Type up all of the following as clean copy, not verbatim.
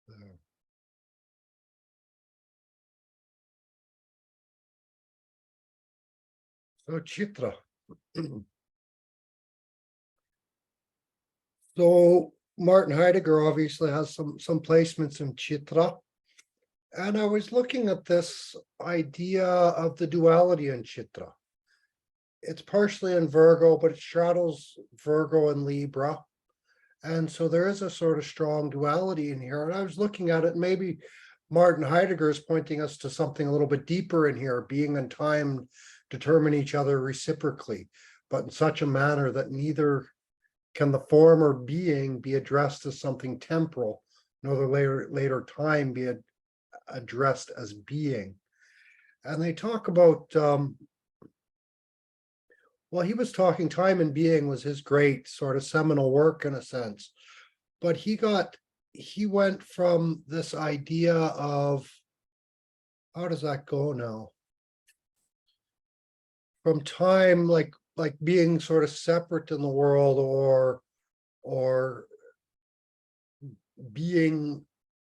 There. So Chitra. So Martin Heidegger obviously has some placements in Chitra. And I was looking at this idea of the duality in Chitra. It's partially in Virgo, but it straddles Virgo and Libra. And so there is a sort of strong duality in here. And I was looking at it, maybe Martin Heidegger is pointing us to something a little bit deeper in here. Being and time determine each other reciprocally, but in such a manner that neither can the former being be addressed as something temporal, nor the later time be addressed as being. And they talk about, well, he was talking Time and Being was his great sort of seminal work in a sense, but he went from this idea of, how does that go now? From time, like being sort of separate in the world, or being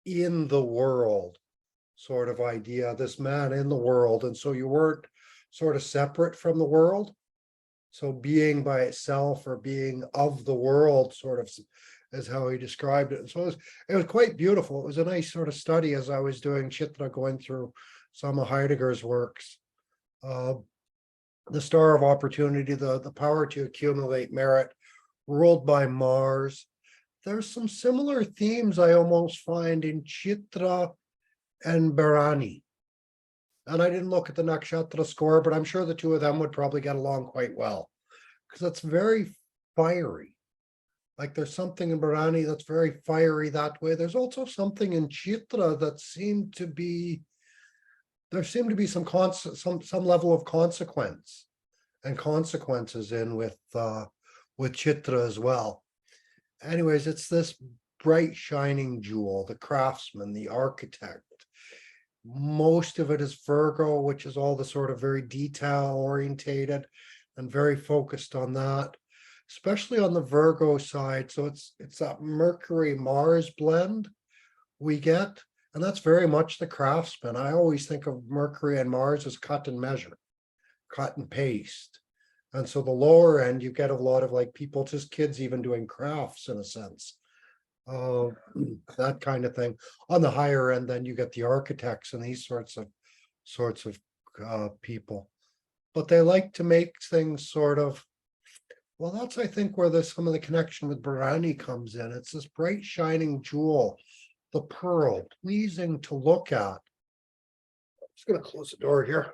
in the world sort of idea, this man in the world. And so you weren't sort of separate from the world. So being by itself or being of the world sort of is how he described it. And so it was quite beautiful. It was a nice sort of study as I was doing Chitra, going through some of Heidegger's works. The Star of Opportunity, the power to accumulate merit, ruled by Mars. There's some similar themes I almost find in Chitra and Bharani. And I didn't look at the Nakshatra score, but I'm sure the two of them would probably get along quite well, because it's very fiery. Like there's something in Bharani that's very fiery that way. There's also something in Chitra that seemed to be, there seemed to be some level of consequence and consequences in with Chitra as well. Anyways, it's this bright shining jewel, the craftsman, the architect. Most of it is Virgo, which is all the sort of very detail orientated and very focused on that, especially on the Virgo side. So it's that Mercury Mars blend we get, and that's very much the craftsman. I always think of Mercury and Mars as cut and measure, cut and paste. And so the lower end, you get a lot of like people, just kids even doing crafts in a sense. That kind of thing. On the higher end, then you get the architects and these sorts of people. But they like to make things sort of, well, that's I think where some of the connection with Bharani comes in. It's this bright shining jewel, the pearl, pleasing to look at. I'm just going to close the door here.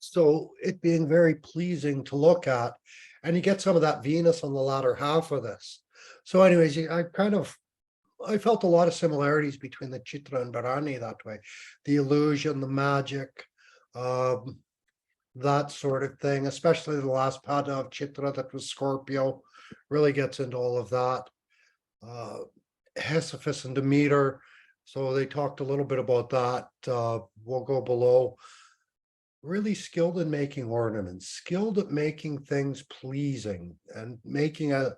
So it being very pleasing to look at, and you get some of that Venus on the latter half of this. So anyways, I felt a lot of similarities between the Chitra and Bharani that way. The illusion, the magic, that sort of thing, especially the last pada of Chitra that was Scorpio, really gets into all of that. Hesyphus and Demeter, so they talked a little bit about that. We'll go below. Really skilled in making ornaments, skilled at making things pleasing and making a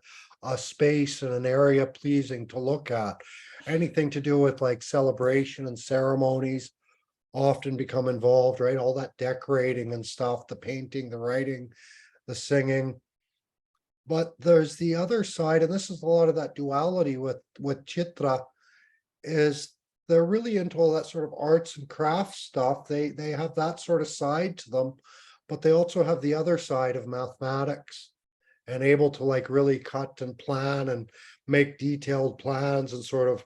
space and an area pleasing to look at. Anything to do with like celebration and ceremonies often become involved, right? All that decorating and stuff, the painting, the writing, the singing. But there's the other side, and this is a lot of that duality with Chitra, is they're really into all that sort of arts and crafts stuff. They have that sort of side to them, but they also have the other side of mathematics and able to like really cut and plan and make detailed plans and sort of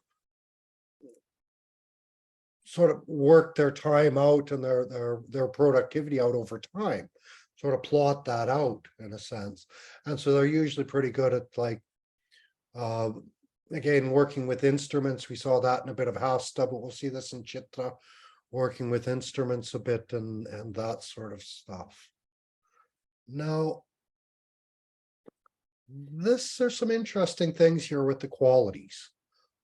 work their time out and their productivity out over time, sort of plot that out in a sense. And so they're usually pretty good at like, again, working with instruments. We saw that in a bit of Hasta, but we'll see this in Chitra, working with instruments a bit and that sort of stuff. Now, there's some interesting things here with the qualities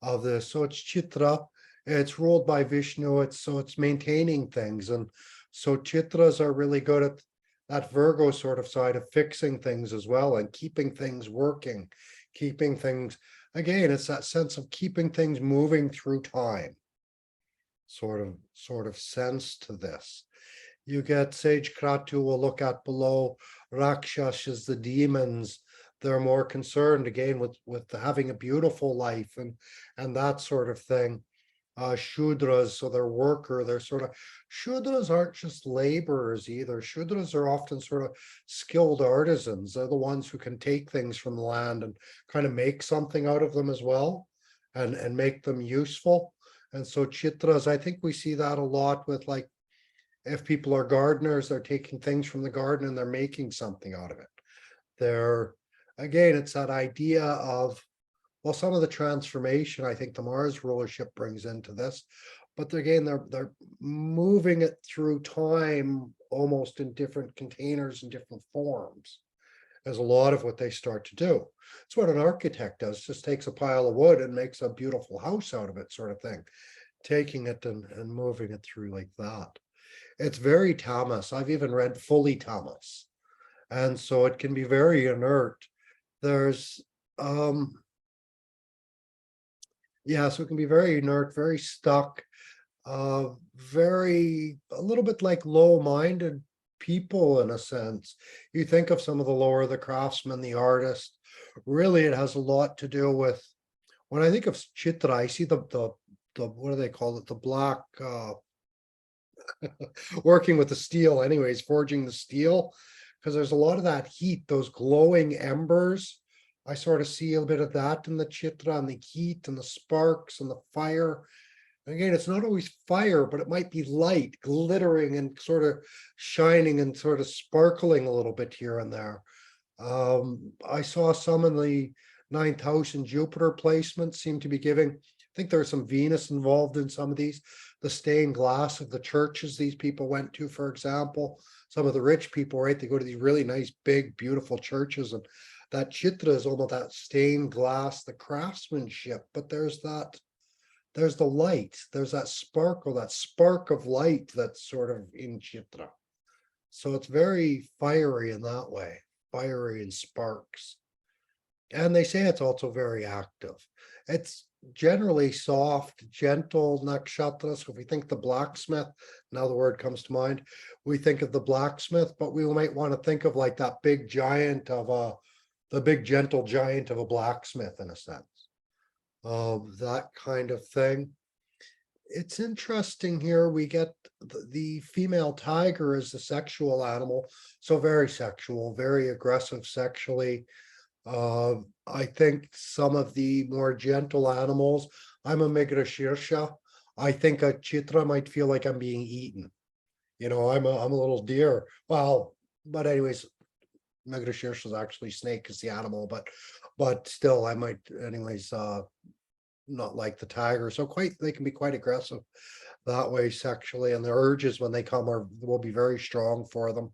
of this. So it's Chitra, It's ruled by Vishnu. It's maintaining things. And so Chitras are really good at that Virgo sort of side of fixing things as well and keeping things working, keeping things, again, it's that sense of keeping things moving through time. Sort of sense to this. You get Sage Kratu will look at below, Rakshas, the demons. They're more concerned again with having a beautiful life and that sort of thing. Shudras, so they're worker, they're sort of, Shudras aren't just laborers either. Shudras are often sort of skilled artisans. They're the ones who can take things from the land and kind of make something out of them as well and make them useful. And so Chitras, I think we see that a lot with, like, if people are gardeners, they're taking things from the garden and they're making something out of it. They're, again, it's that idea of, well, some of the transformation I think the Mars rulership brings into this, but again, they're moving it through time almost in different containers and different forms, as a lot of what they start to do. It's what an architect does, just takes a pile of wood and makes a beautiful house out of it, sort of thing, taking it and moving it through like that. It's very Tamas. I've even read fully Tamas, and so it can be very inert. There's yeah, so it can be very inert, very stuck, very, a little bit like low-minded people in a sense. You think of some of the lower, the craftsman, the artist, really it has a lot to do with, when I think of Chitra, I see the what do they call it? The black, working with the steel anyways, forging the steel, because there's a lot of that heat, those glowing embers. I sort of see a bit of that in the Chitra, and the heat and the sparks and the fire. Again, it's not always fire, but it might be light, glittering and sort of shining and sort of sparkling a little bit here and there. I saw some in the 9th house and Jupiter placement seem to be giving, I think there's some Venus involved in some of these. The stained glass of the churches these people went to, for example, some of the rich people, right? They go to these really nice, big, beautiful churches, and that Chitra is almost that stained glass, the craftsmanship, but there's the light, there's that sparkle, that spark of light that's sort of in Chitra. So it's very fiery in that way, fiery and sparks. And they say it's also very active. It's generally soft, gentle nakshatra. So if we think the blacksmith, now the word comes to mind, we think of the blacksmith, but we might want to think of like that big giant of the big gentle giant of a blacksmith in a sense. That kind of thing. It's interesting here, we get the female tiger as the sexual animal, so very sexual, very aggressive sexually. I think some of the more gentle animals, I'm a Migrashirsha. I think a Chitra might feel like I'm being eaten. I'm a little deer. Well, but anyways, Migrashirsha is actually snake is the animal, but still I might anyways not like the tiger. So they can be quite aggressive that way sexually, and their urges when they come will be very strong for them.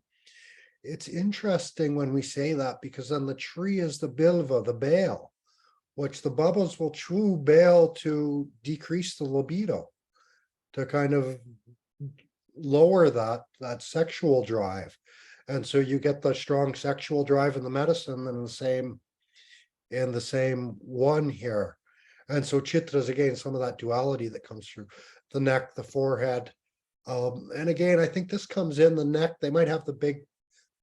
It's interesting when we say that, because then the tree is the bilva, the bale, which the bubbles will chew bale to decrease the libido, to kind of lower that sexual drive. And so you get the strong sexual drive in the medicine in the same one here. And so Chitras, again, some of that duality that comes through the neck, the forehead. And again, I think this comes in the neck. They might have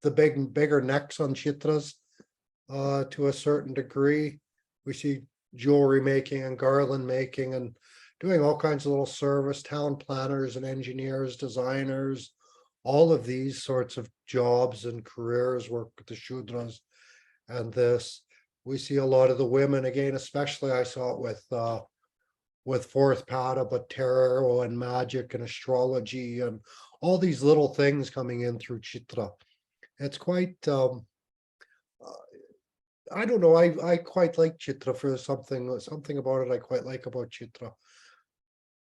bigger necks on Chitras to a certain degree. We see jewelry making and garland making and doing all kinds of little service, town planners and engineers, designers, all of these sorts of jobs and careers work with the Shudras. And this, we see a lot of the women, again, especially I saw it with fourth pada, but tarot and magic and astrology and all these little things coming in through Chitra. It's quite, I don't know, I quite like Chitra for something about it I quite like about Chitra.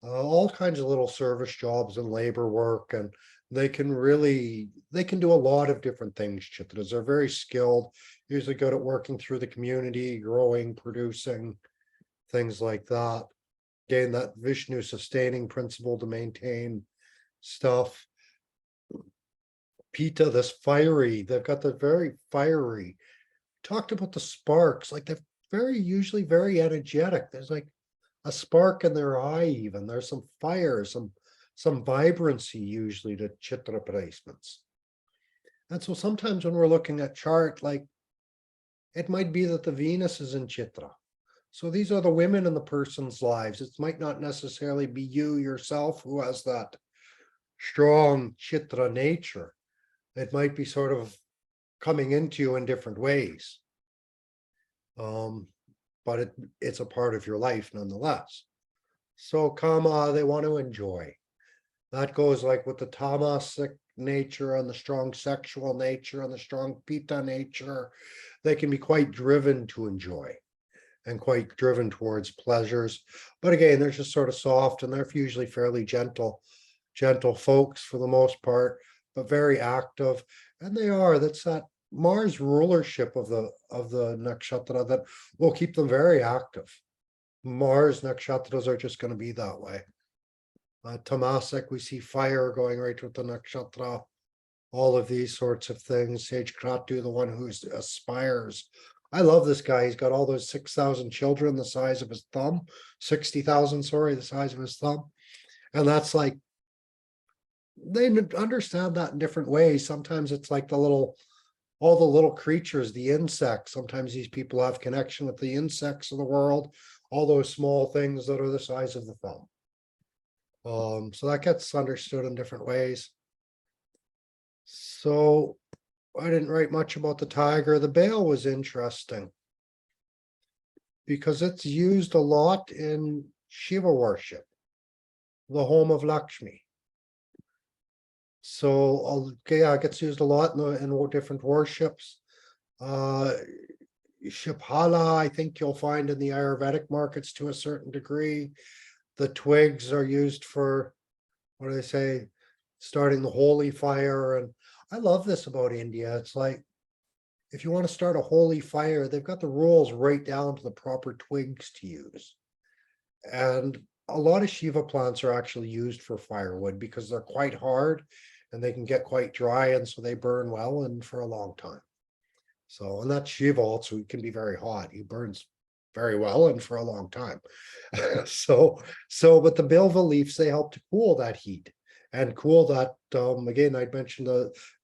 All kinds of little service jobs and labor work, and they can do a lot of different things. Chitras are very skilled, usually good at working through the community, growing, producing, things like that. Again, that Vishnu sustaining principle to maintain stuff. Pita, this fiery, they've got the very fiery. Talked about the sparks, like they're usually very energetic. There's like a spark in their eye, even. There's some fire, some vibrancy usually to Chitra placements. And so sometimes when we're looking at chart, like it might be that the Venus is in Chitra. So these are the women in the person's lives. It might not necessarily be you yourself who has that strong Chitra nature. It might be sort of coming into you in different ways. But it's a part of your life nonetheless. So kama, they want to enjoy. That goes like with the tamasic nature and the strong sexual nature and the strong pita nature. They can be quite driven to enjoy and quite driven towards pleasures. But again, they're just sort of soft, and they're usually fairly gentle folks for the most part, but very active. And that's that Mars rulership of the nakshatra that will keep them very active. Mars nakshatras are just going to be that way. Tamasic, we see fire going right with the nakshatra. All of these sorts of things. Sage Kratu, the one who aspires. I love this guy. He's got all those 6,000 children the size of his thumb. 60,000, sorry, the size of his thumb. And that's like, they understand that in different ways. Sometimes it's like all the little creatures, the insects. Sometimes these people have connection with the insects of the world, all those small things that are the size of the thumb. So that gets understood in different ways. So I didn't write much about the tiger. The Baal was interesting because it's used a lot in Shiva worship, the home of Lakshmi. So yeah, it gets used a lot in different worships. Shiphala, I think you'll find in the Ayurvedic markets to a certain degree. The twigs are used for, what do they say, starting the holy fire. And I love this about India. It's like, if you want to start a holy fire, they've got the rules right down to the proper twigs to use. And a lot of Shiva plants are actually used for firewood because they're quite hard and they can get quite dry, and so they burn well and for a long time. So, and that Shiva also can be very hot. He burns very well and for a long time. But the bilva leaves, they help to cool that heat and cool that. Again, I'd mentioned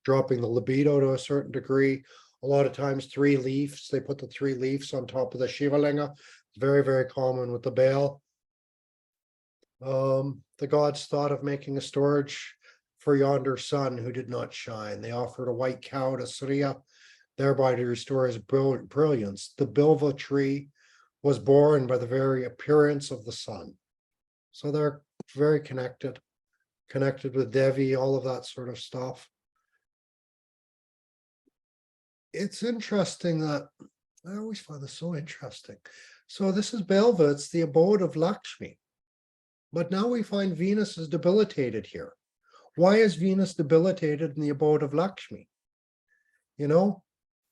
dropping the libido to a certain degree. A lot of times 3 leaves, they put the 3 leaves on top of the Shiva linga. It's very, very common with the Baal. The gods thought of making a storage for yonder sun who did not shine. They offered a white cow to Surya, thereby to restore his brilliance. The bilva tree was born by the very appearance of the sun. So they're very connected with Devi, all of that sort of stuff. It's interesting that I always find this so interesting. So this is Belva, it's the abode of Lakshmi. But now we find Venus is debilitated here. Why is Venus debilitated in the abode of Lakshmi? You know,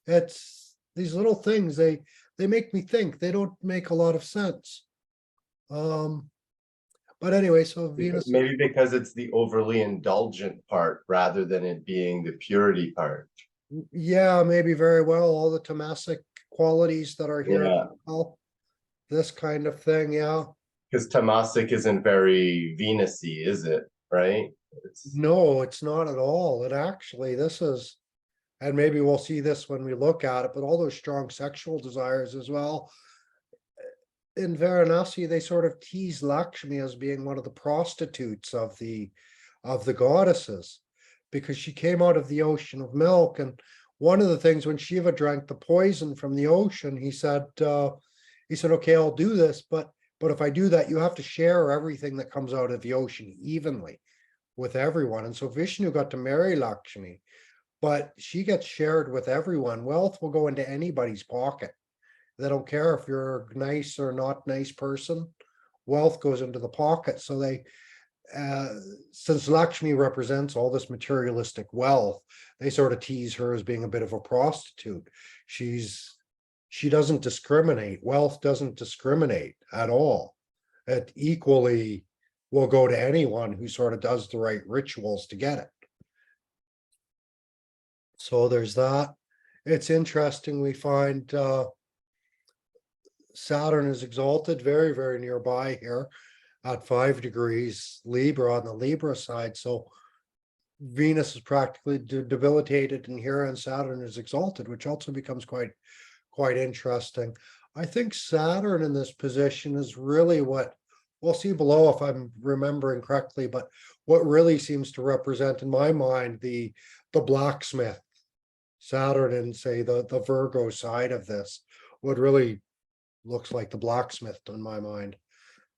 it's these little things, they make me think. They don't make a lot of sense. But anyway, so Venus. Maybe because it's the overly indulgent part rather than it being the purity part. Yeah, maybe very well. All the tamasic qualities that are here. Yeah. Well, this kind of thing, yeah. Because tamasic isn't very Venus-y, is it? Right? No, it's not at all. It actually, this is, and maybe we'll see this when we look at it, but all those strong sexual desires as well. In Varanasi, they sort of tease Lakshmi as being one of the prostitutes of the goddesses, because she came out of the ocean of milk. And one of the things, when Shiva drank the poison from the ocean, he said, okay, I'll do this, but if I do that, you have to share everything that comes out of the ocean evenly with everyone. And so Vishnu got to marry Lakshmi, but she gets shared with everyone. Wealth will go into anybody's pocket. They don't care if you're a nice or not nice person. Wealth goes into the pocket. So they, since Lakshmi represents all this materialistic wealth, they sort of tease her as being a bit of a prostitute. She doesn't discriminate. Wealth doesn't discriminate at all. it equally will go to anyone who sort of does the right rituals to get it. So there's that. It's interesting, we find Saturn is exalted very, very nearby here at 5 degrees Libra on the Libra side. So Venus is practically debilitated in here, and Saturn is exalted, which also becomes quite interesting. I think Saturn in this position is really what we'll see below if I'm remembering correctly, but what really seems to represent in my mind the blacksmith. Saturn and say the Virgo side of this, what really looks like the blacksmith in my mind.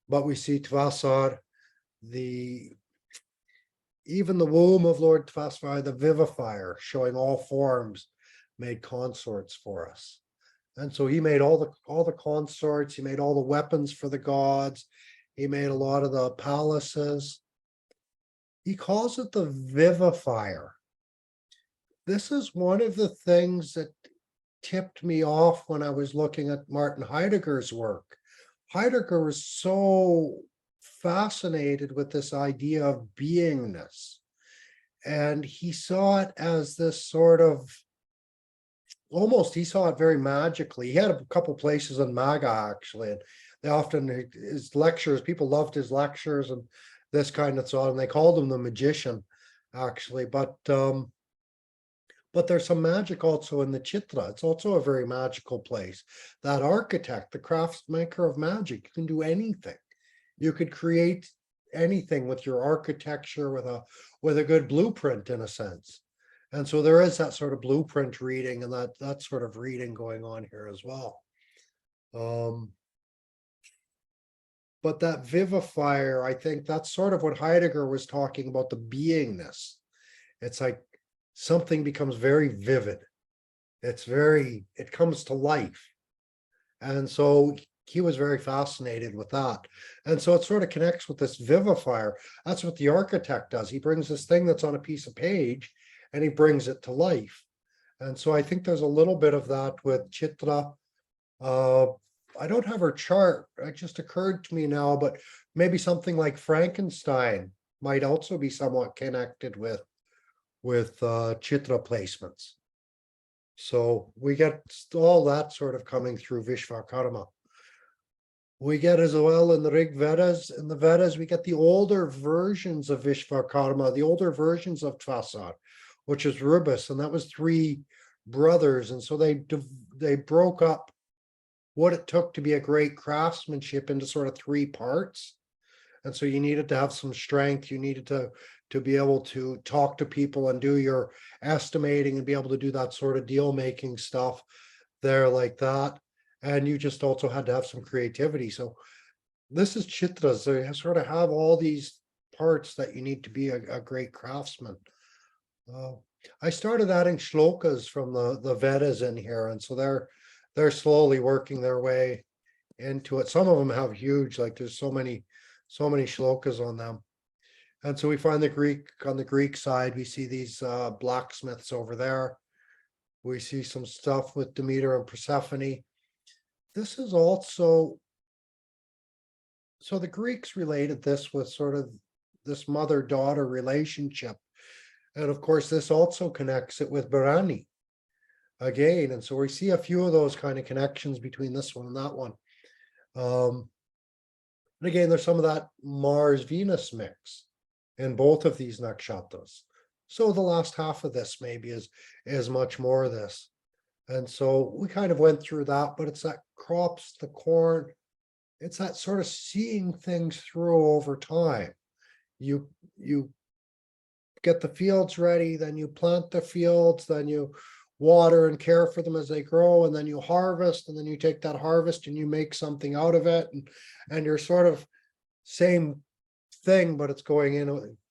But we see Tvasar, even the womb of Lord Tvasar, the vivifier, showing all forms, made consorts for us. And so he made all the consorts, he made all the weapons for the gods, he made a lot of the palaces. He calls it the vivifier. This is one of the things that tipped me off when I was looking at Martin Heidegger's work. Heidegger was so fascinated with this idea of beingness, and he saw it as this sort of he saw it very magically. He had a couple places in MAGA actually, and they often, his lectures, people loved his lectures and this kind of thought, and they called him the magician actually. But there's some magic also in the Chitra. It's also a very magical place. That architect, the craftsmaker of magic, you can do anything. You could create anything with your architecture, with a good blueprint in a sense. And so there is that sort of blueprint reading and that sort of reading going on here as well. But that vivifier, I think that's sort of what Heidegger was talking about, the beingness. It's like something becomes very vivid. It comes to life. And so he was very fascinated with that. And so it sort of connects with this vivifier. That's what the architect does. He brings this thing that's on a piece of page and he brings it to life. And so I think there's a little bit of that with Chitra. I don't have her chart. It just occurred to me now, but maybe something like Frankenstein might also be somewhat connected with Chitra placements. So we get all that sort of coming through Vishvakarma. We get as well in the Rig Vedas. In the Vedas, we get the older versions of Vishvakarma, the older versions of Tvasar, which is Rubus, and that was 3 brothers. And so they broke up what it took to be a great craftsmanship into sort of 3 parts. And so you needed to have some strength. You needed to be able to talk to people and do your estimating and be able to do that sort of deal making stuff there like that. And you just also had to have some creativity. So this is Chitras. They sort of have all these parts that you need to be a great craftsman. I started adding shlokas from the Vedas in here. And so they're slowly working their way into it. Some of them have huge, like there's so many shlokas on them. And so we find on the Greek side, we see these blacksmiths over there. We see some stuff with Demeter and Persephone. This is also, so the Greeks related this with sort of this mother-daughter relationship. And of course, this also connects it with Bharani again. And so we see a few of those kind of connections between this one and that one. And again, there's some of that Mars-Venus mix in both of these nakshatras. So the last half of this maybe is much more of this. And so we kind of went through that, but it's that crops, the corn, it's that sort of seeing things through over time. You get the fields ready, then you plant the fields, then you water and care for them as they grow, and then you harvest, and then you take that harvest and you make something out of it, and you're sort of same thing, but it's going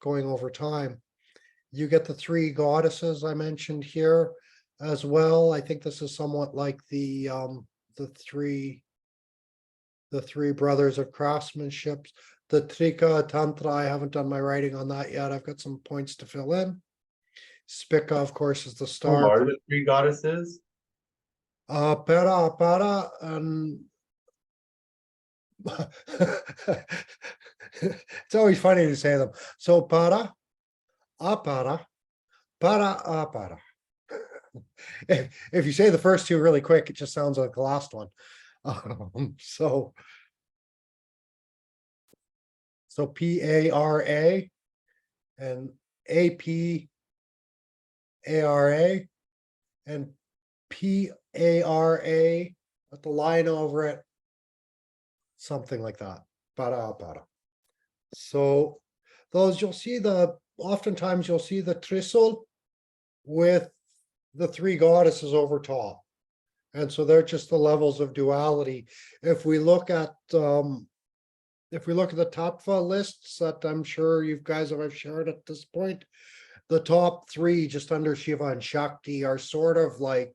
over time. You get the 3 goddesses I mentioned here as well. I think this is somewhat like the 3 brothers of craftsmanship. The Trika Tantra, I haven't done my writing on that yet. I've got some points to fill in. Spica, of course, is the Who star. are the 3 goddesses? Para, and It's always funny to say them. So para, apara, para, apara. If you say the first two really quick, it just sounds like the last one. So P-A-R-A and A-P-A-R-A and P-A-R-A with the line over it. Something like that. Para, para. So those oftentimes you'll see the trisol with the three goddesses over top. And so they're just the levels of duality. If we look at the tattva lists that I'm sure you guys have shared at this point, the top three just under Shiva and Shakti are sort of like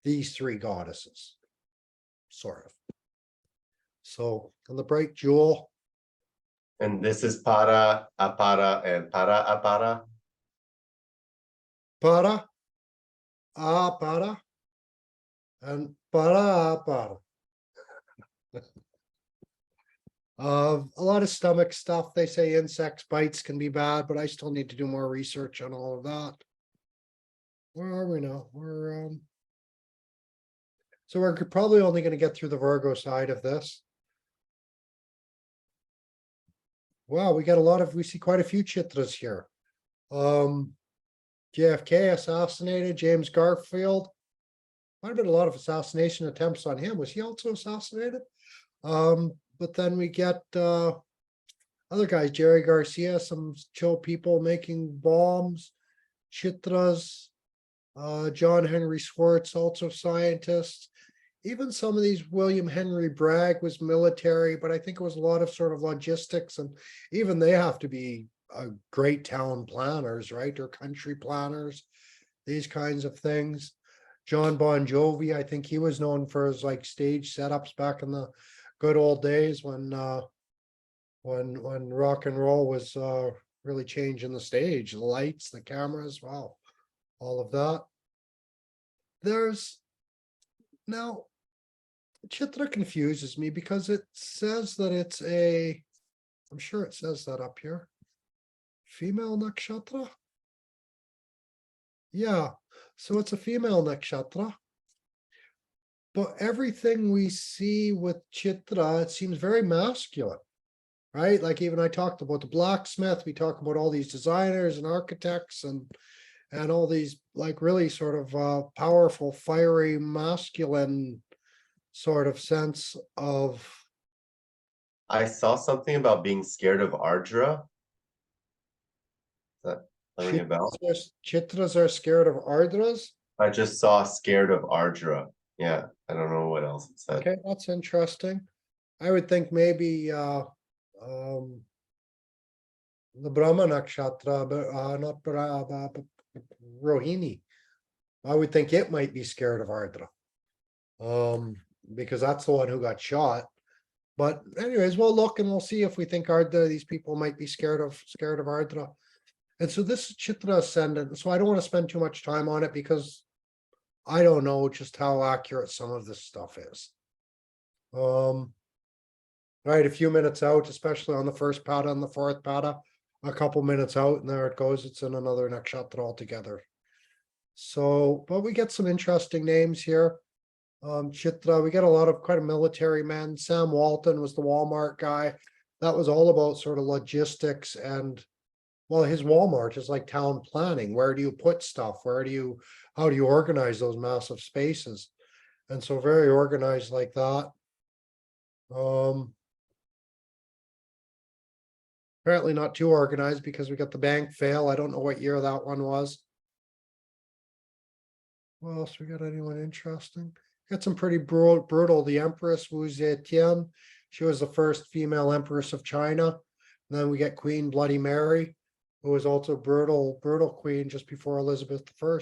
these three goddesses. Sort of. So on the bright jewel. And this is para, apara, and para, apara. Para, para, and para, para. A lot of stomach stuff. They say insects bites can be bad, but I still need to do more research on all of that. Where are we now? So we're probably only going to get through the Virgo side of this. Wow, we see quite a few Chitras here. JFK assassinated, James Garfield. Might have been a lot of assassination attempts on him. Was he also assassinated? But then we get other guys, Jerry Garcia, some chill people making bombs, Chitras, John Henry Swartz, also scientists. Even some of these, William Henry Bragg was military, but I think it was a lot of sort of logistics, and even they have to be great town planners, right? Or country planners, these kinds of things. John Bon Jovi, I think he was known for his like stage setups back in the good old days when rock and roll was really changing the stage, the lights, the cameras, wow, all of that. Now Chitra confuses me because it says that it's I'm sure it says that up here. Female nakshatra? Yeah, so it's a female nakshatra. But everything we see with Chitra, it seems very masculine, right? Like even I talked about the blacksmith, we talk about all these designers and architects and all these like really sort of powerful, fiery, masculine sort of sense of. I saw something about being scared of Ardra. Is that ringing a bell? Chitras are scared of Ardras. I just saw scared of Ardra. Yeah, I don't know what else it said. Okay, that's interesting. I would think maybe the Brahma Nakshatra, but not Rohini. I would think it might be scared of Ardra. Because that's the one who got shot. But anyways, we'll look and we'll see if we think Ardra, these people might be scared of Ardra. And so this is Chitra Ascendant. So I don't want to spend too much time on it because I don't know just how accurate some of this stuff is. Right, a few minutes out, especially on the first pada and the fourth pada, a couple minutes out, and there it goes. It's in another nakshatra altogether. So, but we get some interesting names here. Chitra, we get a lot of quite a military men. Sam Walton was the Walmart guy. That was all about sort of logistics and, well, his Walmart is like town planning. Where do you put stuff? How do you organize those massive spaces? And so very organized like that. Apparently not too organized because we got the bank fail. I don't know what year that one was. What else we got? Anyone interesting? Got some pretty brutal. The Empress Wu Zetian. She was the first female empress of China. And then we get Queen Bloody Mary, who was also brutal queen just before Elizabeth I.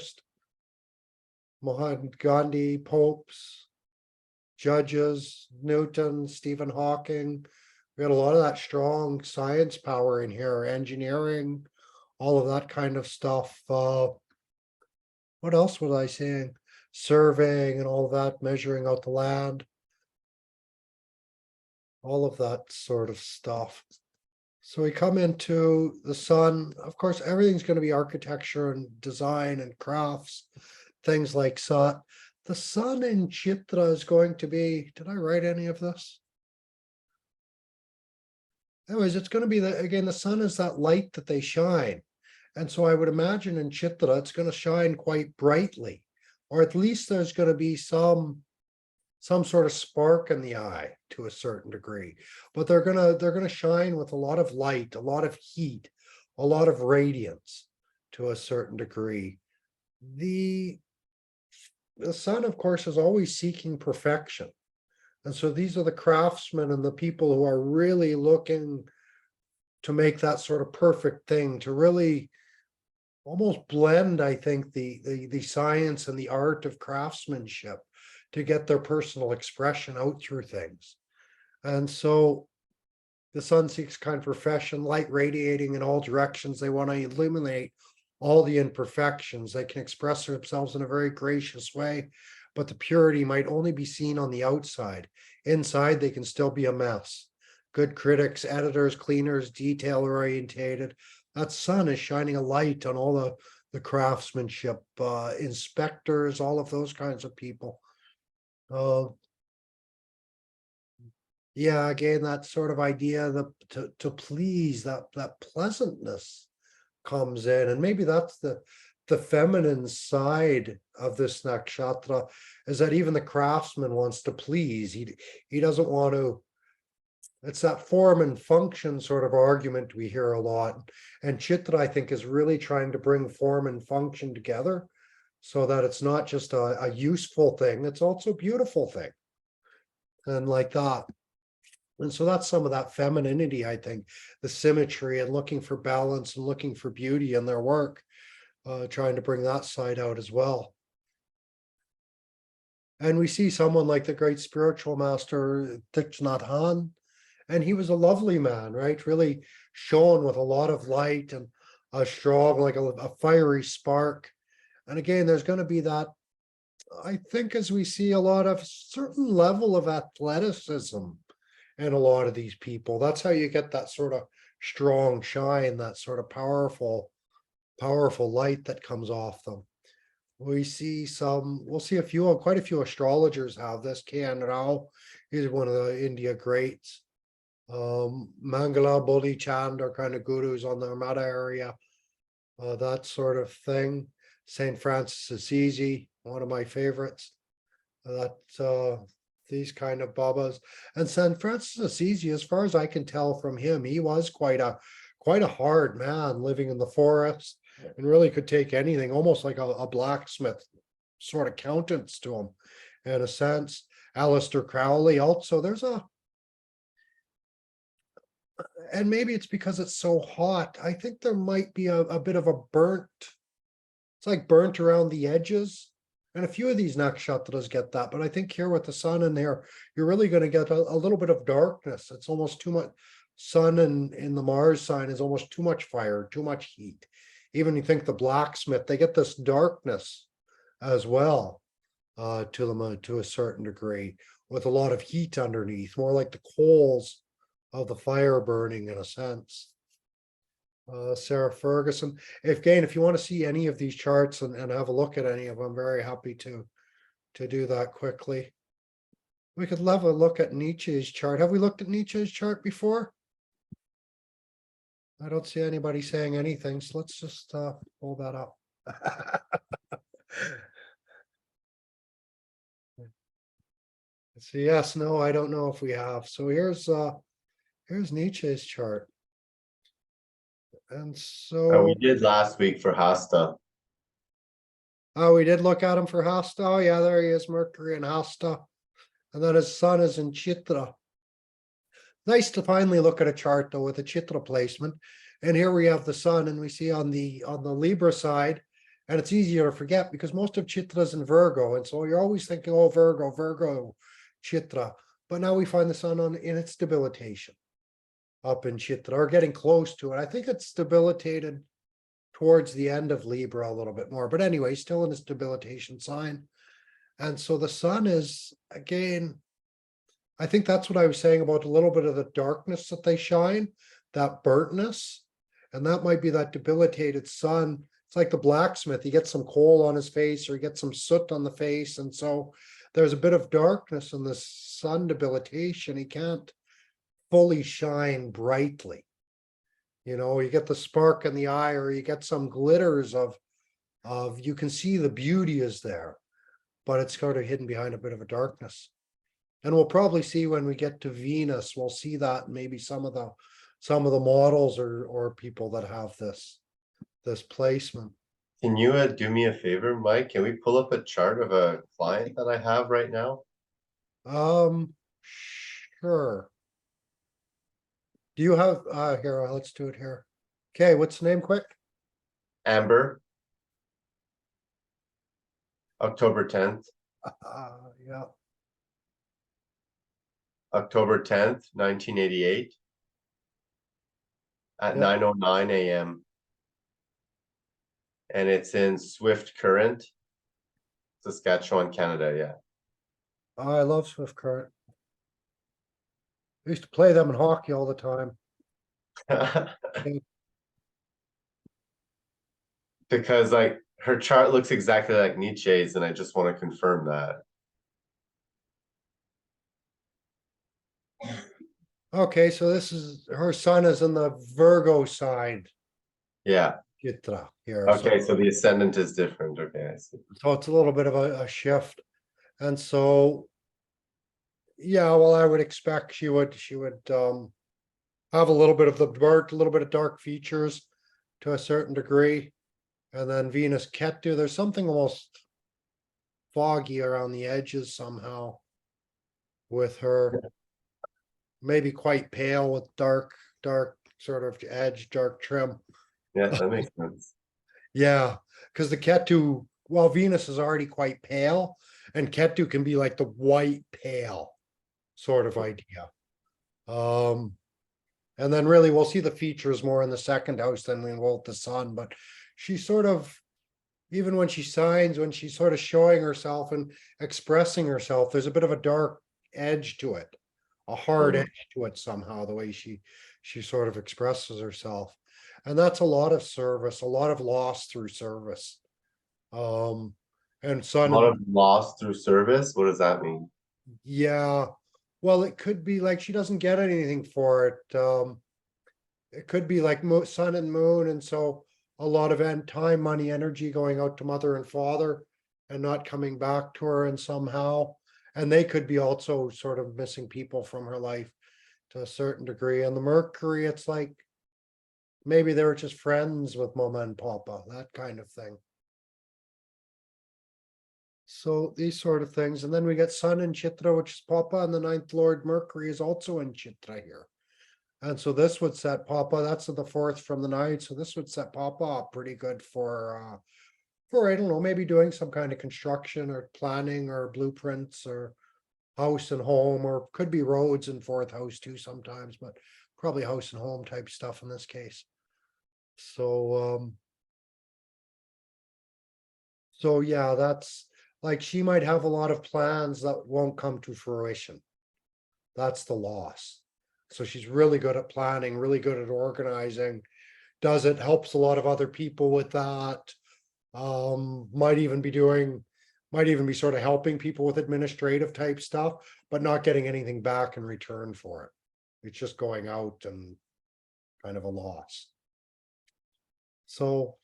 Mahatma Gandhi, popes, judges, Newton, Stephen Hawking. We got a lot of that strong science power in here, engineering, all of that kind of stuff. What else was I saying? Surveying and all of that, measuring out the land. all of that sort of stuff. So we come into the sun. Of course, everything's going to be architecture and design and crafts, things like that. The sun in Chitra is going to be, did I write any of this? Anyways, it's going to be again, the sun is that light that they shine. And so I would imagine in Chitra, it's going to shine quite brightly, or at least there's going to be some sort of spark in the eye to a certain degree, but they're gonna shine with a lot of light, a lot of heat, a lot of radiance to a certain degree. The sun, of course, is always seeking perfection. And so these are the craftsmen and the people who are really looking to make that sort of perfect thing, to really almost blend, I think, the science and the art of craftsmanship to get their personal expression out through things. And so the sun seeks kind of perfection, light radiating in all directions. They want to eliminate all the imperfections. They can express themselves in a very gracious way, but the purity might only be seen on the outside. Inside, they can still be a mess. Good critics, editors, cleaners, detail orientated. That sun is shining a light on all the craftsmanship, inspectors, all of those kinds of people. Yeah, again, that sort of idea that to please, that pleasantness comes in, and maybe that's the feminine side of this nakshatra, is that even the craftsman wants to please. He doesn't want to. It's that form and function sort of argument we hear a lot, and Chitra, I think, is really trying to bring form and function together, so that it's not just a useful thing; it's also a beautiful thing, and like that. And so that's some of that femininity, I think, the symmetry and looking for balance and looking for beauty in their work, trying to bring that side out as well. And we see someone like the great spiritual master Thich Nhat Hanh, and he was a lovely man, right? Really shone with a lot of light and a strong, like a fiery spark. And again, there's going to be that, I think, as we see a lot of certain level of athleticism and a lot of these people, that's how you get that sort of strong shine, that sort of powerful light that comes off them. We'll see quite a few astrologers have this. Rao, he's one of the India greats. Mangala, Bodhi Chand are kind of gurus on the Mata area, that sort of thing. St. Francis Assisi, one of my favorites. That these kind of babas. And St. Francis Assisi, as far as I can tell from him, he was quite a hard man living in the forest, and really could take anything, almost like a blacksmith sort of countenance to him, in a sense. Aleister Crowley also, and maybe it's because it's so hot, I think there might be a bit of a burnt, it's like burnt around the edges. And a few of these nakshatras get that, but I think here with the sun in there, you're really going to get a little bit of darkness. It's almost too much. Sun in the Mars sign is almost too much fire, too much heat. Even you think the blacksmith, they get this darkness as well, to them to a certain degree, with a lot of heat underneath, more like the coals of the fire burning in a sense. Sarah Ferguson. If you want to see any of these charts and have a look at any of them, I'm very happy to do that quickly. We could have a look at Nietzsche's chart. Have we looked at Nietzsche's chart before? I don't see anybody saying anything, so let's just pull that up. So yes, no, I don't know if we have. So here's Nietzsche's chart. And so we did last week for Hasta. Oh, we did look at him for Hasta. Oh, yeah, there he is, Mercury and Hasta. And then his sun is in Chitra. Nice to finally look at a chart though with a Chitra placement. And here we have the sun, and we see on the Libra side, and it's easier to forget because most of Chitra is in Virgo. And so you're always thinking, oh, Virgo, Chitra. But now we find the sun in its debilitation up in Chitra, or getting close to it. I think it's debilitated towards the end of Libra a little bit more, but anyway, still in this debilitation sign. And so the sun is, again, I think that's what I was saying about a little bit of the darkness that they shine, that burntness. And that might be that debilitated sun. It's like the blacksmith, he gets some coal on his face or he gets some soot on the face. And so there's a bit of darkness in this sun debilitation. He can't fully shine brightly. You get the spark in the eye, or you get some glitters of you can see the beauty is there, but it's sort of hidden behind a bit of a darkness. And we'll probably see when we get to Venus, we'll see that in maybe some of the models or people that have this placement. Can you do me a favor, Mike? Can we pull up a chart of a client that I have right now? Sure. Do you have here, let's do it here. Okay, what's the name quick? Amber. October 10th. Yeah. October 10th, 1988. At Yeah. 9:09 a.m. And it's in Swift Current, Saskatchewan, Canada. Yeah. I love Swift Current. I used to play them in hockey all the time. Because like her chart looks exactly like Nietzsche's, and I just want to confirm that. Okay, so this is her sun is in the Virgo side, Yeah. Chitra here. Okay, so the ascendant is different. Okay, I see. So it's a little bit of a shift. And so, yeah, well, I would expect she would have a little bit of the dark, a little bit of dark features to a certain degree. And then Venus Ketu, there's something almost foggy around the edges somehow with her. Maybe quite pale with dark sort of edge, dark trim. Yeah, that makes sense. Yeah, because the Ketu, well, Venus is already quite pale, and Ketu can be like the white pale sort of idea. And then really we'll see the features more in the second house than we will the sun, but she sort of, even when she signs, when she's sort of showing herself and expressing herself, there's a bit of a dark edge to it, a hard Mhm. edge to it somehow, the way she sort of expresses herself. And that's a lot of service, a lot of loss through service. And A sun lot and of loss through service. What does that mean? yeah, well, it could be like she doesn't get anything for it. It could be like sun and moon, and so a lot of end time, money, energy going out to mother and father and not coming back to her, and somehow, and they could be also sort of missing people from her life to a certain degree. And the Mercury, it's like maybe they were just friends with mama and papa, that kind of thing. So these sort of things, and then we get Sun in Chitra, which is papa, and the ninth lord Mercury is also in Chitra here. And so this would set Papa, that's the fourth from the ninth, so this would set Papa up pretty good for, I don't know, maybe doing some kind of construction or planning or blueprints or house and home, or could be roads in fourth house too sometimes, but probably house and home type stuff in this case. So yeah, that's like she might have a lot of plans that won't come to fruition. That's the loss. So she's really good at planning, really good at organizing, does it, helps a lot of other people with that. Might even be sort of helping people with administrative type stuff, but not getting anything back in return for it. It's just going out and kind of a loss. So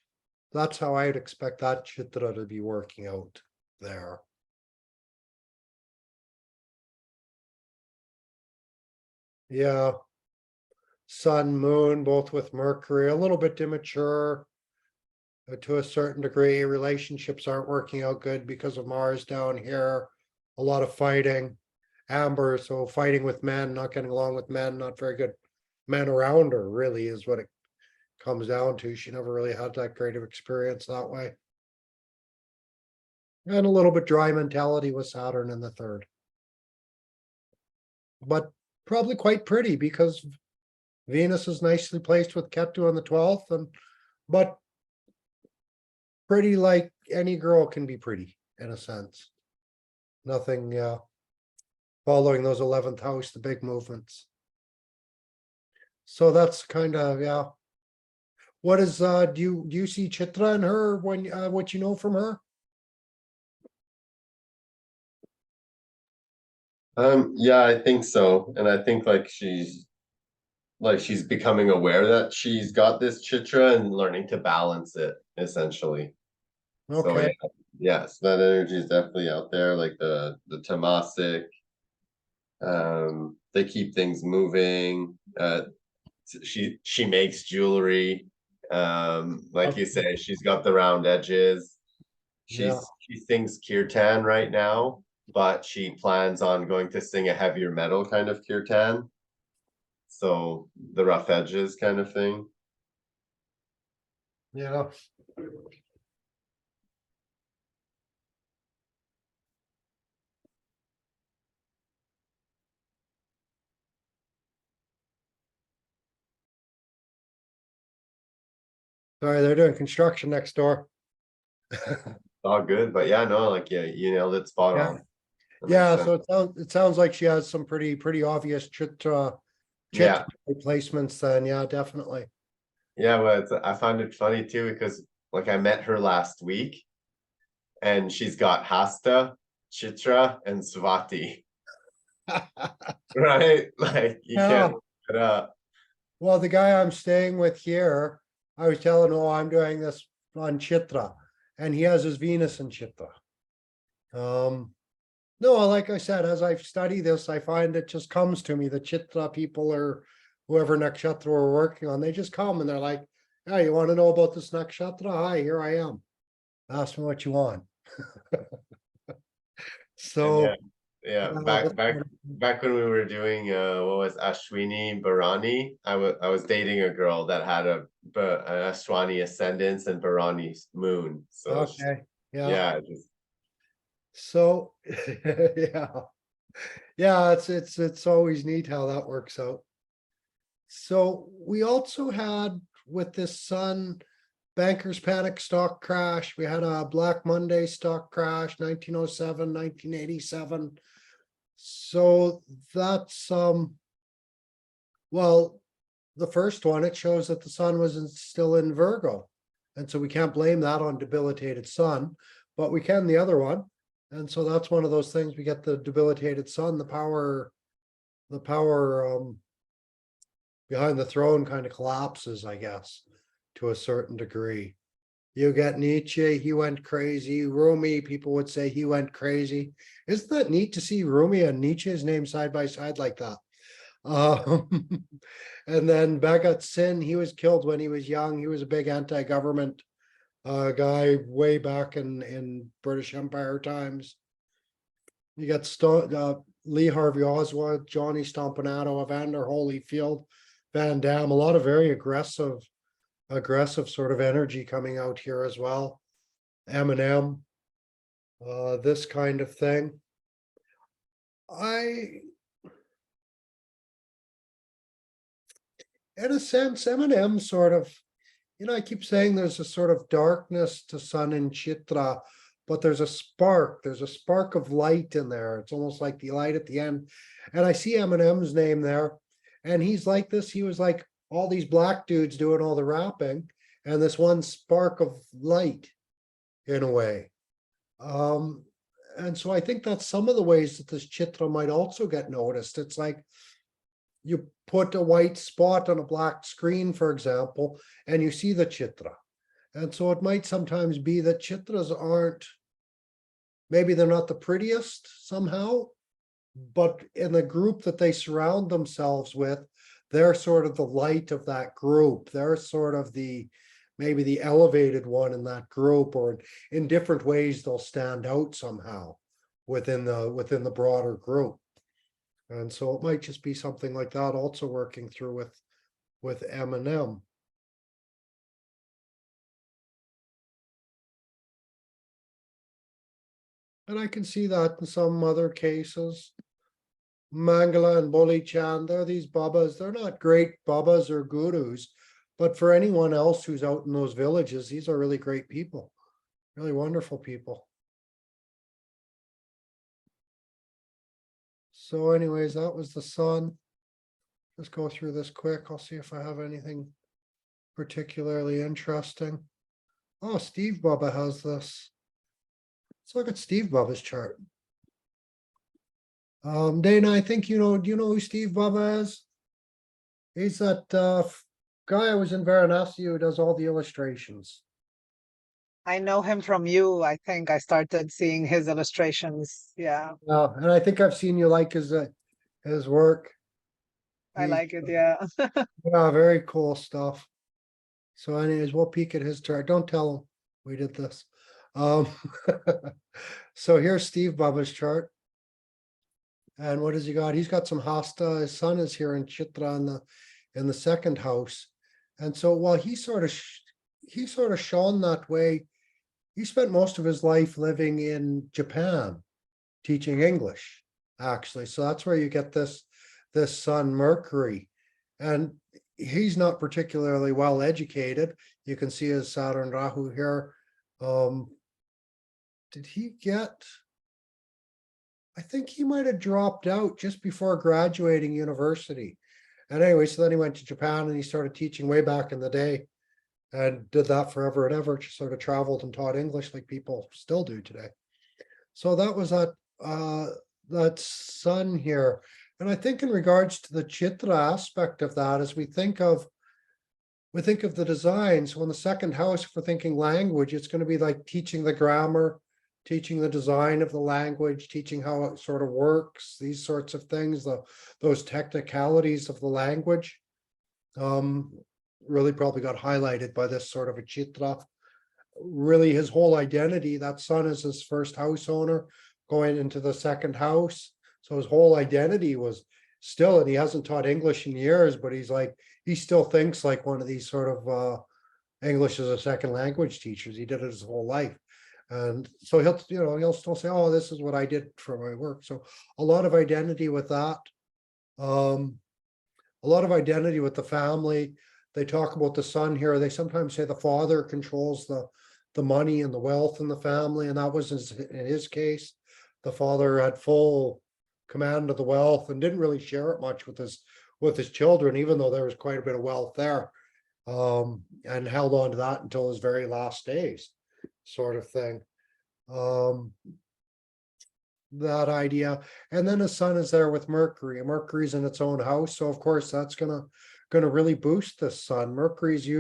that's how I'd expect that Chitra to be working out there. Yeah. Sun, moon, both with Mercury, a little bit immature. To a certain degree, relationships aren't working out good because of Mars down here. A lot of fighting. Amber, so fighting with men, not getting along with men, not very good men around her, really, is what it comes down to. She never really had that great of experience that way. And a little bit dry mentality with Saturn in the third. But probably quite pretty because Venus is nicely placed with Ketu on the 12th, but pretty like any girl can be pretty in a sense. Nothing following those 11th house, the big movements. So that's kind of, yeah. What is, do you see Chitra in her when, what you know from her? Yeah, I think so. And I think she's becoming aware that she's got this chitra and learning to balance it essentially. So Okay, yeah, yes, that energy is definitely out there, like the tamasic. They keep things moving. She makes jewelry. Like you okay, say, she's got the round edges. yeah, She sings kirtan right now, but she plans on going to sing a heavier metal kind of kirtan. So the rough edges kind of thing. yeah. Sorry, they're doing construction next door. All good, but yeah, no, like yeah, you nailed it spot Yeah, on. That makes yeah, sense. so it sounds like she has some pretty obvious Chitra Yeah, replacements then, yeah, definitely. yeah, well, I find it funny too because like I met her last week and she's got Hasta, Chitra, and Swati, right? Like you can't Yeah, look it up. well, the guy I'm staying with here, I was telling, oh, I'm doing this on Chitra, and he has his Venus in Chitra. Um, no, like I said, as I study this, I find it just comes to me. The Chitra people or whoever nakshatra we're working on, they just come and they're like, "Hey, you want to know about this nakshatra? Hi, here I am. Ask me what you want." And yeah, So, yeah, yeah, back when we were doing what was Ashwini Bharani, I was dating a girl that had an Ashwani ascendant and Bharani moon. So okay, yeah. yeah, just So, yeah, yeah. It's always neat how that works out. So we also had with this sun bankers panic stock crash. We had a Black Monday stock crash, 1907, 1987. So that's well, the first one, it shows that the sun was still in Virgo. And so we can't blame that on debilitated sun, but we can the other one. And so that's one of those things. We get the debilitated sun, the power behind the throne kind of collapses, I guess, to a certain degree. You get Nietzsche, he went crazy. Rumi, people would say he went crazy. Isn't that neat to see Rumi and Nietzsche's name side by side like that? Um, and then Bhagat Singh, he was killed when he was young. He was a big anti-government guy way back in British Empire times. You got Lee Harvey Oswald, Johnny Stompanato, Evander Holyfield, Van Damme, a lot of very aggressive sort of energy coming out here as well. Eminem, this kind of thing. I, in a sense, Eminem sort of, I keep saying there's a sort of darkness to Sun and Chitra, but there's a spark of light in there. It's almost like the light at the end. And I see Eminem's name there, and he's like this. He was like all these black dudes doing all the rapping, and this one spark of light in a way. Um, and so I think that's some of the ways that this Chitra might also get noticed. It's like you put a white spot on a black screen, for example, and you see the Chitra. And so it might sometimes be that Chitras aren't, maybe they're not the prettiest somehow, but in the group that they surround themselves with, they're sort of the light of that group. They're sort of maybe the elevated one in that group, or in different ways they'll stand out somehow within the broader group. And so it might just be something like that also working through with Eminem. And I can see that in some other cases. Mangala and Boli Chan, they're these babas. They're not great babas or gurus, but for anyone else who's out in those villages, these are really great people, really wonderful people. So anyways, that was the sun. Let's go through this quick. I'll see if I have anything particularly interesting. Oh, Steve Bubba has this. Let's look at Steve Bubba's chart. Dana, I think you know, do you know who Steve Bubba is? He's that guy I was in Varanasi who does all the illustrations. I know him from you. I think I started seeing his illustrations. Yeah, And I think I've seen you like his work. I He's like it. Yeah. yeah, very cool stuff. So anyways, we'll peek at his chart. Don't tell him we did this. Um, so here's Steve Bubba's chart. And what has he got? He's got some hasta. His son is here in Chitra in the second house. And so while he sort of shone that way, he spent most of his life living in Japan, teaching English, actually. So that's where you get this son Mercury. And he's not particularly well educated. You can see his Saturn Rahu here. Did he get? I think he might have dropped out just before graduating university. And anyway, so then he went to Japan and he started teaching way back in the day and did that forever and ever, just sort of traveled and taught English like people still do today. So that was that sun here. And I think in regards to the Chitra aspect of that, as we think of the design. So in the second house, if we're thinking language, it's going to be like teaching the grammar, teaching the design of the language, teaching how it sort of works, these sorts of things, those technicalities of the language. Really probably got highlighted by this sort of a Chitra. Really his whole identity, that son is his first house owner going into the second house. So his whole identity was still, and he hasn't taught English in years, but he's like, he still thinks like one of these sort of English as a second language teachers. He did it his whole life. And so he'll still say, oh, this is what I did for my work. So a lot of identity with that. A lot of identity with the family. They talk about the son here. They sometimes say the father controls the money and the wealth in the family. And that was in his case. The father had full command of the wealth and didn't really share it much with his children, even though there was quite a bit of wealth there. And held on to that until his very last days, sort of thing. That idea. And then his son is there with Mercury, and Mercury's in its own house. So of course that's gonna really boost this sun. Mercury in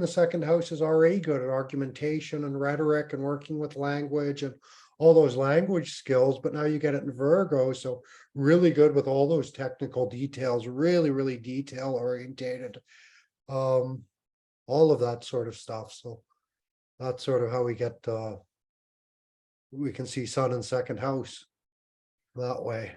the second house is already good at argumentation and rhetoric and working with language and all those language skills, but now you get it in Virgo, so really good with all those technical details, really, really detail orientated, all of that sort of stuff. So that's sort of how we can see sun in second house that way.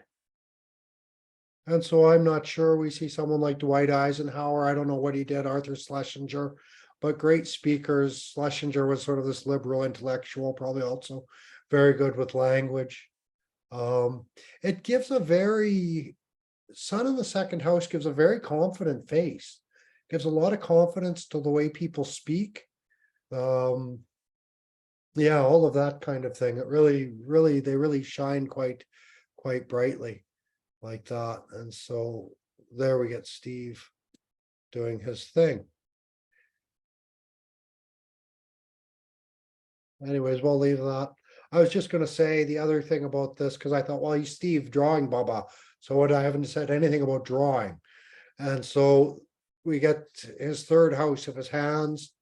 And so I'm not sure, we see someone like Dwight Eisenhower. I don't know what he did, Arthur Schlesinger, but great speakers. Schlesinger was sort of this liberal intellectual, probably also very good with language. It gives sun in the second house gives a very confident face, gives a lot of confidence to the way people speak. Yeah, all of that kind of thing. It they really shine quite brightly like that. And so there we get Steve doing his thing. Anyways, we'll leave that. I was just going to say the other thing about this, because I thought, well, he's Steve drawing Baba. So what, I haven't said anything about drawing. And so we get his third house of his hands,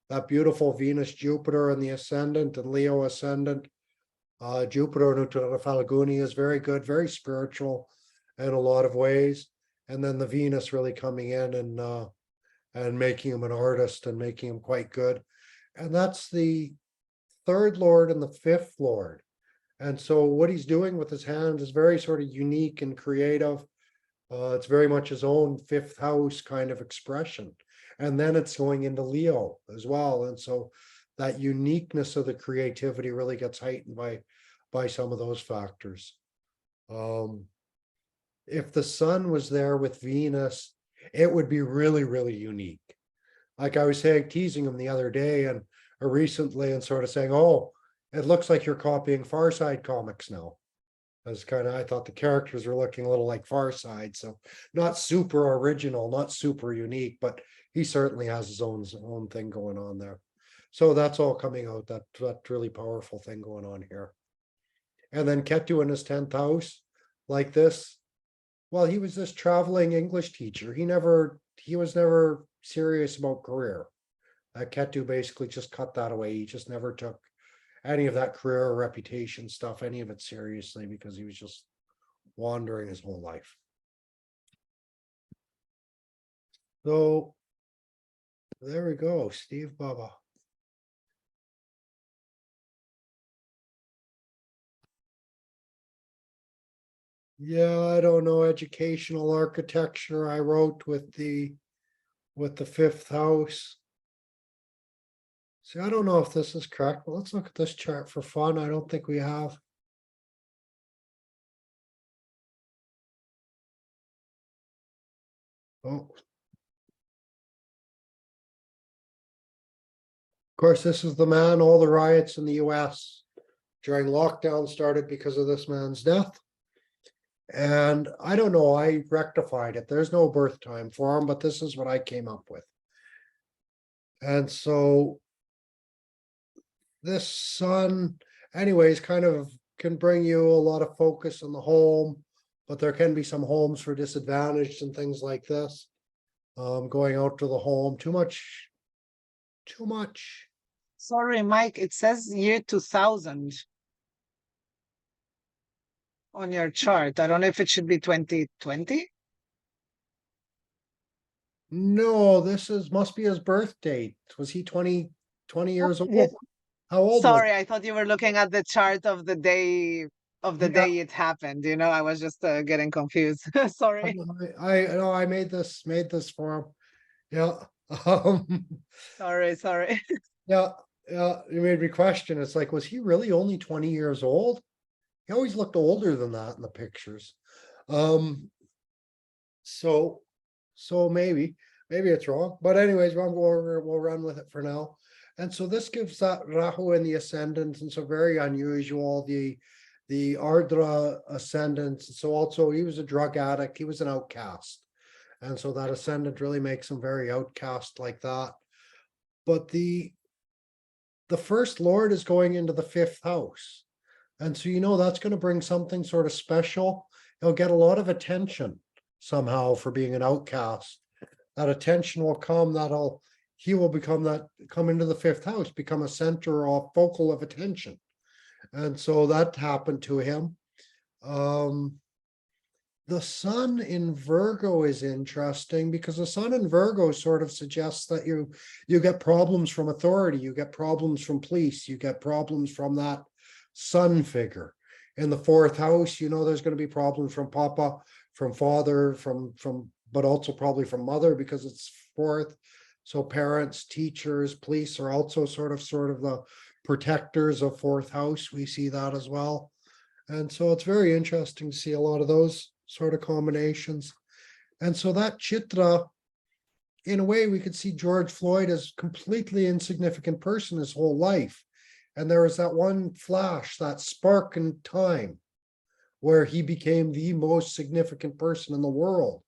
that beautiful Venus, Jupiter, and the Ascendant and Leo Ascendant. Jupiter in Uttara Falguni is very good, very spiritual in a lot of ways. And then the Venus really coming in and making him an artist and making him quite good. And that's the third lord and the fifth lord. And so what he's doing with his hands is very sort of unique and creative. It's very much his own fifth house kind of expression. And then it's going into Leo as well. And so that uniqueness of the creativity really gets heightened by some of those factors. If the sun was there with Venus, it would be really, really unique. Like I was saying, teasing him the other day and recently and sort of saying, oh, it looks like you're copying Far Side comics now. As kind of, I thought the characters were looking a little like Far Side, so not super original, not super unique, but he certainly has his own thing going on there. So that's all coming out, that really powerful thing going on here. And then Ketu in his 10th house, like this. Well, he was this traveling English teacher. He was never serious about career. Ketu basically just cut that away. He just never took any of that career or reputation stuff, any of it seriously, because he was just wandering his whole life. So there we go, Steve Baba. Yeah, I don't know, educational architecture I wrote with the 5th house. See, I don't know if this is correct, but let's look at this chart for fun. I don't think we have. Oh. Of course, this is the man, all the riots in the US during lockdown started because of this man's death. And I don't know, I rectified it. There's no birth time for him, but this is what I came up with. And so this sun, anyways, kind of can bring you a lot of focus in the home, but there can be some homes for disadvantaged and things like this. Going out to the home, too much. Sorry, Mike, it says year 2000 on your chart. I don't know if it should be 2020. No, must be his birth date. Was he 20 years old? Yes. How old was Sorry, I thought you were looking at the chart of the day Yeah. it happened. I was just getting confused. Sorry. I made this for him. Yeah. Um, Sorry. yeah, you made me question. It's like, was he really only 20 years old? He always looked older than that in the pictures. So maybe it's wrong. But anyways, we'll run with it for now. And so this gives that Rahu in the ascendant, and so very unusual. The Ardra ascendant. So also he was a drug addict, he was an outcast. And so that ascendant really makes him very outcast like that. But the first lord is going into the 5th house. And so that's going to bring something sort of special. He'll get a lot of attention somehow for being an outcast. That attention will come, he will come into the 5th house, become a center or focal of attention. And so that happened to him. The sun in Virgo is interesting because the sun in Virgo sort of suggests that you get problems from authority, you get problems from police, you get problems from that sun figure. In the 4th house, there's going to be problems from papa, from father, but also probably from mother because it's 4th. So parents, teachers, police are also sort of the protectors of 4th house. We see that as well. And so it's very interesting to see a lot of those sort of combinations. And so that Chitra, in a way, we could see George Floyd as completely insignificant person his whole life. And there was that one flash, that spark in time, where he became the most significant person in the world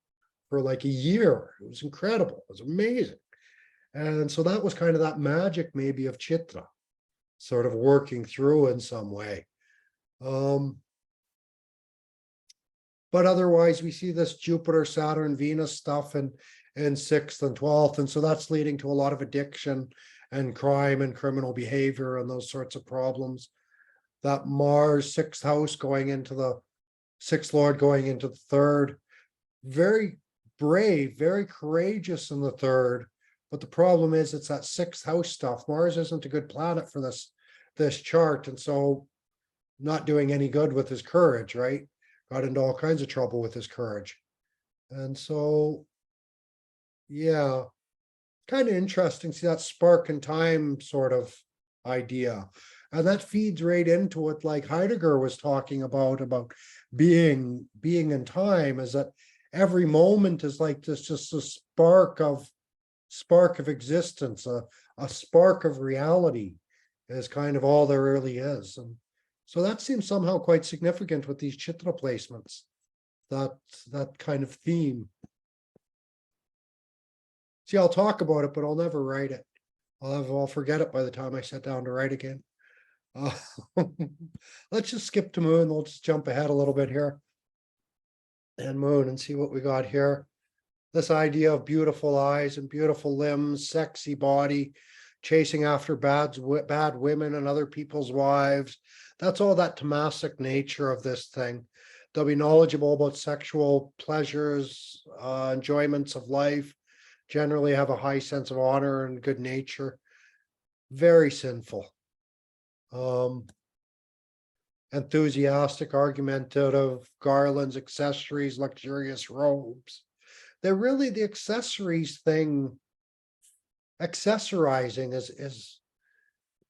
for like a year. It was incredible. It was amazing. And so that was kind of that magic maybe of Chitra, sort of working through in some way. But otherwise, we see this Jupiter, Saturn, Venus stuff in 6th and 12th. And so that's leading to a lot of addiction and crime and criminal behavior and those sorts of problems. That Mars 6th house going into the 6th lord going into the 3rd, very brave, very courageous in the 3rd. But the problem is it's that 6th house stuff. Mars isn't a good planet for this chart. And so not doing any good with his courage, right? Got into all kinds of trouble with his courage. And so, yeah, kind of interesting to see that spark in time sort of idea. And that feeds right into it, like Heidegger was talking about being in time, is that every moment is like this, just a spark of existence, a spark of reality is kind of all there really is. And So that seems somehow quite significant with these Chitra placements, that kind of theme. See, I'll talk about it, but I'll never write it. I'll forget it by the time I sit down to write again. Uh, let's just skip to moon. We'll just jump ahead a little bit here. And moon and see what we got here. This idea of beautiful eyes and beautiful limbs, sexy body, chasing after bad women and other people's wives. That's all that tamasic nature of this thing. They'll be knowledgeable about sexual pleasures, enjoyments of life, generally have a high sense of honor and good nature. Very sinful. Enthusiastic, argumentative, garlands, accessories, luxurious robes. They're really the accessories thing. Accessorizing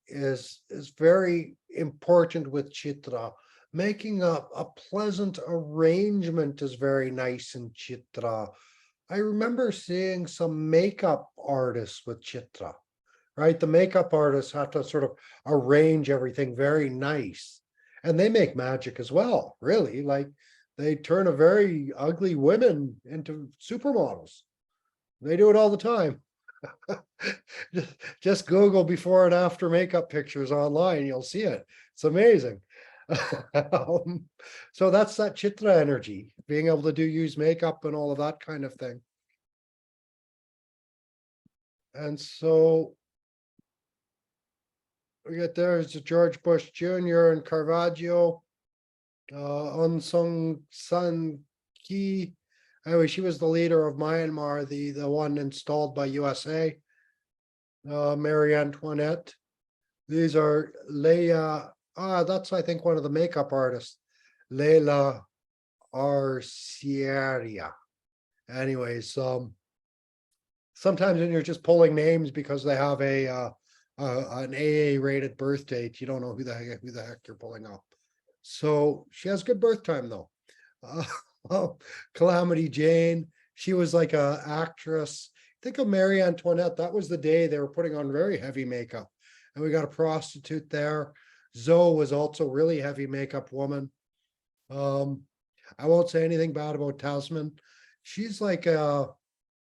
is very important with Chitra. Making a pleasant arrangement is very nice in Chitra. I remember seeing some makeup artists with Chitra, right? The makeup artists have to sort of arrange everything very nice. And they make magic as well, really. Like they turn a very ugly women into supermodels. They do it all the time. Just Google before and after makeup pictures online, you'll see it. It's amazing. So that's that Chitra energy, being able to use makeup and all of that kind of thing. And so we get there's George Bush Jr. and Caravaggio, Aung San Suu. Anyway, she was the leader of Myanmar, the one installed by USA. Marie Antoinette. These are Leia. That's I think one of the makeup artists, Leila Arcieria. Anyways, sometimes when you're just pulling names because they have an AA rated birth date, you don't know who the heck you're pulling up. So she has good birth time though. Calamity Jane, she was like a actress. Think of Marie Antoinette. That was the day they were putting on very heavy makeup, and we got a prostitute there. Zoe was also really heavy makeup woman. I won't say anything bad about Tasman. She's like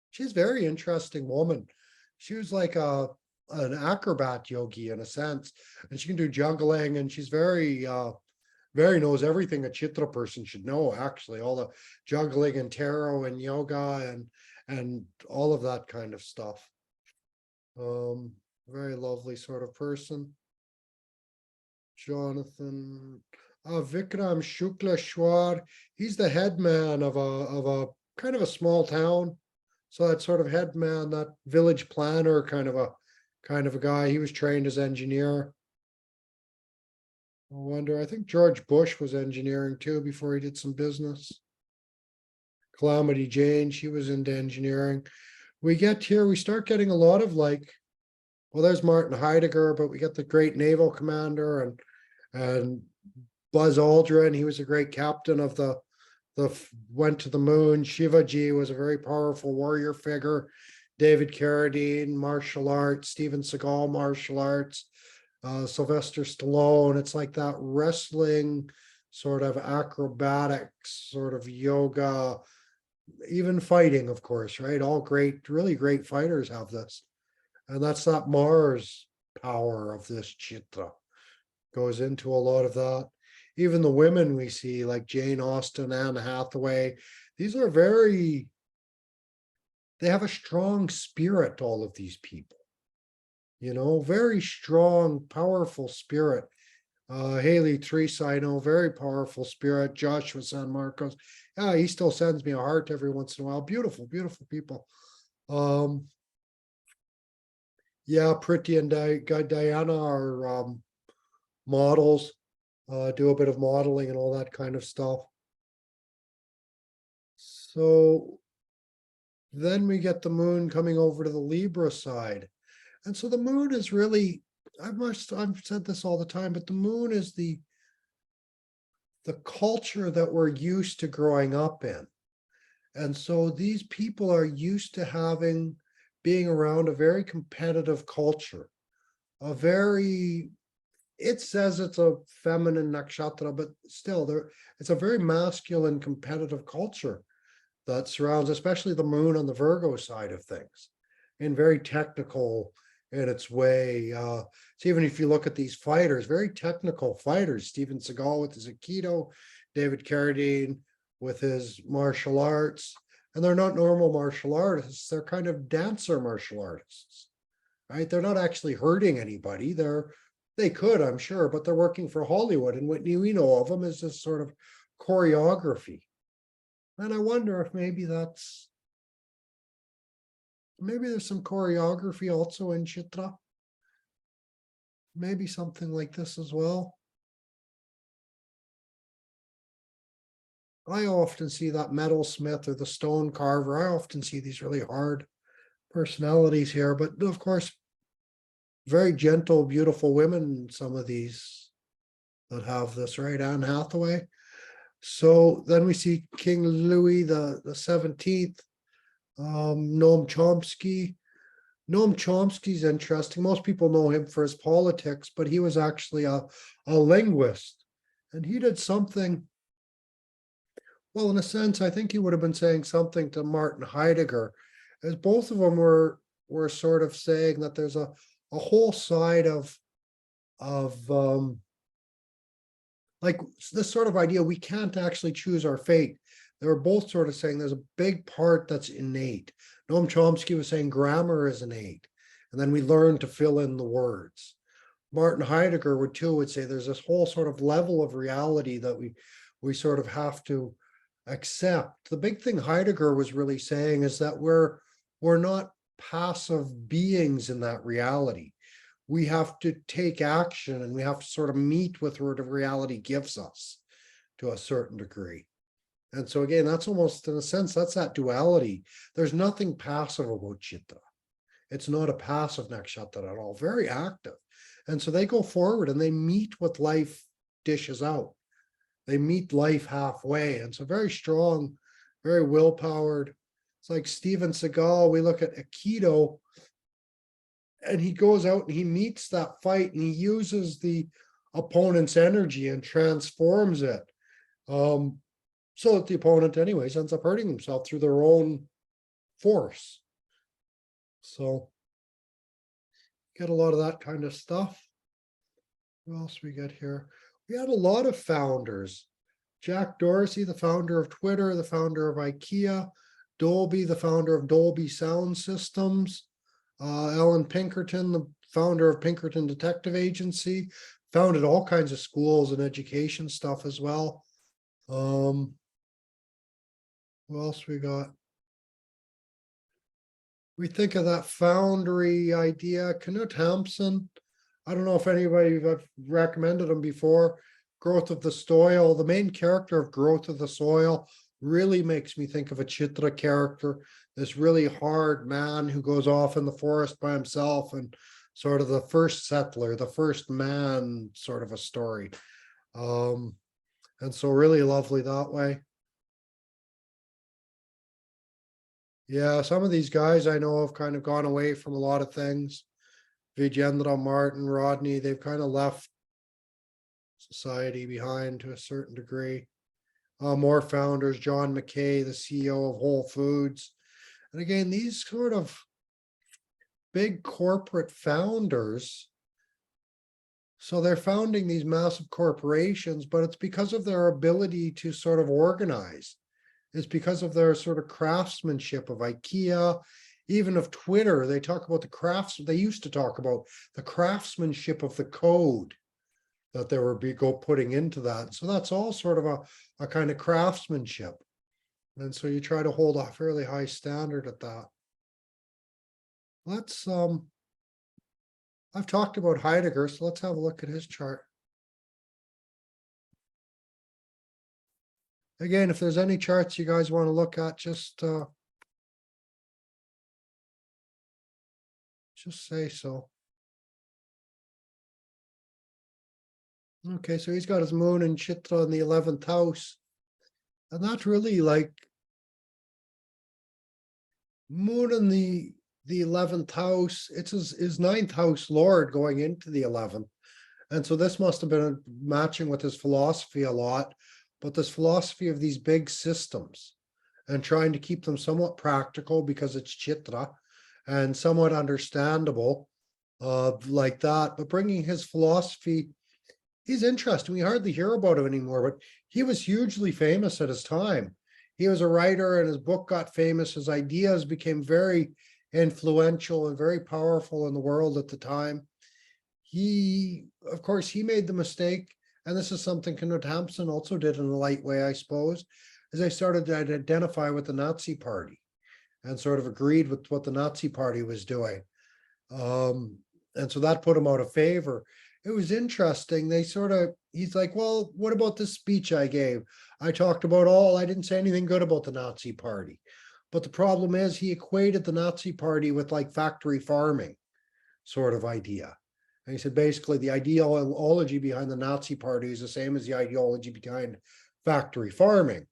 she's a very interesting woman. She was like an acrobat yogi in a sense, and she can do juggling, and she's very knows everything a Chitra person should know, actually, all the juggling and tarot and yoga and all of that kind of stuff. Very lovely sort of person. Jonathan, Vikram Shukla Shwar, he's the head man of a kind of a small town. So that sort of head man, that village planner kind of a guy. He was trained as engineer. I wonder, I think George Bush was engineering too before he did some business. Calamity Jane, she was into engineering. We get here, we start getting a lot of like, well, there's Martin Heidegger, but we get the great naval commander and Buzz Aldrin. He was a great captain of the went to the moon. Shivaji was a very powerful warrior figure. David Carradine, martial arts. Steven Seagal, martial arts. Sylvester Stallone. It's like that wrestling sort of acrobatics, sort of yoga, even fighting, of course, right? All great, really great fighters have this. And that's that Mars power of this Chitra. Goes into a lot of that. Even the women we see, like Jane Austen, Anne Hathaway, these are they have a strong spirit, all of these people. You know, very strong, powerful spirit. Haley Teresa, I know, very powerful spirit. Joshua San Marcos. Yeah, he still sends me a heart every once in a while. Beautiful, beautiful people. Yeah, Priti and Diana are models, do a bit of modeling and all that kind of stuff. So then we get the moon coming over to the Libra side. And so the moon is really, I've said this all the time, but the moon is the culture that we're used to growing up in. And so these people are used to being around a very competitive culture, a very it says it's a feminine nakshatra, but still there, it's a very masculine competitive culture that surrounds, especially the moon on the Virgo side of things, and very technical in its way. So even if you look at these fighters, very technical fighters, Steven Seagal with his Aikido, David Carradine with his martial arts, and they're not normal martial artists, they're kind of dancer martial artists, right? They're not actually hurting anybody. They could, I'm sure, but they're working for Hollywood, and what we know of them is this sort of choreography. And I wonder if maybe there's some choreography also in Chitra. Maybe something like this as well. I often see that metalsmith or the stone carver. I often see these really hard personalities here, but of course, very gentle, beautiful women, some of these that have this, right? Anne Hathaway. So then we see King Louis the 17th, Noam Chomsky. Noam Chomsky's interesting. Most people know him for his politics, but he was actually a linguist. And he did something, well, in a sense, I think he would have been saying something to Martin Heidegger, as both of them were sort of saying that there's a whole side of like this sort of idea, we can't actually choose our fate. They were both sort of saying there's a big part that's innate. Noam Chomsky was saying grammar is innate, and then we learn to fill in the words. Martin Heidegger would say there's this whole sort of level of reality that we sort of have to accept. The big thing Heidegger was really saying is that we're not passive beings in that reality. We have to take action, and we have to sort of meet with what reality gives us to a certain degree. And so again, that's almost, in a sense, that's that duality. There's nothing passive about Chitra. It's not a passive nakshatra at all, very active. And so they go forward and they meet what life dishes out. They meet life halfway. And so very strong, very willpowered. It's like Steven Seagal, we look at Aikido, and he goes out and he meets that fight and he uses the opponent's energy and transforms it. So that the opponent anyways ends up hurting himself through their own force. So get a lot of that kind of stuff. What else we get here? We had a lot of founders. Jack Dorsey, the founder of Twitter, the founder of IKEA, Dolby, the founder of Dolby Sound Systems, Alan Pinkerton, the founder of Pinkerton Detective Agency, founded all kinds of schools and education stuff as well. What else we got? We think of that foundry idea, Knut Hampson. I don't know if anybody, I've recommended him before. Growth of the Soil. The main character of Growth of the Soil really makes me think of a Chitra character, this really hard man who goes off in the forest by himself, and sort of the first settler, the first man sort of a story. And so really lovely that way. Yeah, some of these guys I know have kind of gone away from a lot of things. Vijendra, Martin, Rodney, they've kind of left society behind to a certain degree. More founders, John McKay, the CEO of Whole Foods. And again, these sort of big corporate founders, so they're founding these massive corporations, but it's because of their ability to sort of organize. It's because of their sort of craftsmanship of IKEA, even of Twitter. They talk about they used to talk about the craftsmanship of the code that they were putting into that. So that's all sort of a kind of craftsmanship. And so you try to hold a fairly high standard at that. Let's, I've talked about Heidegger, so let's have a look at his chart. Again, if there's any charts you guys want to look at, just say so. Okay, so he's got his moon in Chitra in the 11th house. And that's really like moon in the 11th house. It's his 9th house lord going into the 11th. And so this must have been matching with his philosophy a lot, but this philosophy of these big systems and trying to keep them somewhat practical because it's Chitra and somewhat understandable, like that, but bringing his philosophy, he's interesting. We hardly hear about him anymore, but he was hugely famous at his time. He was a writer and his book got famous. His ideas became very influential and very powerful in the world at the time. He, of course, he made the mistake, and this is something Knut Hamsun also did in a light way, I suppose, as they started to identify with the Nazi Party and sort of agreed with what the Nazi Party was doing. And so that put him out of favor. It was interesting. He's like, well, what about this speech I gave? I talked about I didn't say anything good about the Nazi Party. But the problem is he equated the Nazi Party with like factory farming sort of idea. And he said, basically, the ideology behind the Nazi Party is the same as the ideology behind factory farming.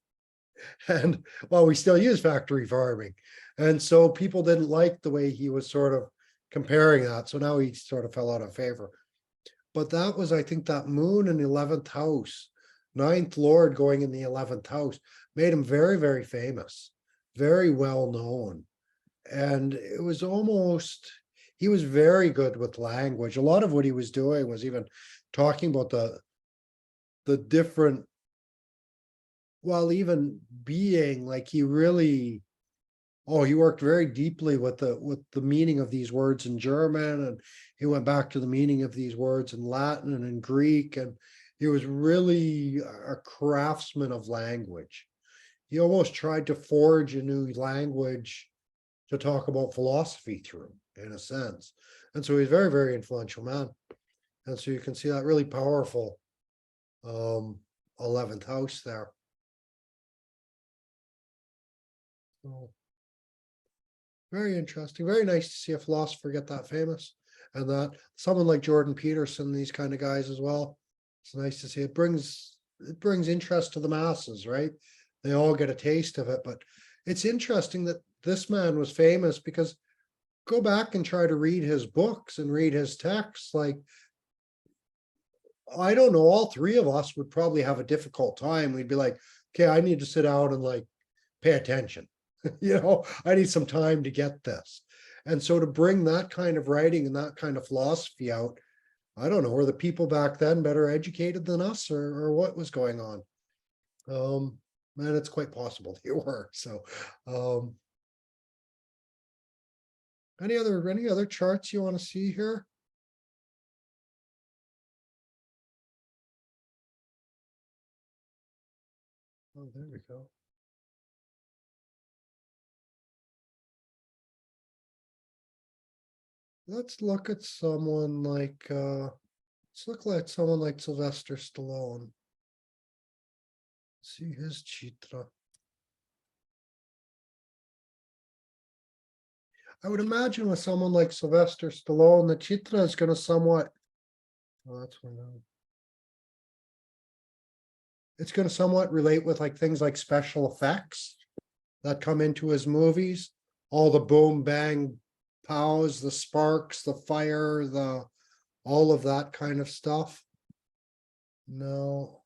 And well, we still use factory farming. And so people didn't like the way he was sort of comparing that. So now he sort of fell out of favor. But that was, I think, that moon in the 11th house, ninth lord going in the 11th house, made him very, very famous, very well known. And it was almost, he was very good with language. A lot of what he was doing was even talking about the different, while even being like he really, he worked very deeply with the meaning of these words in German, and he went back to the meaning of these words in Latin and in Greek, and he was really a craftsman of language. He almost tried to forge a new language to talk about philosophy through, in a sense. And so he's a very, very influential man. And so you can see that really powerful 11th house there. So, very interesting. Very nice to see a philosopher get that famous, and that someone like Jordan Peterson, these kind of guys as well. It's nice to see. It brings interest to the masses, right? They all get a taste of it. But it's interesting that this man was famous because go back and try to read his books and read his texts. Like, I don't know, all three of us would probably have a difficult time. We'd be like, okay, I need to sit down and like pay attention. I need some time to get this. And so to bring that kind of writing and that kind of philosophy out, I don't know, were the people back then better educated than us, or what was going on? And it's quite possible they were. So any other charts you want to see here? Oh, there we go. Let's look at someone like someone like Sylvester Stallone. See his Chitra. I would imagine with someone like Sylvester Stallone, the Chitra is going to somewhat, it's going to somewhat relate with like things like special effects that come into his movies, all the boom, bang, pows, the sparks, the fire, all of that kind of stuff. No.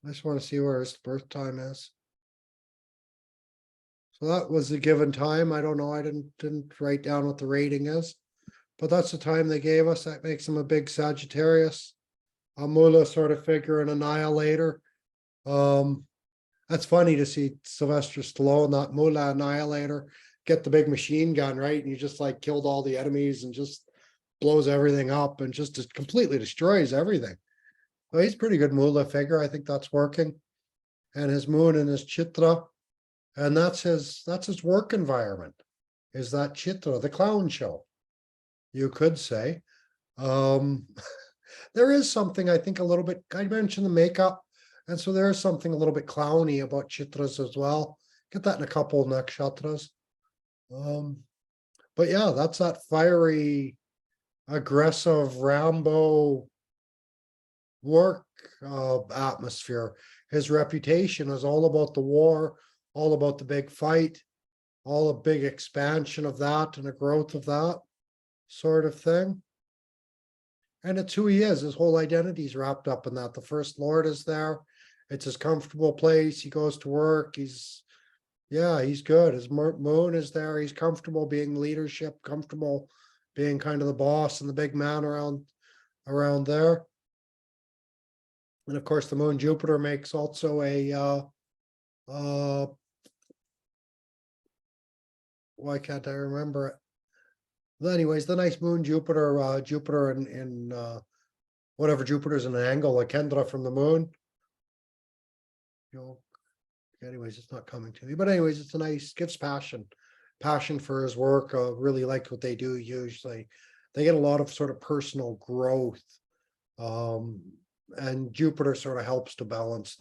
I just want to see where his birth time is. So that was the given time. I don't know. I didn't write down what the rating is, but that's the time they gave us. That makes him a big Sagittarius, a Mula sort of figure, an annihilator. That's funny to see Sylvester Stallone, that Mula annihilator, get the big machine gun, right? And he just like killed all the enemies and just blows everything up and just completely destroys everything. Well, he's a pretty good Mula figure. I think that's working. And his moon and his Chitra. And that's his work environment, is that Chitra, the clown show, you could say. There is something, I think, a little bit, I mentioned the makeup, and so there is something a little bit clowny about Chitras as well. Get that in a couple of nakshatras. But yeah, that's that fiery, aggressive Rambo work atmosphere. His reputation is all about the war, all about the big fight, all a big expansion of that and a growth of that sort of thing. And it's who he is. His whole identity is wrapped up in that. The first Lord is there. It's his comfortable place. He goes to work. He's good. His moon is there. He's comfortable being leadership, comfortable being kind of the boss and the big man around there. And of course, the moon Jupiter makes also a why can't I remember it? Well, anyways, the nice moon Jupiter, Jupiter in whatever Jupiter's in an angle, like Kendra from the moon. Anyways, it's not coming to me. But anyways, it's a nice, gives passion for his work. Really like what they do usually. They get a lot of sort of personal growth. And Jupiter sort of helps to balance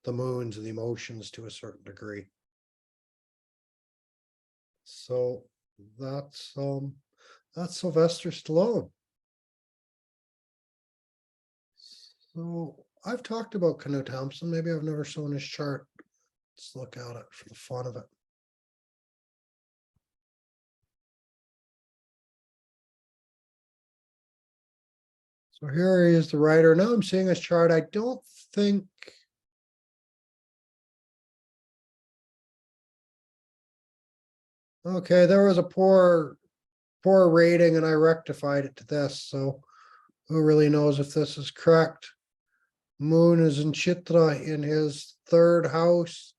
the moons and the emotions to a certain degree. So that's Sylvester Stallone. So I've talked about Knut Thompson. Maybe I've never shown his chart. Let's look at it for the fun of it. So here he is, the writer. Now I'm seeing his chart. I don't think. Okay, there was a poor rating and I rectified it to this. So who really knows if this is correct? Moon is in Chitra in his third house.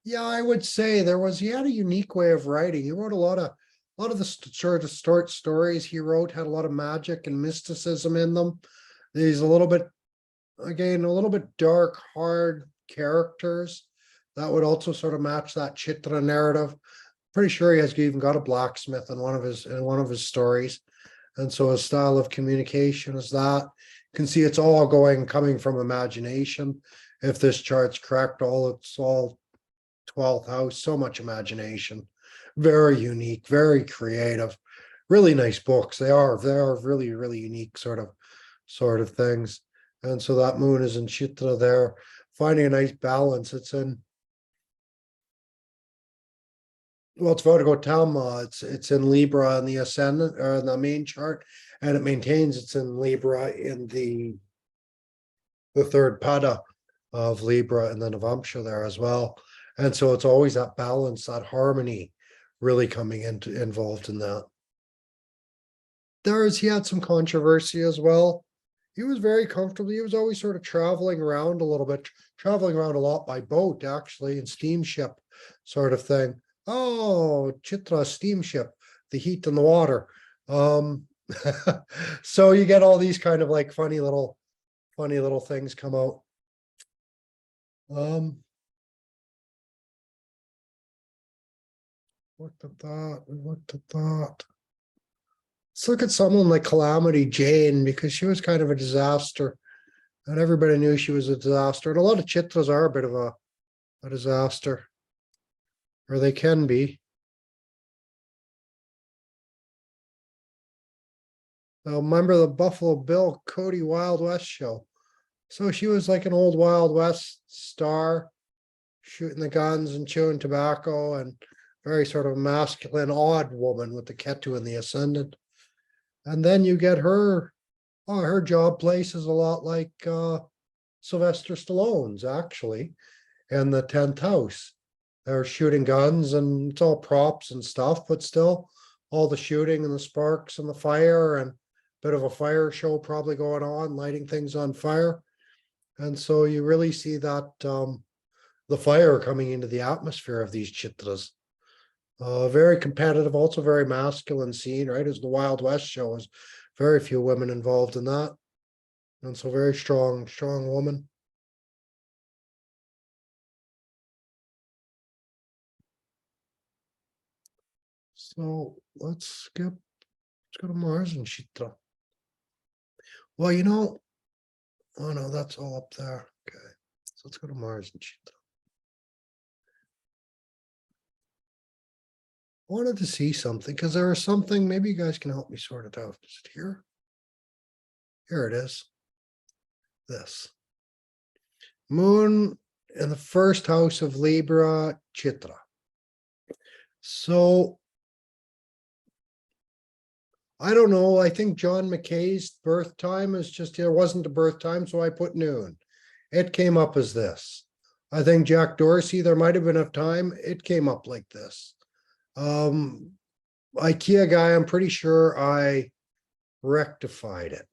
Yeah, I would say he had a unique way of writing. He wrote a lot of the sort of short stories he wrote had a lot of magic and mysticism in them. He's a little bit dark, hard characters that would also sort of match that Chitra narrative. Pretty sure he has even got a blacksmith in one of his stories. And so his style of communication is that. You can see it's all coming from imagination. If this chart's correct, it's all 12th house, so much imagination. Very unique, very creative, really nice books. They are really, really unique sort of things. And so that moon is in Chitra there, finding a nice balance. It's Virgo Talma. It's in Libra in the Ascendant or in the main chart, and it maintains it's in Libra in the third pada of Libra and the Navamsha there as well. And so it's always that balance, that harmony really coming involved in that. He had some controversy as well. He was very comfortable. He was always sort of traveling around a lot by boat, actually, and steamship sort of thing. Oh, Chitra steamship, the heat and the water. So you get all these kind of like funny little things come out. Looked at that. Let's look at someone like Calamity Jane, because she was kind of a disaster. And everybody knew she was a disaster. And a lot of Chitras are a bit of a disaster. Or they can be. Remember the Buffalo Bill Cody Wild West show. So she was like an old Wild West star, shooting the guns and chewing tobacco, and very sort of masculine, odd woman with the Ketu and the Ascendant. And then you get her job place is a lot like Sylvester Stallone's, actually, in the 10th house. They're shooting guns and it's all props and stuff, but still all the shooting and the sparks and the fire and a bit of a fire show probably going on, lighting things on fire. And so you really see that the fire coming into the atmosphere of these Chitras. Very competitive, also very masculine scene, right? As the Wild West show is very few women involved in that. And so very strong woman. So let's go to Mars and Chitra. Well, oh no, that's all up there. Okay. So let's go to Mars and Chitra. Wanted to see something because there was something, maybe you guys can help me sort it out. Is it here? Here it is. This. Moon in the first house of Libra, Chitra. So I don't know. I think John McKay's birth time is just, it wasn't the birth time, so I put noon. It came up as this. I think Jack Dorsey, there might have been enough time. It came up like this. IKEA guy, I'm pretty sure I rectified it.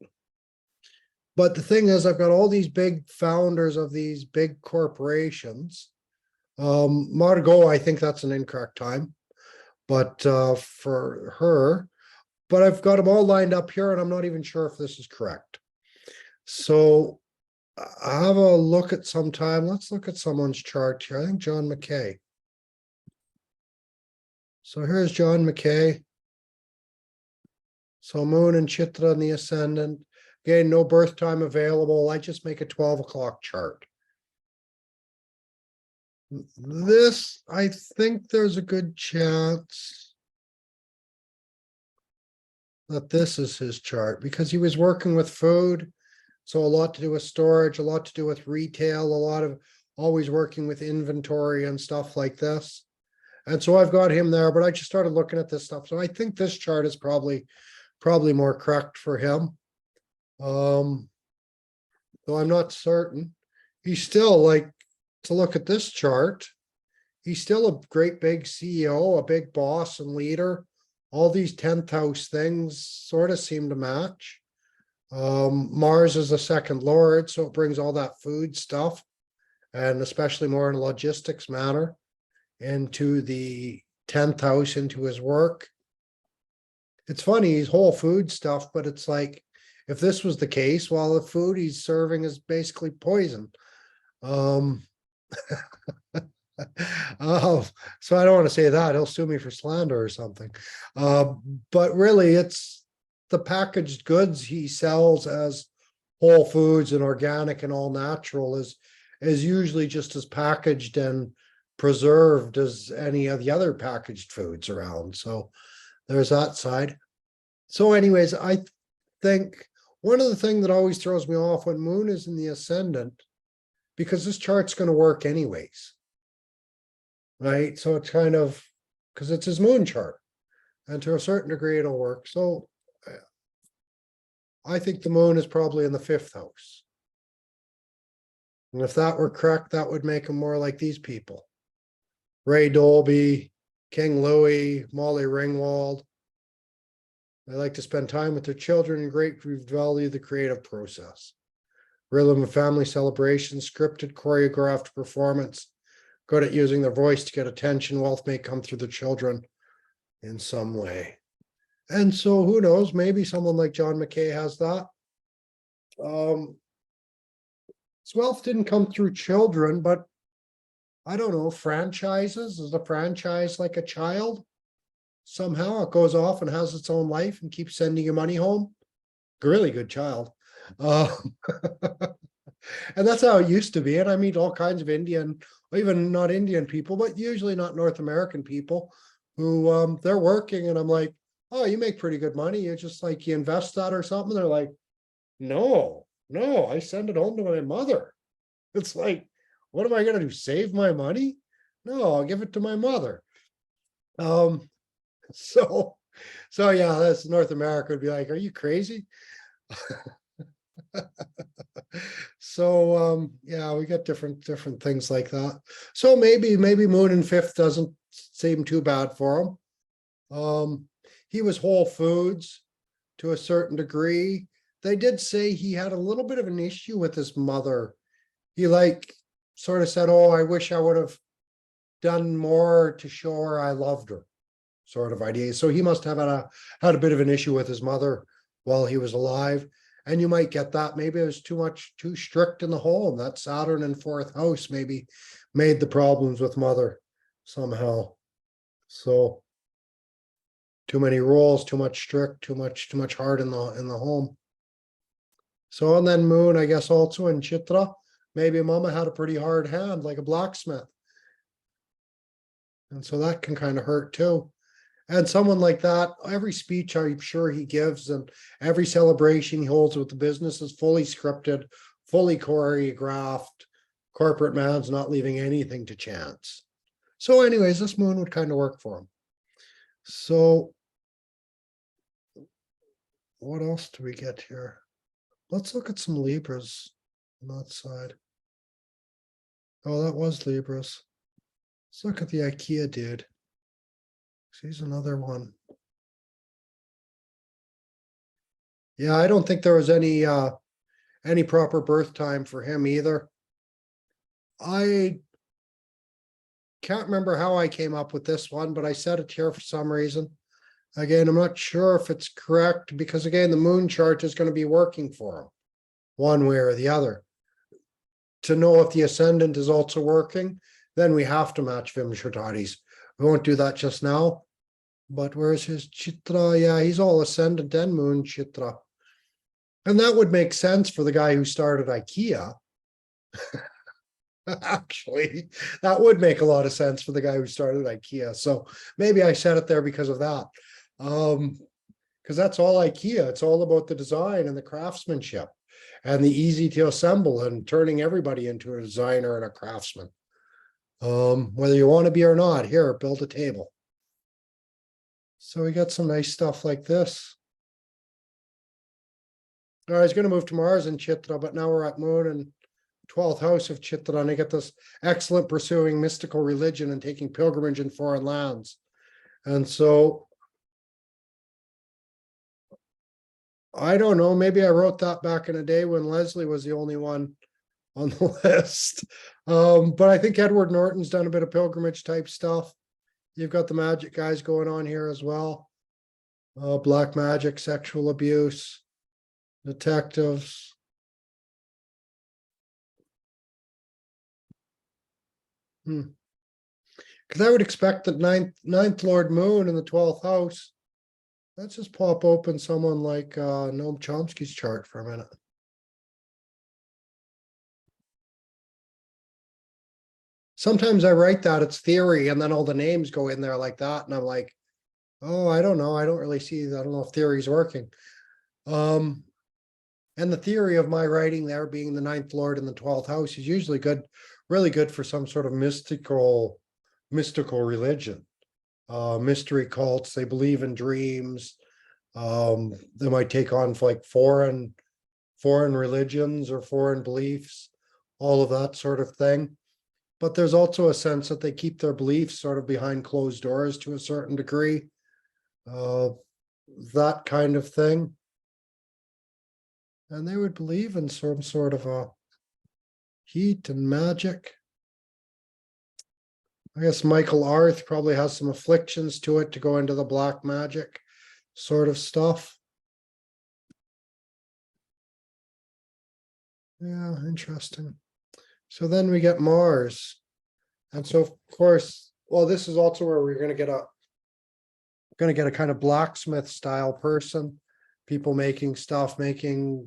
But the thing is, I've got all these big founders of these big corporations. Margot, I think that's an incorrect time, but for her, but I've got them all lined up here and I'm not even sure if this is correct. So have a look at some time. Let's look at someone's chart here. I think John McKay. So here's John McKay. So Moon and Chitra in the Ascendant. Again, no birth time available. I just make a 12 o'clock chart. This, I think there's a good chance that this is his chart because he was working with food. So a lot to do with storage, a lot to do with retail, a lot of always working with inventory and stuff like this. And so I've got him there, but I just started looking at this stuff. So I think this chart is probably more correct for him. Though I'm not certain. He's still, like, to look at this chart, he's still a great big CEO, a big boss and leader. All these 10th house things sort of seem to match. Mars is a second lord, so it brings all that food stuff, and especially more in a logistics manner, into the 10th house, into his work. It's funny, he's whole food stuff, but it's like, if this was the case, well, the food he's serving is basically poison. Oh, so I don't want to say that. He'll sue me for slander or something. But really, it's the packaged goods he sells as whole foods and organic and all natural is usually just as packaged and preserved as any of the other packaged foods around. So there's that side. So anyways, I think one of the things that always throws me off when Moon is in the Ascendant, because this chart's going to work anyways, right? So it's kind of, because it's his Moon chart, and to a certain degree it'll work. So I think the Moon is probably in the 5th house. And if that were correct, that would make him more like these people. Ray Dolby, King Louis, Molly Ringwald. They like to spend time with their children and greatly value the creative process. Rhythm of family celebrations, scripted, choreographed performance, good at using their voice to get attention. Wealth may come through the children in some way. And so who knows, maybe someone like John McKay has that. His wealth didn't come through children, but I don't know, franchises, is a franchise like a child? Somehow it goes off and has its own life and keeps sending you money home. Really good child. And that's how it used to be. And I meet all kinds of Indian, or even not Indian people, but usually not North American people who they're working and I'm like, oh, you make pretty good money. You just like, you invest that or something. They're like, no, I send it home to my mother. It's like, what am I going to do? Save my money? No, I'll give it to my mother. So yeah, that's North America would be like, are you crazy? So yeah, we got different things like that. So maybe Moon in 5th doesn't seem too bad for him. He was Whole Foods to a certain degree. They did say he had a little bit of an issue with his mother. He like sort of said, oh, I wish I would have done more to show her I loved her, sort of idea. So he must have had a bit of an issue with his mother while he was alive. And you might get that. Maybe it was too strict in the home. That Saturn in 4th house maybe made the problems with mother somehow. So too many rules, too much strict, too much hard in the home. So, and then Moon, I guess also in Chitra, maybe mama had a pretty hard hand, like a blacksmith. And so that can kind of hurt too. And someone like that, every speech I'm sure he gives and every celebration he holds with the business is fully scripted, fully choreographed. Corporate man's not leaving anything to chance. So anyways, this Moon would kind of work for him. So what else do we get here? Let's look at some Libras on that side. Oh, that was Libras. Let's look at the IKEA dude. He's another one. Yeah, I don't think there was any proper birth time for him either. I can't remember how I came up with this one, but I set it here for some reason. Again, I'm not sure if it's correct because again, the moon chart is going to be working for him one way or the other. To know if the ascendant is also working, then we have to match Vimshatadis. We won't do that just now. But where's his Chitra? Yeah, he's all ascendant and moon Chitra. And that would make sense for the guy who started IKEA. Actually, that would make a lot of sense for the guy who started IKEA. So maybe I said it there because of that. Because that's all IKEA. It's all about the design and the craftsmanship and the easy to assemble and turning everybody into a designer and a craftsman. Whether you want to be or not, here, build a table. So we got some nice stuff like this. All right, he's going to move to Mars in Chitra, but now we're at Moon and 12th house of Chitra, and I get this excellent pursuing mystical religion and taking pilgrimage in foreign lands. And so I don't know, maybe I wrote that back in a day when Leslie was the only one on the list. But I think Edward Norton's done a bit of pilgrimage type stuff. You've got the magic guys going on here as well. Black magic, sexual abuse, detectives. Because I would expect that ninth Lord Moon in the 12th house. Let's just pop open someone like Noam Chomsky's chart for a minute. Sometimes I write that it's theory and then all the names go in there like that. And I'm like, oh, I don't know. I don't really see, I don't know if theory's working. And the theory of my writing there being the ninth Lord in the 12th house is usually good, really good for some sort of mystical religion. Mystery cults, they believe in dreams. They might take on like foreign religions or foreign beliefs, all of that sort of thing. But there's also a sense that they keep their beliefs sort of behind closed doors to a certain degree. That kind of thing. And they would believe in some sort of a heat and magic. I guess Michael Arth probably has some afflictions to it to go into the black magic sort of stuff. Yeah, interesting. So then we get Mars. And so of course, well, this is also where we're going to get a kind of blacksmith style person, people making stuff, making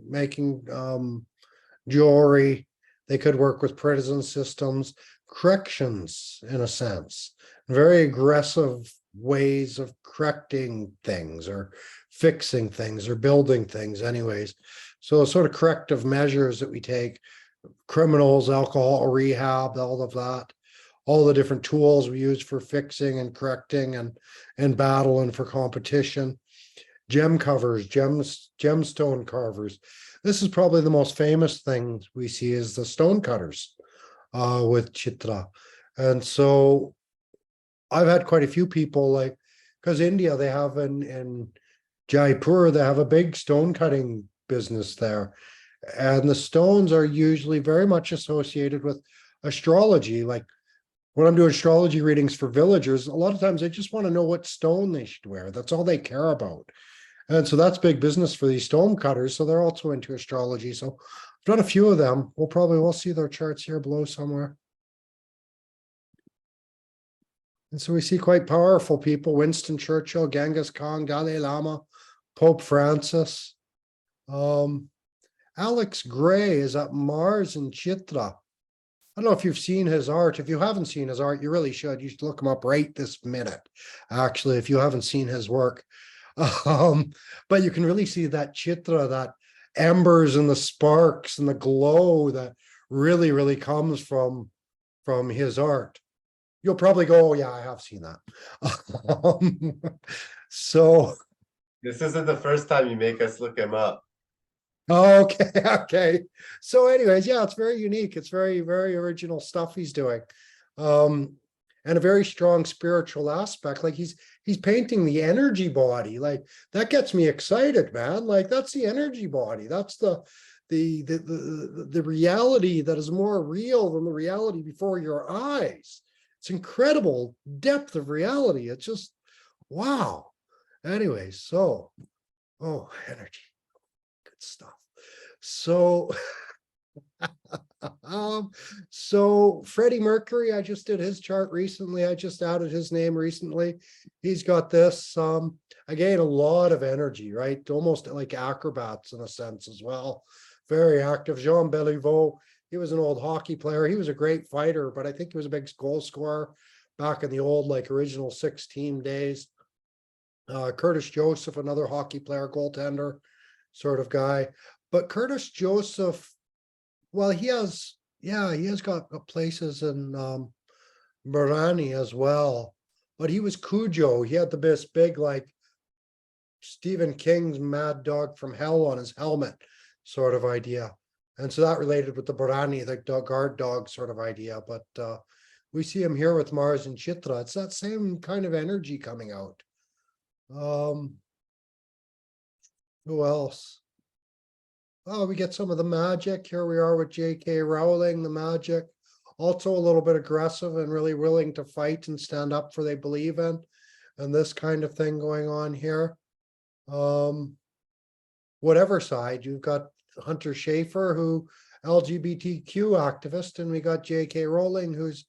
jewelry. They could work with prison systems, corrections in a sense, very aggressive ways of correcting things or fixing things or building things anyways. So sort of corrective measures that we take, criminals, alcohol, rehab, all of that, all the different tools we use for fixing and correcting and battle and for competition. Gem covers, gemstone carvers. This is probably the most famous thing we see is the stone cutters with Chitra. And so I've had quite a few people like, because India, they have in Jaipur, they have a big stone cutting business there. And the stones are usually very much associated with astrology. Like when I'm doing astrology readings for villagers, a lot of times they just want to know what stone they should wear. That's all they care about. And so that's big business for these stone cutters. So they're also into astrology. So I've done a few of them. We'll see their charts here below somewhere. And so we see quite powerful people: Winston Churchill, Genghis Khan, Dalai Lama, Pope Francis. Alex Gray is at Mars in Chitra. I don't know if you've seen his art. If you haven't seen his art, you really should. You should look him up right this minute, actually, if you haven't seen his work. But you can really see that Chitra, that embers and the sparks and the glow that really, really comes from his art. you'll probably go, oh yeah, I have seen that. So, This isn't the first time you make us look him up. okay, okay. So anyways, yeah, it's very unique. It's very, very original stuff he's doing. And a very strong spiritual aspect. Like he's painting the energy body. Like that gets me excited, man. Like that's the energy body. That's the reality that is more real than the reality before your eyes. It's incredible depth of reality. It's just wow. Anyways, so energy, good stuff. So so Freddie Mercury, I just did his chart recently. I just added his name recently. He's got this again, a lot of energy, right? Almost like acrobats in a sense as well. Very active. Jean Beliveau, he was an old hockey player. He was a great fighter, but I think he was a big goal scorer back in the old, like original 6-team days. Curtis Joseph, another hockey player, goaltender sort of guy. But Curtis Joseph, well, he has got places in Morani as well. But he was Cujo. He had this big, like Stephen King's Mad Dog from Hell on his helmet sort of idea. And so that related with the Borani, the guard dog sort of idea. But we see him here with Mars and Chitra. It's that same kind of energy coming out. Who else? Oh, we get some of the magic. Here we are with J.K. Rowling, the magic. Also a little bit aggressive and really willing to fight and stand up for they believe in. And this kind of thing going on here. Whatever side, you've got Hunter Schafer, who LGBTQ activist, and we got J.K. Rowling, who's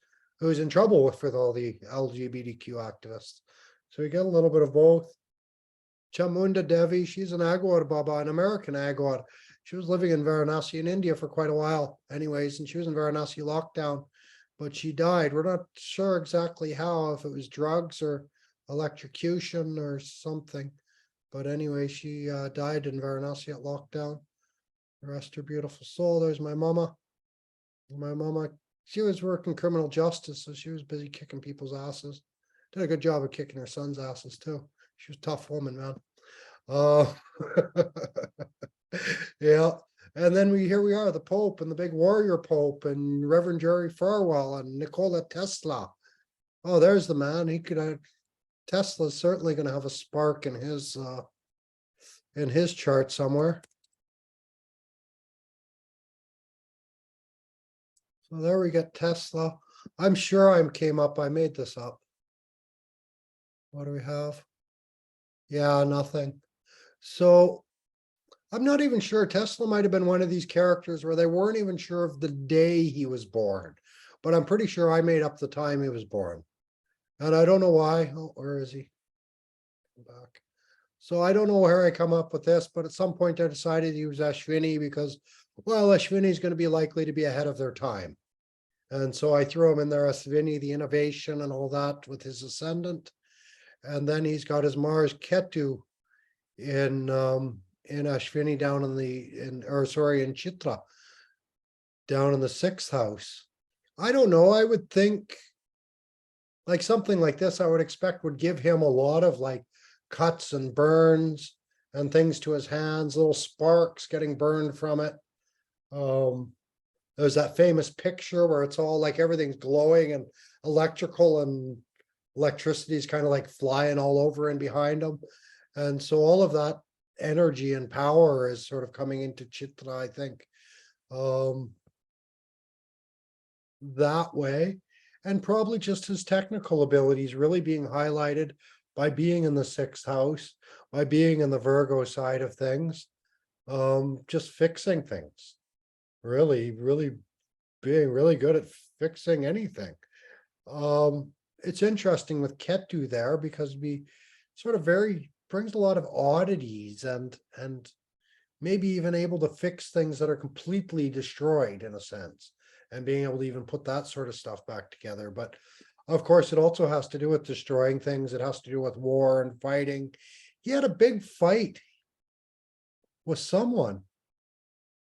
in trouble with all the LGBTQ activists. So we get a little bit of both. Chamunda Devi, she's an Agawad Baba, an American Agawad. She was living in Varanasi in India for quite a while anyways, and she was in Varanasi lockdown, but she died. We're not sure exactly how, if it was drugs or electrocution or something. But anyway, she died in Varanasi at lockdown. Rest her beautiful soul. There's my mama. My mama, she was working criminal justice, so she was busy kicking people's asses. Did a good job of kicking her son's asses too. She was a tough woman, man. Yeah. And then here we are, the Pope and the big warrior Pope and Reverend Jerry Falwell and Nikola Tesla. Oh, there's the man. He could Tesla's certainly going to have a spark in his chart somewhere. So there we get Tesla. I'm sure I made this up. What do we have? Yeah, nothing. So I'm not even sure. Tesla might have been one of these characters where they weren't even sure of the day he was born, but I'm pretty sure I made up the time he was born. And I don't know why. Oh, where is he? Back. So I don't know where I come up with this, but at some point I decided to use Ashwini because, well, Ashwini is going to be likely to be ahead of their time. And so I threw him in there, Ashwini, the innovation and all that with his ascendant. And then he's got his Mars Ketu in Ashwini down in Chitra, down in the 6th house. I don't know. I would think like something like this, I would expect would give him a lot of like cuts and burns and things to his hands, little sparks getting burned from it. There's that famous picture where it's all like everything's glowing and electrical and electricity is kind of like flying all over and behind him. And so all of that energy and power is sort of coming into Chitra, I think, that way. And probably just his technical abilities really being highlighted by being in the 6th house, by being in the Virgo side of things, just fixing things, really being really good at fixing anything. It's interesting with Ketu there because we sort of brings a lot of oddities and maybe even able to fix things that are completely destroyed in a sense, and being able to even put that sort of stuff back together. But of course, it also has to do with destroying things. It has to do with war and fighting. He had a big fight with someone.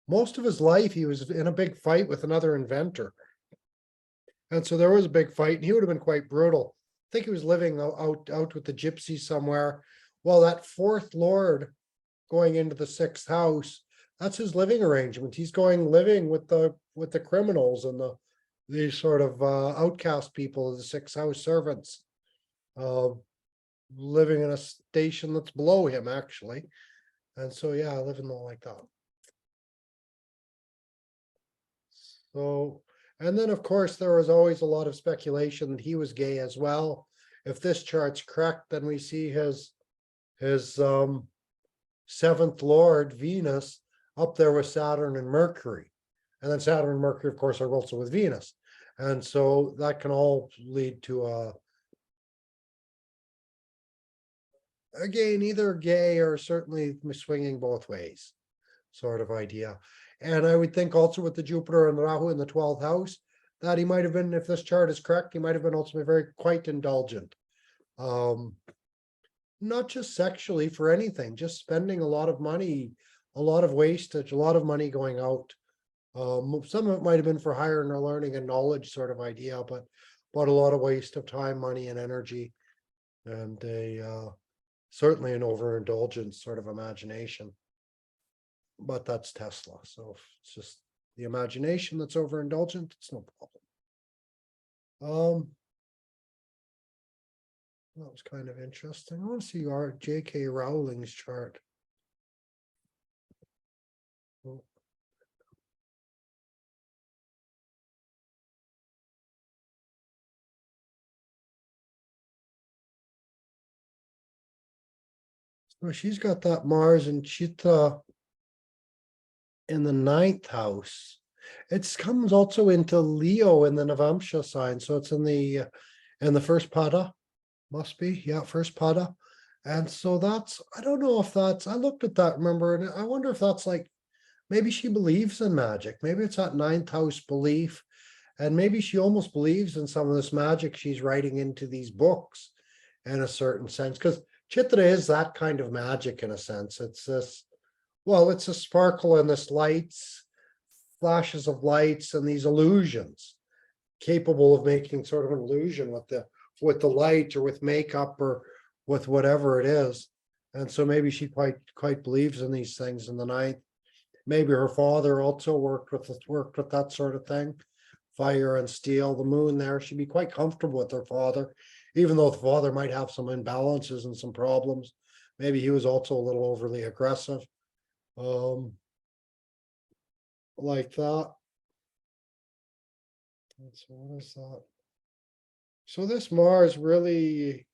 Most of his life, he was in a big fight with another inventor. And so there was a big fight, and he would have been quite brutal. I think he was living out with the gypsies somewhere. Well, that fourth lord going into the sixth house, that's his living arrangement. He's going living with the criminals and the sort of outcast people, the sixth house servants. Living in a station that's below him, actually. And so, yeah, living like that. So, and then of course, there was always a lot of speculation that he was gay as well. If this chart's correct, then we see his seventh lord, Venus, up there with Saturn and Mercury. And then Saturn and Mercury, of course, are also with Venus. And so that can all lead to again, either gay or certainly swinging both ways sort of idea. And I would think also with the Jupiter and the Rahu in the 12th house, that he might have been, if this chart is correct, he might have been also very quite indulgent. Not just sexually, for anything, just spending a lot of money, a lot of wastage, a lot of money going out. Some of it might have been for higher learning and knowledge sort of idea, but a lot of waste of time, money, and energy, and certainly an overindulgence sort of imagination. But that's Tesla, so if it's just the imagination that's overindulgent, it's no problem. That was kind of interesting. I want to see our J.K. Rowling's chart. Oh. So she's got that Mars and Chitra in the 9th house. It comes also into Leo in the Navamsha sign, so it's in the first pada, must be, yeah, first pada. And so that's, I don't know if that's, I looked at that, remember, and I wonder if that's like, maybe she believes in magic, maybe it's that 9th house belief, and maybe she almost believes in some of this magic she's writing into these books in a certain sense, because Chitra is that kind of magic in a sense. It's this, well, it's a sparkle and this lights, flashes of lights and these illusions, capable of making sort of an illusion with the light or with makeup or with whatever it is. And so maybe she quite believes in these things in the 9th. Maybe her father also worked with that sort of thing, fire and steel, the moon there. She'd be quite comfortable with her father, even though the father might have some imbalances and some problems. Maybe he was also a little overly aggressive. Like that. So what is that? So this Mars really,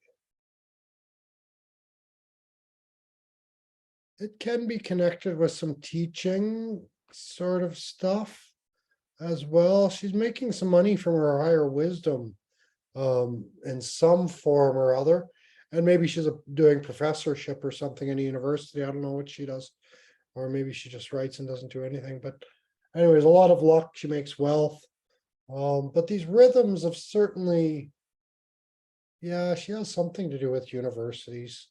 it can be connected with some teaching sort of stuff as well. She's making some money from her higher wisdom in some form or other. And maybe she's doing professorship or something in a university. I don't know what she does. Or maybe she just writes and doesn't do anything. But anyways, a lot of luck. She makes wealth. But these rhythms have certainly, yeah, she has something to do with universities.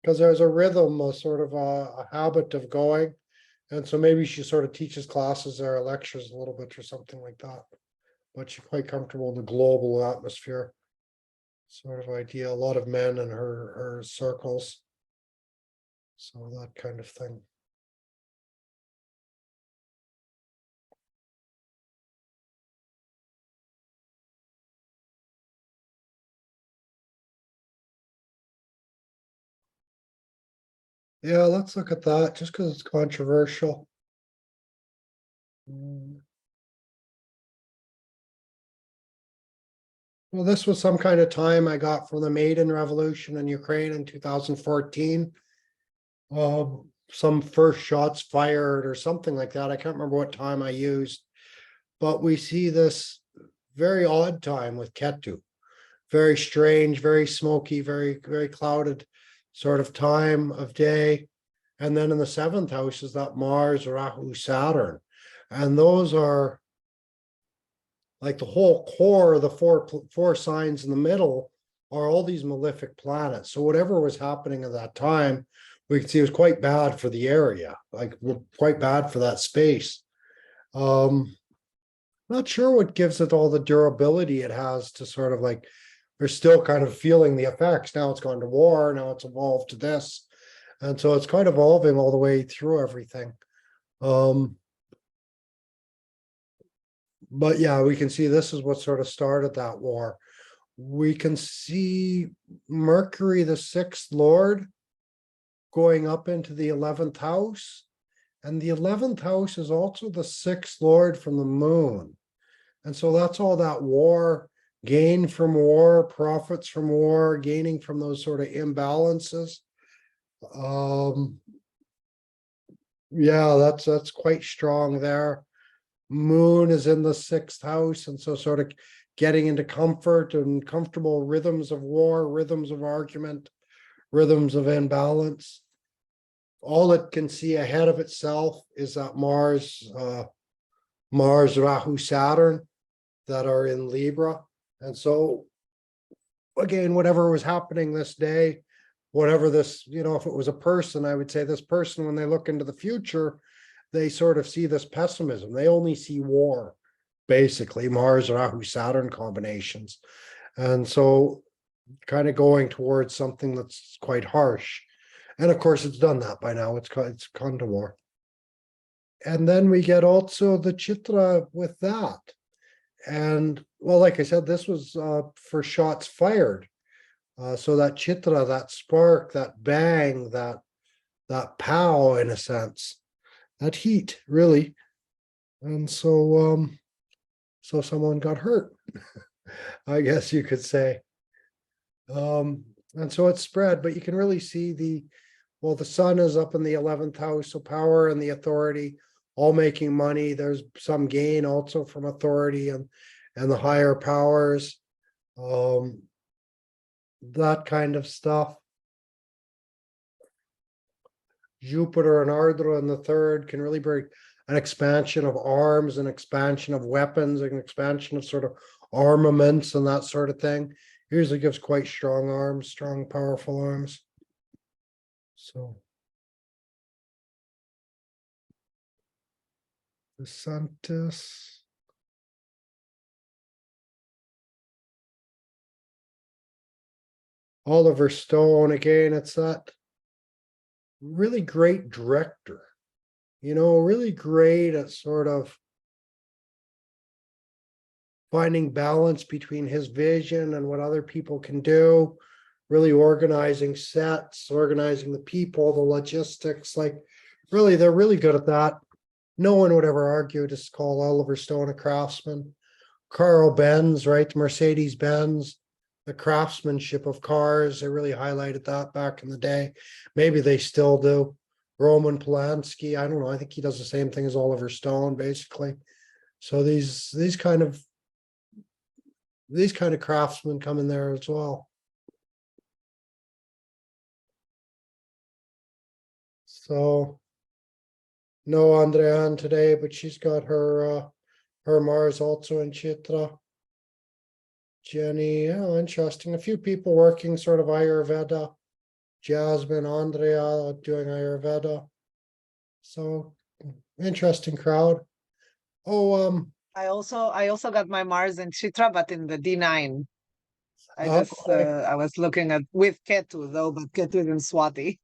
Because there's a rhythm, a sort of a habit of going. And so maybe she sort of teaches classes there, or lectures a little bit or something like that. But she's quite comfortable in the global atmosphere sort of idea. A lot of men in her circles. So that kind of thing. Yeah, let's look at that just because it's controversial. Well, this was some kind of time I got from the Maidan Revolution in Ukraine in 2014. Some first shots fired or something like that. I can't remember what time I used, but we see this very odd time with Ketu. Very strange, very smoky, very, very clouded sort of time of day. And then in the 7th house is that Mars, Rahu, Saturn. And those are like the whole core of the four signs in the middle are all these malefic planets. So whatever was happening at that time, we can see it was quite bad for the area, like quite bad for that space. Not sure what gives it all the durability it has to sort of like, we're still kind of feeling the effects. Now it's gone to war, now it's evolved to this. And so it's kind of evolving all the way through everything. But yeah, we can see this is what sort of started that war. We can see Mercury, the sixth lord, going up into the 11th house. And the 11th house is also the sixth lord from the moon. And so that's all that war, gain from war, profits from war, gaining from those sort of imbalances. Yeah, that's quite strong there. Moon is in the sixth house, and so sort of getting into comfort and comfortable rhythms of war, rhythms of argument, rhythms of imbalance. All it can see ahead of itself is that Mars, Rahu, Saturn that are in Libra. And so again, whatever was happening this day, whatever this, if it was a person, I would say this person, when they look into the future, they sort of see this pessimism. They only see war, basically, Mars, Rahu, Saturn combinations. And so kind of going towards something that's quite harsh. And of course, it's done that by now. It's gone to war. And then we get also the Chitra with that. And well, like I said, this was for shots fired. So that Chitra, that spark, that bang, that pow, in a sense, that heat, really. And so so someone got hurt, I guess you could say. And so it spread, but you can really see the sun is up in the 11th house, so power and the authority, all making money. There's some gain also from authority and the higher powers, that kind of stuff. Jupiter and Ardra in the third can really bring an expansion of arms, an expansion of weapons, an expansion of sort of armaments and that sort of thing. Usually gives quite strong arms, strong, powerful arms. So the DeSantis. Oliver Stone, again, it's that really great director, really great at sort of finding balance between his vision and what other people can do, really organizing sets, organizing the people, the logistics, like really, they're really good at that. No one would ever argue to call Oliver Stone a craftsman. Carl Benz, right? Mercedes-Benz, the craftsmanship of cars. They really highlighted that back in the day. Maybe they still do. Roman Polanski, I don't know. I think he does the same thing as Oliver Stone, basically. So these kind of craftsmen come in there as well. So no Andrea today, but she's got her Mars also in Chitra. Jenny, interesting. A few people working sort of Ayurveda. Jasmine, Andrea doing Ayurveda. So interesting crowd. Oh, I also got my Mars in Chitra, but in the D9. okay. I was looking at with Ketu though, but Ketu is in Swati.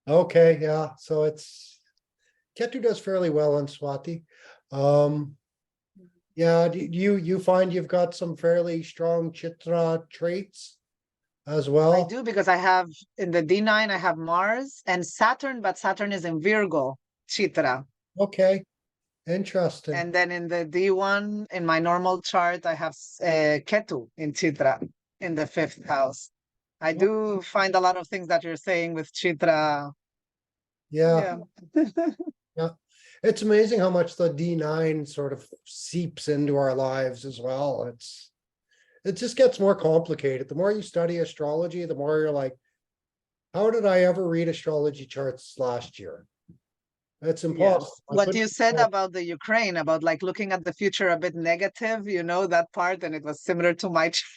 Okay, yeah. So it's Ketu does fairly well in Swati. Yeah, do you find you've got some fairly strong Chitra traits as I well? do because I have in the D9 I have Mars and Saturn, but Saturn is in Virgo, Chitra. Okay, interesting. And then in the D1 in my normal chart I have Ketu in Chitra in the 5th house. I do find a lot of things that you're saying with Chitra. Yeah, Yeah. yeah. It's amazing how much the D9 sort of seeps into our lives as well. It just gets more complicated. The more you study astrology, the more you're like, how did I ever read astrology charts last year? It's impossible. Yes. I What you couldn't said say, about the Ukraine, about like looking at the future a bit negative, that part, and it was similar to my chart.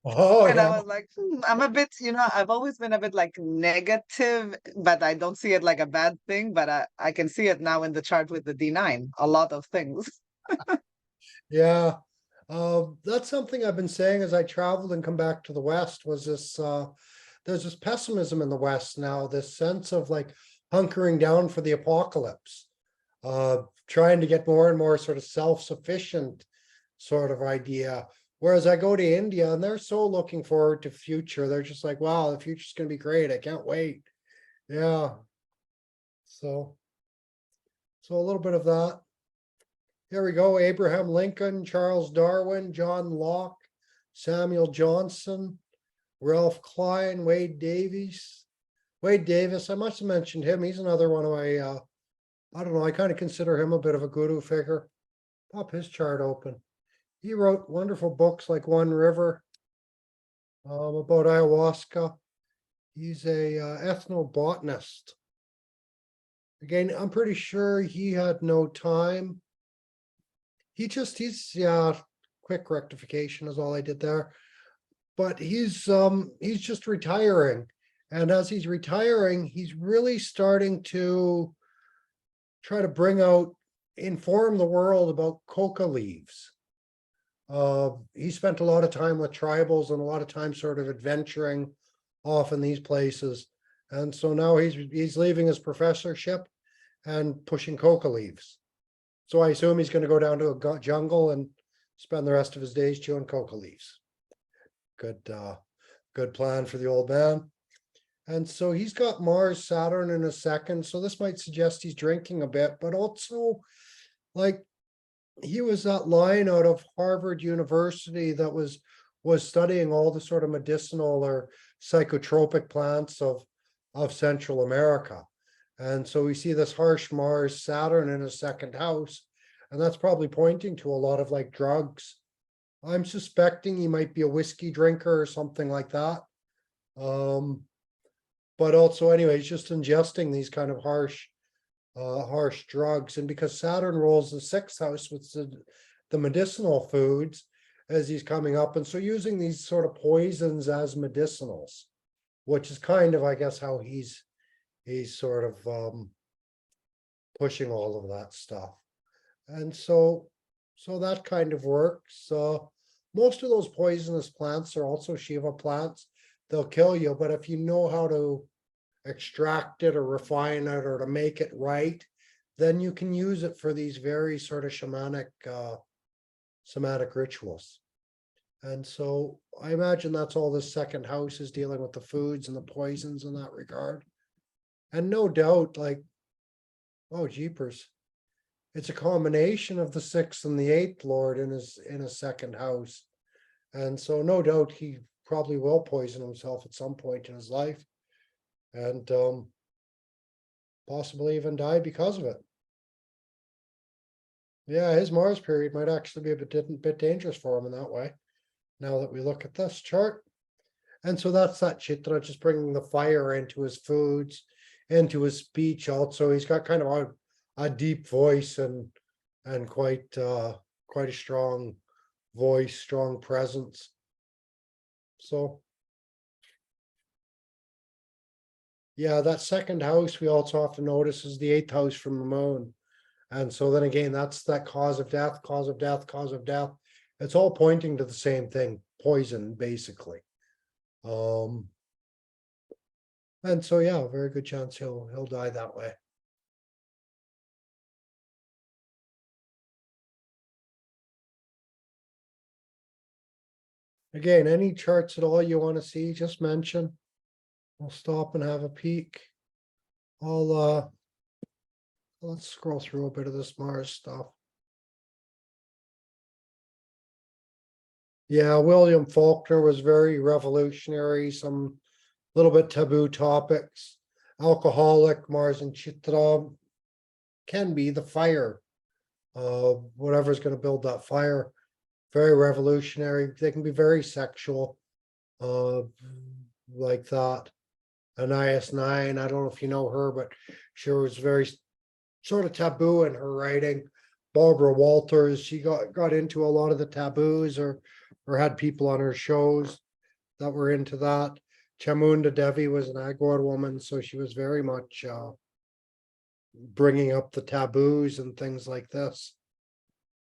oh And I yeah, was like, I'm a bit, I've always been a bit like negative, but I don't see it like a bad thing. But I can see it now in the chart with the D9, a lot of things. Yeah, that's something I've been saying as I traveled and come back to the West was this, there's this pessimism in the West now, this sense of like hunkering down for the apocalypse. Trying to get more and more sort of self-sufficient sort of idea. Whereas I go to India and they're so looking forward to future. They're just like, wow, the future's gonna be great. I can't wait. Yeah. So a little bit of that. Here we go. Abraham Lincoln, Charles Darwin, John Locke, Samuel Johnson, Ralph Klein, Wade Davies. Wade Davis, I must have mentioned him. He's another one of my, I don't know, I kind of consider him a bit of a guru figure. Pop his chart open. He wrote wonderful books like One River, about ayahuasca. He's a ethnobotanist. Again, I'm pretty sure he had no time. He's quick rectification is all I did there. But he's just retiring. And as he's retiring, he's really starting to try to inform the world about coca leaves. He spent a lot of time with tribals and a lot of time sort of adventuring off in these places. And so now he's leaving his professorship and pushing coca leaves. So I assume he's going to go down to a jungle and spend the rest of his days chewing coca leaves. Good plan for the old man. And so he's got Mars, Saturn in a second. So this might suggest he's drinking a bit, but also like he was that line out of Harvard University that was studying all the sort of medicinal or psychotropic plants of Central America. And so we see this harsh Mars, Saturn in a second house, and that's probably pointing to a lot of like drugs. I'm suspecting he might be a whiskey drinker or something like that. But also anyway, he's just ingesting these kind of harsh drugs. And because Saturn rules the sixth house with the medicinal foods as he's coming up. And so using these sort of poisons as medicinals, which is kind of, I guess, how he's sort of pushing all of that stuff. And so that kind of works. Most of those poisonous plants are also Shiva plants. They'll kill you, but if you know how to extract it or refine it or to make it right, then you can use it for these very sort of shamanic rituals. And so I imagine that's all this second house is dealing with, the foods and the poisons in that regard. And no doubt, like, oh jeepers, it's a combination of the sixth and the eighth lord in a second house. And so no doubt he probably will poison himself at some point in his life. And possibly even die because of it. Yeah, his Mars period might actually be a bit dangerous for him in that way, now that we look at this chart. And so that's that Chitra, just bringing the fire into his foods, into his speech also. He's got kind of a deep voice and quite a strong voice, strong presence. So yeah, that second house we also have to notice is the eighth house from the moon. And so then again, that's that cause of death. It's all pointing to the same thing, poison, basically. And so yeah, very good chance he'll die that way. Again, any charts at all you want to see, just mention. We'll stop and have a peek. Let's scroll through a bit of this Mars stuff. Yeah, William Faulkner was very revolutionary, some little bit taboo topics. Alcoholic, Mars and Chitra can be the fire. Whatever's going to build that fire. Very revolutionary. They can be very sexual, like that. Anais 9, I don't know if you know her, but she was very sort of taboo in her writing. Barbara Walters, she got into a lot of the taboos or had people on her shows that were into that. Chamunda Devi was an Agawad woman, so she was very much bringing up the taboos and things like this.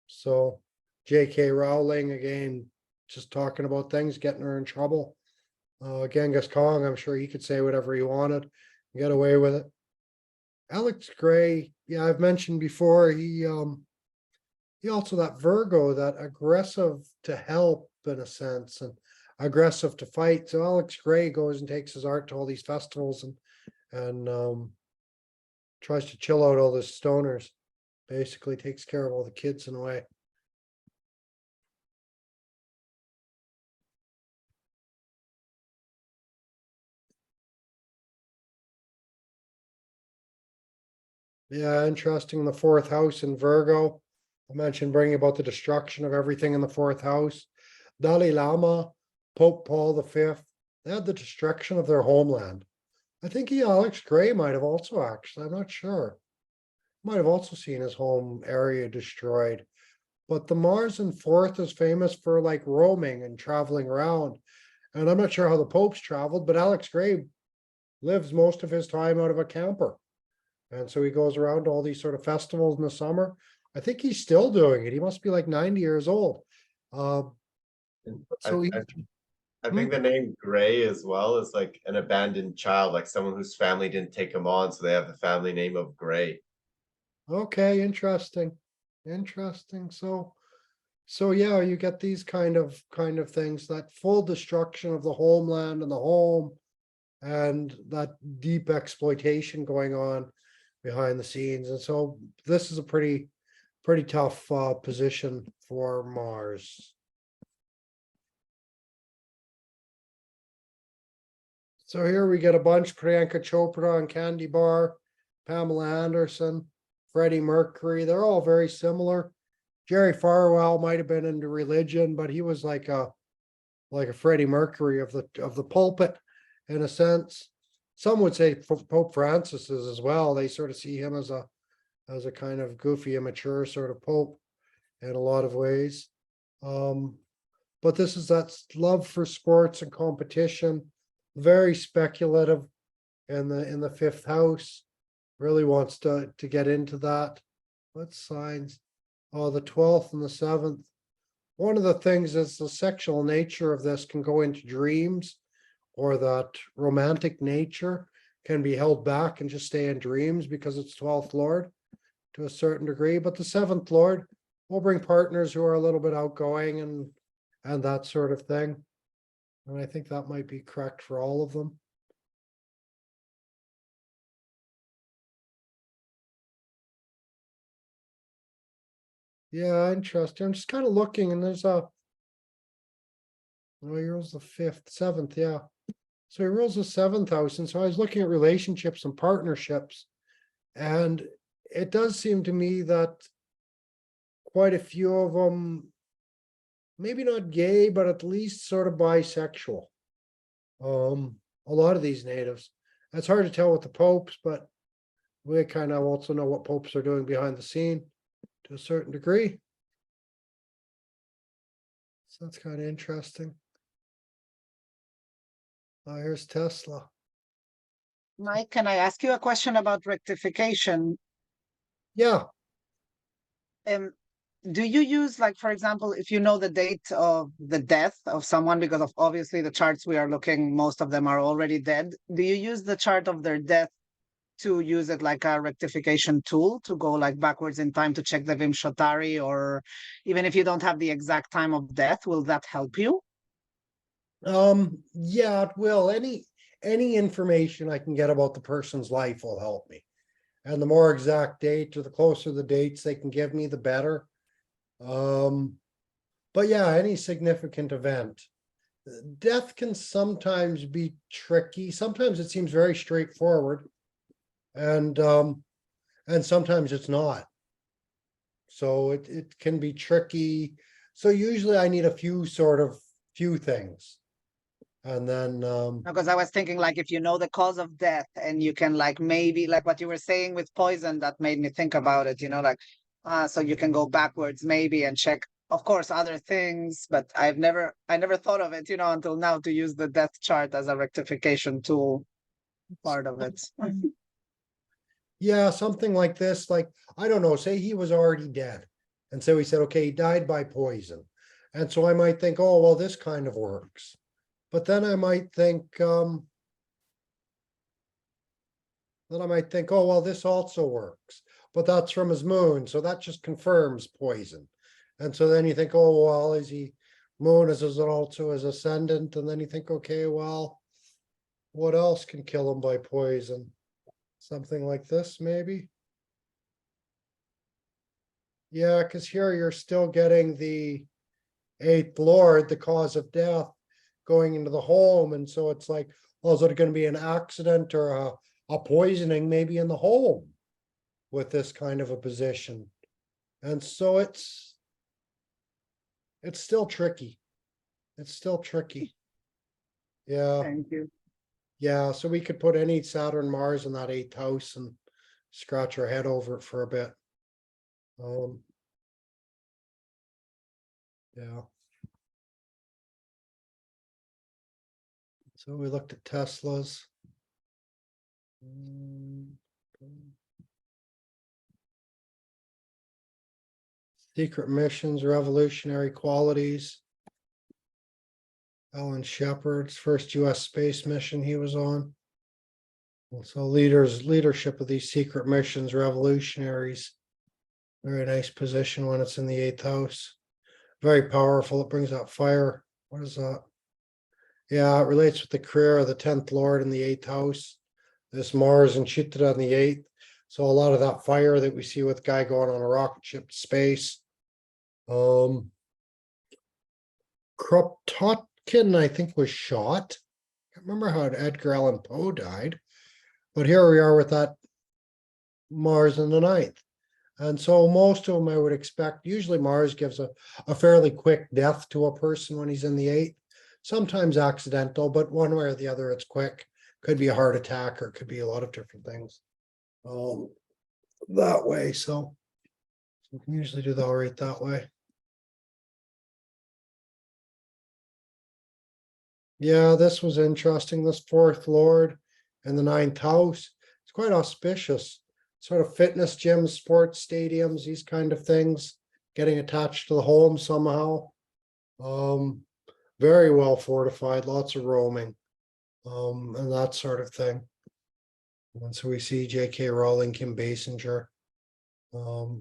So J.K. Rowling again, just talking about things, getting her in trouble. Genghis Khan, I'm sure he could say whatever he wanted, and get away with it. Alex Gray, yeah, I've mentioned before, he also that Virgo, that aggressive to help in a sense, and aggressive to fight. So Alex Gray goes and takes his art to all these festivals and tries to chill out all the stoners. Basically takes care of all the kids in a way. Yeah, interesting. The fourth house in Virgo. I mentioned bringing about the destruction of everything in the fourth house. Dalai Lama, Pope Paul V, they had the destruction of their homeland. I think Alex Gray might have also actually, I'm not sure. Might have also seen his home area destroyed. But the Mars in fourth is famous for like roaming and traveling around. And I'm not sure how the Popes traveled, but Alex Gray lives most of his time out of a camper. And so he goes around to all these sort of festivals in the summer. I think he's still doing it. He must be like 90 years old. And So he, I think the name Gray as well is like an abandoned child, like someone whose family didn't take him on, so they have the family name of Gray. okay, interesting. Interesting. So yeah, you get these kind of things, that full destruction of the homeland and the home, and that deep exploitation going on behind the scenes. And so this is a pretty tough position for Mars. So here we get a bunch: Priyanka Chopra and Candy Bar, Pamela Anderson, Freddie Mercury. They're all very similar. Jerry Falwell might have been into religion, but he was like a Freddie Mercury of the pulpit, in a sense. Some would say Pope Francis is as well. They sort of see him as a kind of goofy, immature sort of pope in a lot of ways. But this is that love for sports and competition, very speculative in the fifth house. Really wants to get into that. What signs? Oh, the 12th and the 7th. One of the things is the sexual nature of this can go into dreams, or that romantic nature can be held back and just stay in dreams because it's 12th Lord to a certain degree. But the 7th Lord will bring partners who are a little bit outgoing and that sort of thing. And I think that might be correct for all of them. Yeah, interesting. I'm just kind of looking, and there's oh, he rules the 5th, 7th, yeah. So he rules the 7th house, and so I was looking at relationships and partnerships, and it does seem to me that quite a few of them, maybe not gay, but at least sort of bisexual. A lot of these natives. It's hard to tell with the popes, but we kind of also know what popes are doing behind the scene to a certain degree. So that's kind of interesting. Here's Tesla. Mike, can I ask you a question about rectification? Yeah. Do you use, like, for example, if you know the date of the death of someone, because of obviously the charts we are looking, most of them are already dead. Do you use the chart of their death to use it like a rectification tool to go like backwards in time to check the Vimshottari, or even if you don't have the exact time of death, will that help you? Yeah, it will. Any information I can get about the person's life will help me. And the more exact date, or the closer the dates they can give me, the better. But yeah, any significant event. Death can sometimes be tricky. Sometimes it seems very straightforward, and sometimes it's not. So it can be tricky. So usually I need a few things. And then Because I was thinking, like, if you know the cause of death and you can, like, maybe like what you were saying with poison, that made me think about it, like, so you can go backwards maybe and check, of course, other things, but I never thought of it, until now, to use the death chart as a rectification tool, part of it. yeah, something like this, like, I don't know, say he was already dead, And so we said, okay, he died by poison. And so I might think, oh, well, this kind of works. But then I might think, oh, well, this also works. But that's from his moon. So that just confirms poison. And so then you think, oh, well, is he moon is also his ascendant? And then you think, okay, well, what else can kill him by poison? Something like this, maybe? Yeah, because here you're still getting the eighth lord, the cause of death, going into the home. And so it's like, well, is it going to be an accident or a poisoning maybe in the home with this kind of a position? And so it's still tricky. It's still tricky. Yeah. Thank you. Yeah. So we could put any Saturn, Mars in that eighth house and scratch our head over it for a bit. Yeah. So we looked at Teslas. Secret missions, revolutionary qualities. Alan Shepard's first US space mission he was on. So leadership of these secret missions, revolutionaries. Very nice position when it's in the eighth house. Very powerful. It brings out fire. What is that? Yeah, it relates with the career of the 10th Lord in the eighth house. This Mars and Chitra in the eighth. So a lot of that fire that we see with guy going on a rocket ship to space. Kropotkin, I think, was shot. I can't remember how Edgar Allan Poe died. But here we are with that Mars in the ninth. And so most of them I would expect, usually Mars gives a fairly quick death to a person when he's in the eighth. Sometimes accidental, but one way or the other, it's quick. Could be a heart attack or it could be a lot of different things. That way. So we can usually do the all right that way. Yeah, this was interesting. This fourth lord and the ninth house. It's quite auspicious. Sort of fitness gyms, sports stadiums, these kind of things, getting attached to the home somehow. Very well fortified, lots of roaming, and that sort of thing. And so we see J.K. Rowling, Kim Basinger, a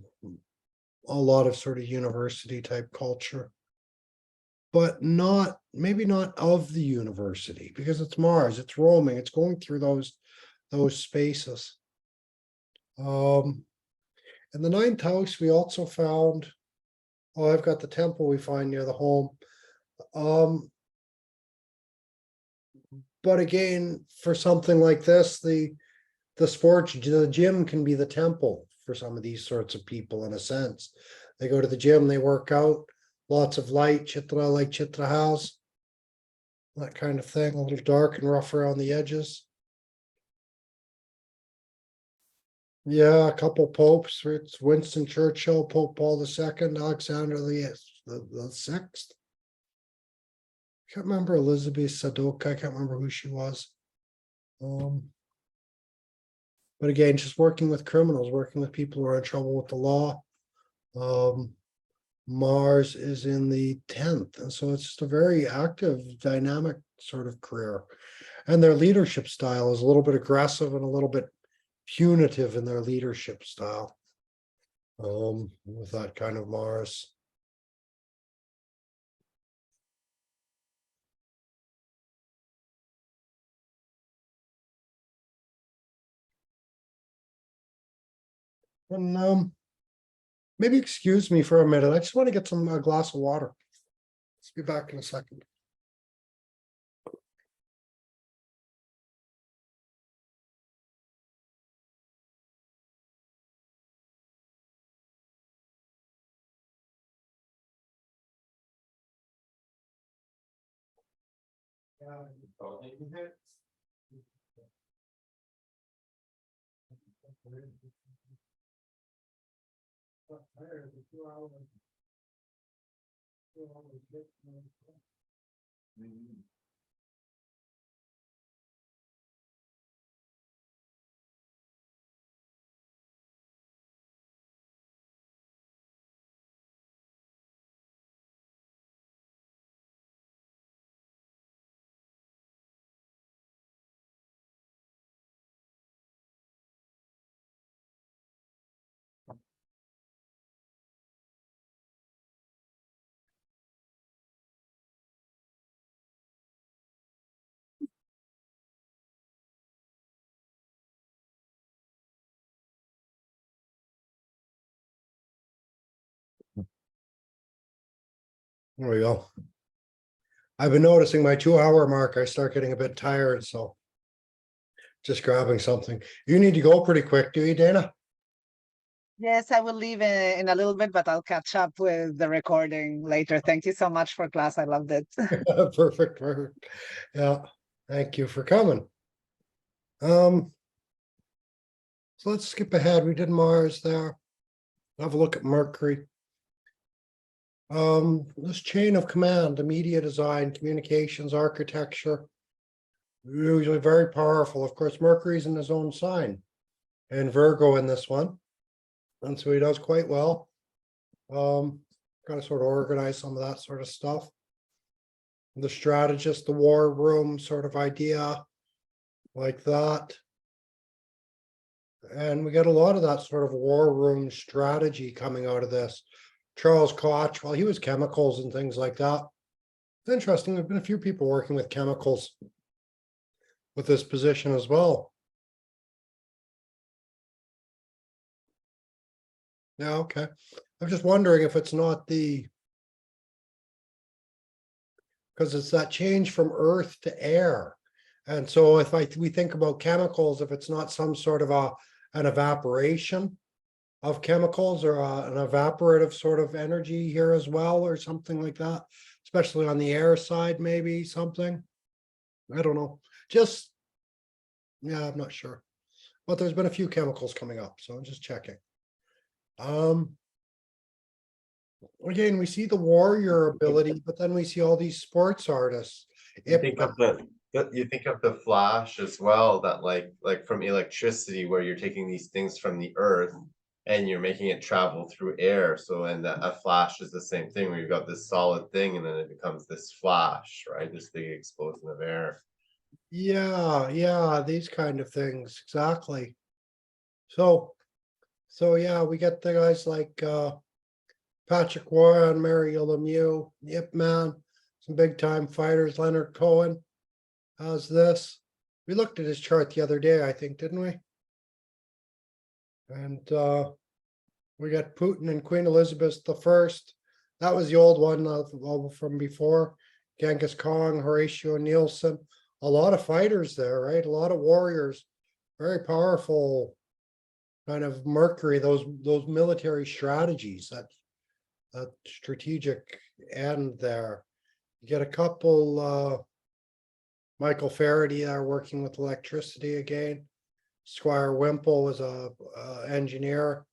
lot of sort of university type culture. But maybe not of the university, because it's Mars, it's roaming, it's going through those spaces. In the ninth house, we also found, I've got the temple we find near the home. But again, for something like this, the gym can be the temple for some of these sorts of people in a sense. They go to the gym, they work out, lots of light, Chitra like Chitra has, that kind of thing, a little dark and rough around the edges. Yeah, a couple popes. It's Winston Churchill, Pope Paul II, Alexander the Sixth. I can't remember Elizabeth Sadoka. I can't remember who she was. But again, just working with criminals, working with people who are in trouble with the law. Mars is in the 10th. And so it's just a very active, dynamic sort of career. And their leadership style is a little bit aggressive and a little bit punitive in their leadership style. With that kind of Mars. And maybe excuse me for a minute. I just want to get a glass of water. Let's be back in a second. There we go. I've been noticing my 2 hour mark, I start getting a bit tired, so just grabbing something. You need to go pretty quick, do you, Dana? Yes, I will leave in a little bit, but I'll catch up with the recording later. Thank you so much for class. I loved it. Perfect, perfect. Yeah, thank you for coming. So let's skip ahead. We did Mars there. Have a look at Mercury. This chain of command, the media design, communications, architecture, usually very powerful. Of course, Mercury's in his own sign, and Virgo in this one. And so he does quite well. Got to sort of organize some of that sort of stuff. The strategist, the war room sort of idea, like that. And we get a lot of that sort of war room strategy coming out of this. Charles Koch, well, he was chemicals and things like that. It's interesting. There've been a few people working with chemicals with this position as well. Yeah, okay. I'm just wondering if it's not because it's that change from earth to air. And so if we think about chemicals, if it's not some sort of an evaporation of chemicals or an evaporative sort of energy here as well, or something like that, especially on the air side, maybe something. I don't know. Just, yeah, I'm not sure. But there's been a few chemicals coming up, so I'm just checking. Again, we see the warrior ability, but then we see all these sports artists. You think of the flash as well, that like from electricity, where you're taking these things from the earth and you're making it travel through air. So, and a flash is the same thing, where you've got this solid thing and then it becomes this flash, right? This big explosion of air. Yeah, these kind of things, exactly. So yeah, we get the guys like Patrick Warren, Mario Lemieux, Yip Man, some big time fighters, Leonard Cohen. How's this? We looked at his chart the other day, I think, didn't we? And we got Putin and Queen Elizabeth I. That was the old one from before. Genghis Khan, Horatio Nielsen. A lot of fighters there, right? A lot of warriors. Very powerful kind of Mercury, those military strategies, that strategic end there. You get a couple, Michael Faraday there working with electricity again. Squire Wimple was a engineer.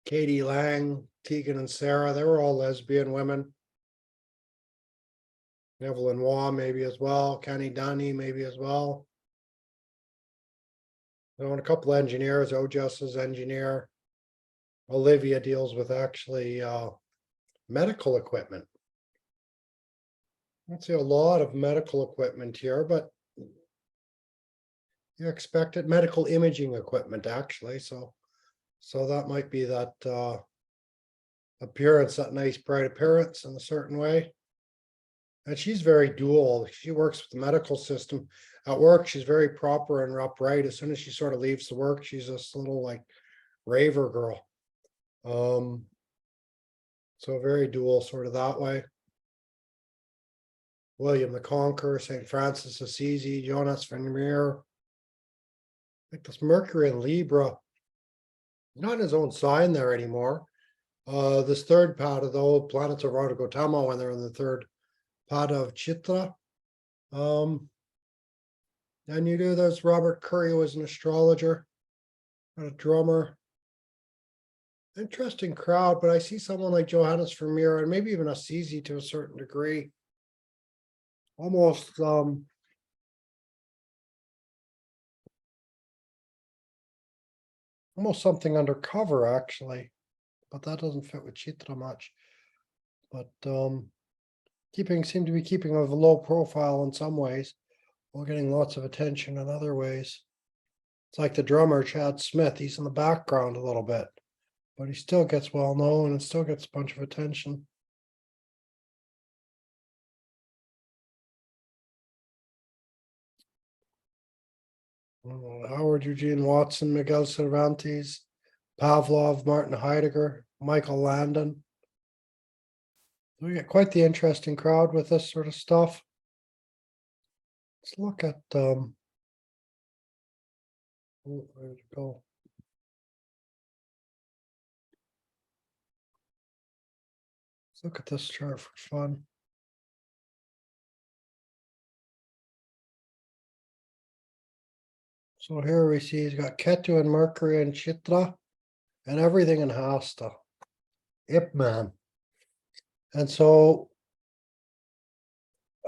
Katie Lang, Tegan and Sarah, they were all lesbian women. Evelyn Waugh maybe as well. Kenny Dunny maybe as well. And a couple of engineers, Ojessa's engineer. Olivia deals with actually medical equipment. I don't see a lot of medical equipment here, but you expect it. Medical imaging equipment, actually. So that might be that appearance, that nice bright appearance in a certain way. And she's very dual. She works with the medical system. At work, she's very proper and upright. As soon as she sort of leaves the work, she's this little like raver girl. So very dual sort of that way. William the Conqueror, St. Francis Assisi, Jonas Vermeer. I think this Mercury in Libra, not in his own sign there anymore. This third pada of the old planets of Radha Gautama, when they're in the third pada of Chitra. And you do, there's Robert Curry, who was an astrologer and a drummer. Interesting crowd, but I see someone like Johannes Vermeer and maybe even Assisi to a certain degree. Almost something undercover, actually, but that doesn't fit with Chitra much. But seem to be keeping a low profile in some ways, while getting lots of attention in other ways. It's like the drummer Chad Smith. He's in the background a little bit, but he still gets well known and still gets a bunch of attention. Howard Eugene Watson, Miguel Cervantes, Pavlov, Martin Heidegger, Michael Landon. We get quite the interesting crowd with this sort of stuff. Let's look at oh, where'd it go? Let's look at this chart for fun. So here we see he's got Ketu and Mercury and Chitra and everything in Hasta. Ip Man. And so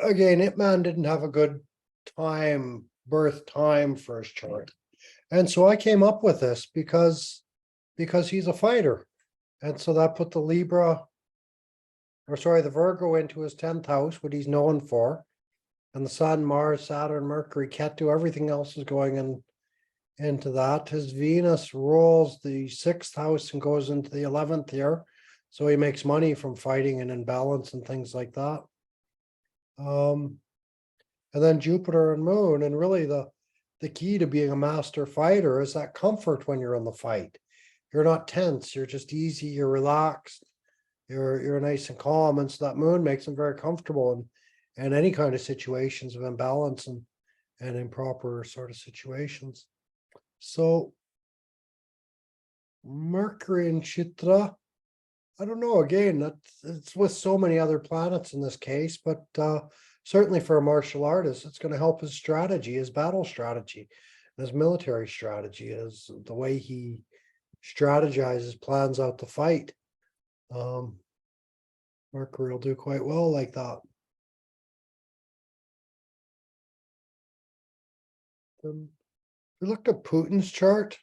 again, Ip Man didn't have a good birth time for his chart. And so I came up with this because he's a fighter. And so that put the the Virgo into his 10th house, what he's known for. And the Sun, Mars, Saturn, Mercury, Ketu, everything else is going into that. His Venus rolls the 6th house and goes into the 11th here. So he makes money from fighting and imbalance and things like that. And then Jupiter and Moon, and really the key to being a master fighter is that comfort when you're in the fight. You're not tense, you're just easy, you're relaxed, you're nice and calm. And so that Moon makes him very comfortable in any kind of situations of imbalance and improper sort of situations. So Mercury and Chitra, I don't know, again, it's with so many other planets in this case, but certainly for a martial artist, it's going to help his strategy, his battle strategy, his military strategy, is the way he strategizes, plans out the fight. Mercury will do quite well like that. We looked at Putin's chart.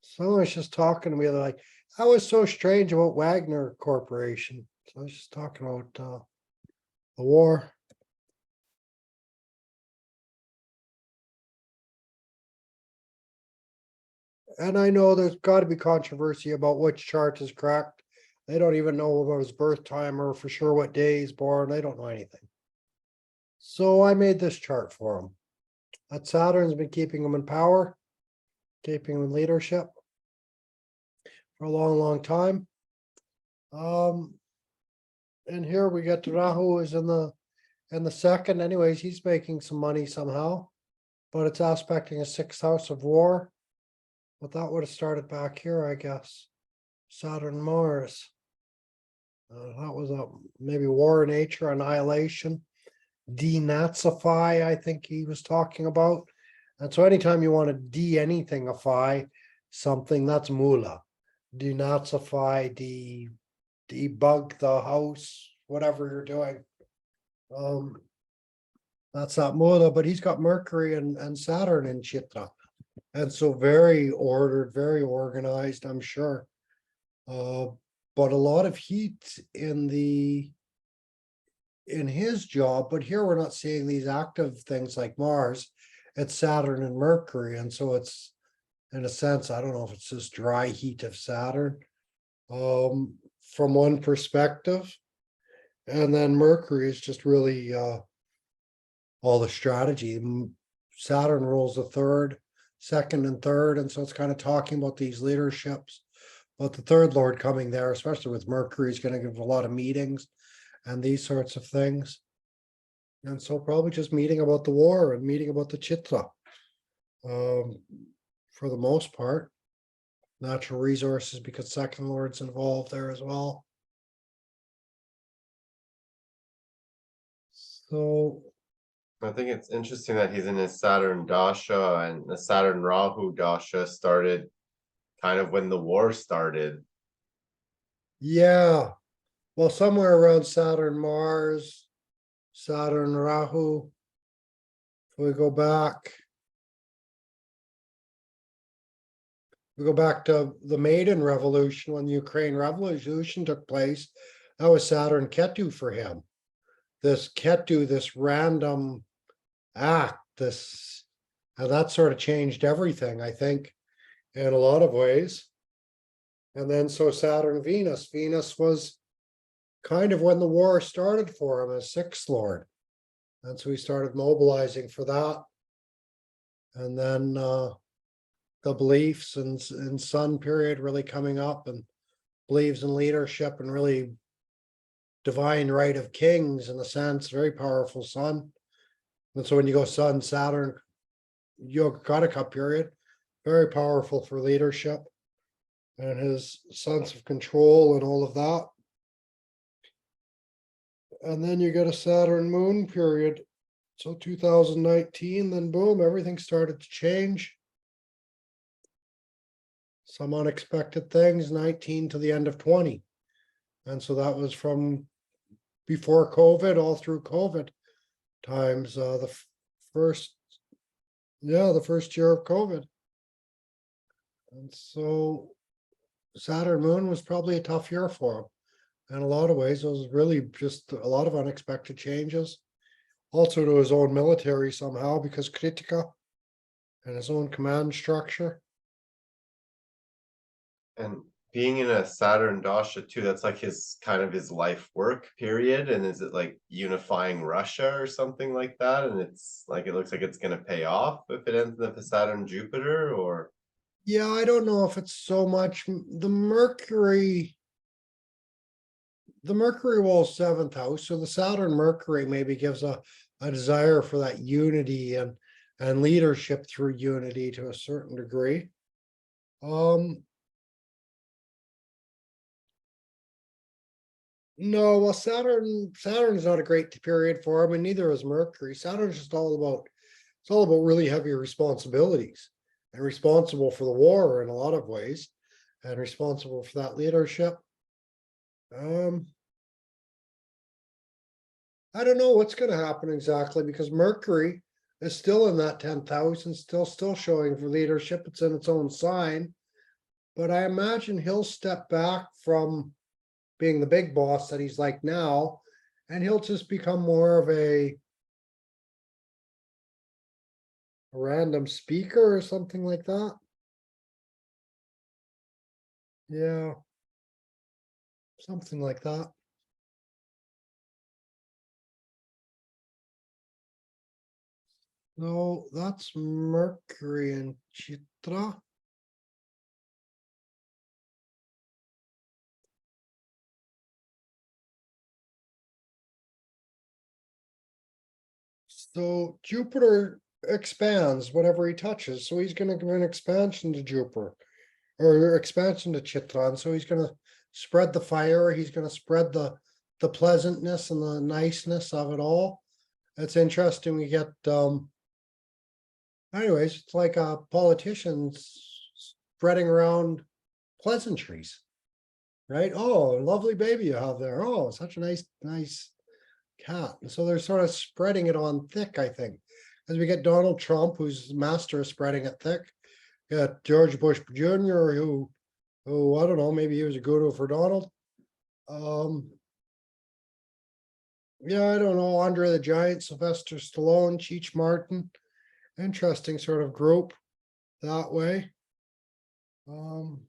Someone was just talking to me, they're like, that was so strange about Wagner Corporation. So I was just talking about the war. And I know there's got to be controversy about which chart is correct. They don't even know about his birth time or for sure what day he's born. They don't know anything. So I made this chart for him. That Saturn's been keeping him in power, keeping him in leadership for a long, long time. And here we get to Rahu is in the second. Anyways, he's making some money somehow, but it's aspecting a 6th house of war. But that would have started back here, I guess. Saturn, Mars. That was maybe war, nature, annihilation, denazify, I think he was talking about. And so anytime you want to de-anythingify something, that's mula. Denazify, debug the house, whatever you're doing. That's not mula, but he's got Mercury and Saturn in Chitra. And so very ordered, very organized, I'm sure. But a lot of heat in his job, but here we're not seeing these active things like Mars. It's Saturn and Mercury. And so it's, in a sense, I don't know if it's this dry heat of Saturn, from one perspective. And then Mercury is just really all the strategy. Saturn rules the 3rd, 2nd, and 3rd. And so it's kind of talking about these leaderships. But the 3rd Lord coming there, especially with Mercury, is going to give a lot of meetings and these sorts of things. And so probably just meeting about the war and meeting about the Chitra. For the most part, natural resources, because 2nd Lord's involved there as well. So I think it's interesting that he's in his Saturn Dasha, and the Saturn Rahu Dasha started kind of when the war started. yeah, well, somewhere around Saturn, Mars, Saturn, Rahu. If we go back to the Maiden Revolution, when the Ukraine Revolution took place, that was Saturn Ketu for him. This Ketu, this random act, and that sort of changed everything, I think, in a lot of ways. And then so Saturn, Venus was kind of when the war started for him as 6th Lord. And so he started mobilizing for that. And then the beliefs and Sun period really coming up, and believes in leadership and really divine right of kings in a sense, very powerful sun. And so when you go Sun, Saturn, Yogacaraka period, very powerful for leadership and his sense of control and all of that. And then you get a Saturn moon period. So 2019, then boom, everything started to change. Some unexpected things, 19 to the end of 20. And so that was from before COVID, all through COVID times, the first year of COVID. And so Saturn moon was probably a tough year for him. In a lot of ways, it was really just a lot of unexpected changes. Also to his own military somehow, because Kritika and his own command structure. And being in a Saturn dasha too, that's like his kind of his life work period. And is it like unifying Russia or something like that? And it's like it looks like it's gonna pay off if it ends up a Saturn Jupiter, or Yeah, I don't know if it's so much the Mercury. The Mercury will seventh house, so the Saturn Mercury maybe gives a desire for that unity and leadership through unity to a certain degree. No, well, Saturn's not a great period for him, and neither is Mercury. Saturn's just it's all about really heavy responsibilities and responsible for the war in a lot of ways, and responsible for that leadership. I don't know what's going to happen exactly because Mercury is still in that 10,000, still showing for leadership. It's in its own sign, but I imagine he'll step back from being the big boss that he's like now, and he'll just become more of a random speaker or something like that. Yeah, something like that. No, that's Mercury and Chitra. So Jupiter expands whatever he touches. So he's going to give an expansion to Jupiter or expansion to Chitra. And so he's going to spread the fire. He's going to spread the pleasantness and the niceness of it all. It's interesting. We get, anyways, it's like politicians spreading around pleasantries, right? Oh, lovely baby you have there. Oh, such a nice cat. And so they're sort of spreading it on thick, I think. As we get Donald Trump, who's master of spreading it thick. Got George Bush Jr., who I don't know, maybe he was a guru for Donald. Yeah, I don't know. Andre the Giant, Sylvester Stallone, Cheech Martin. Interesting sort of group that way. What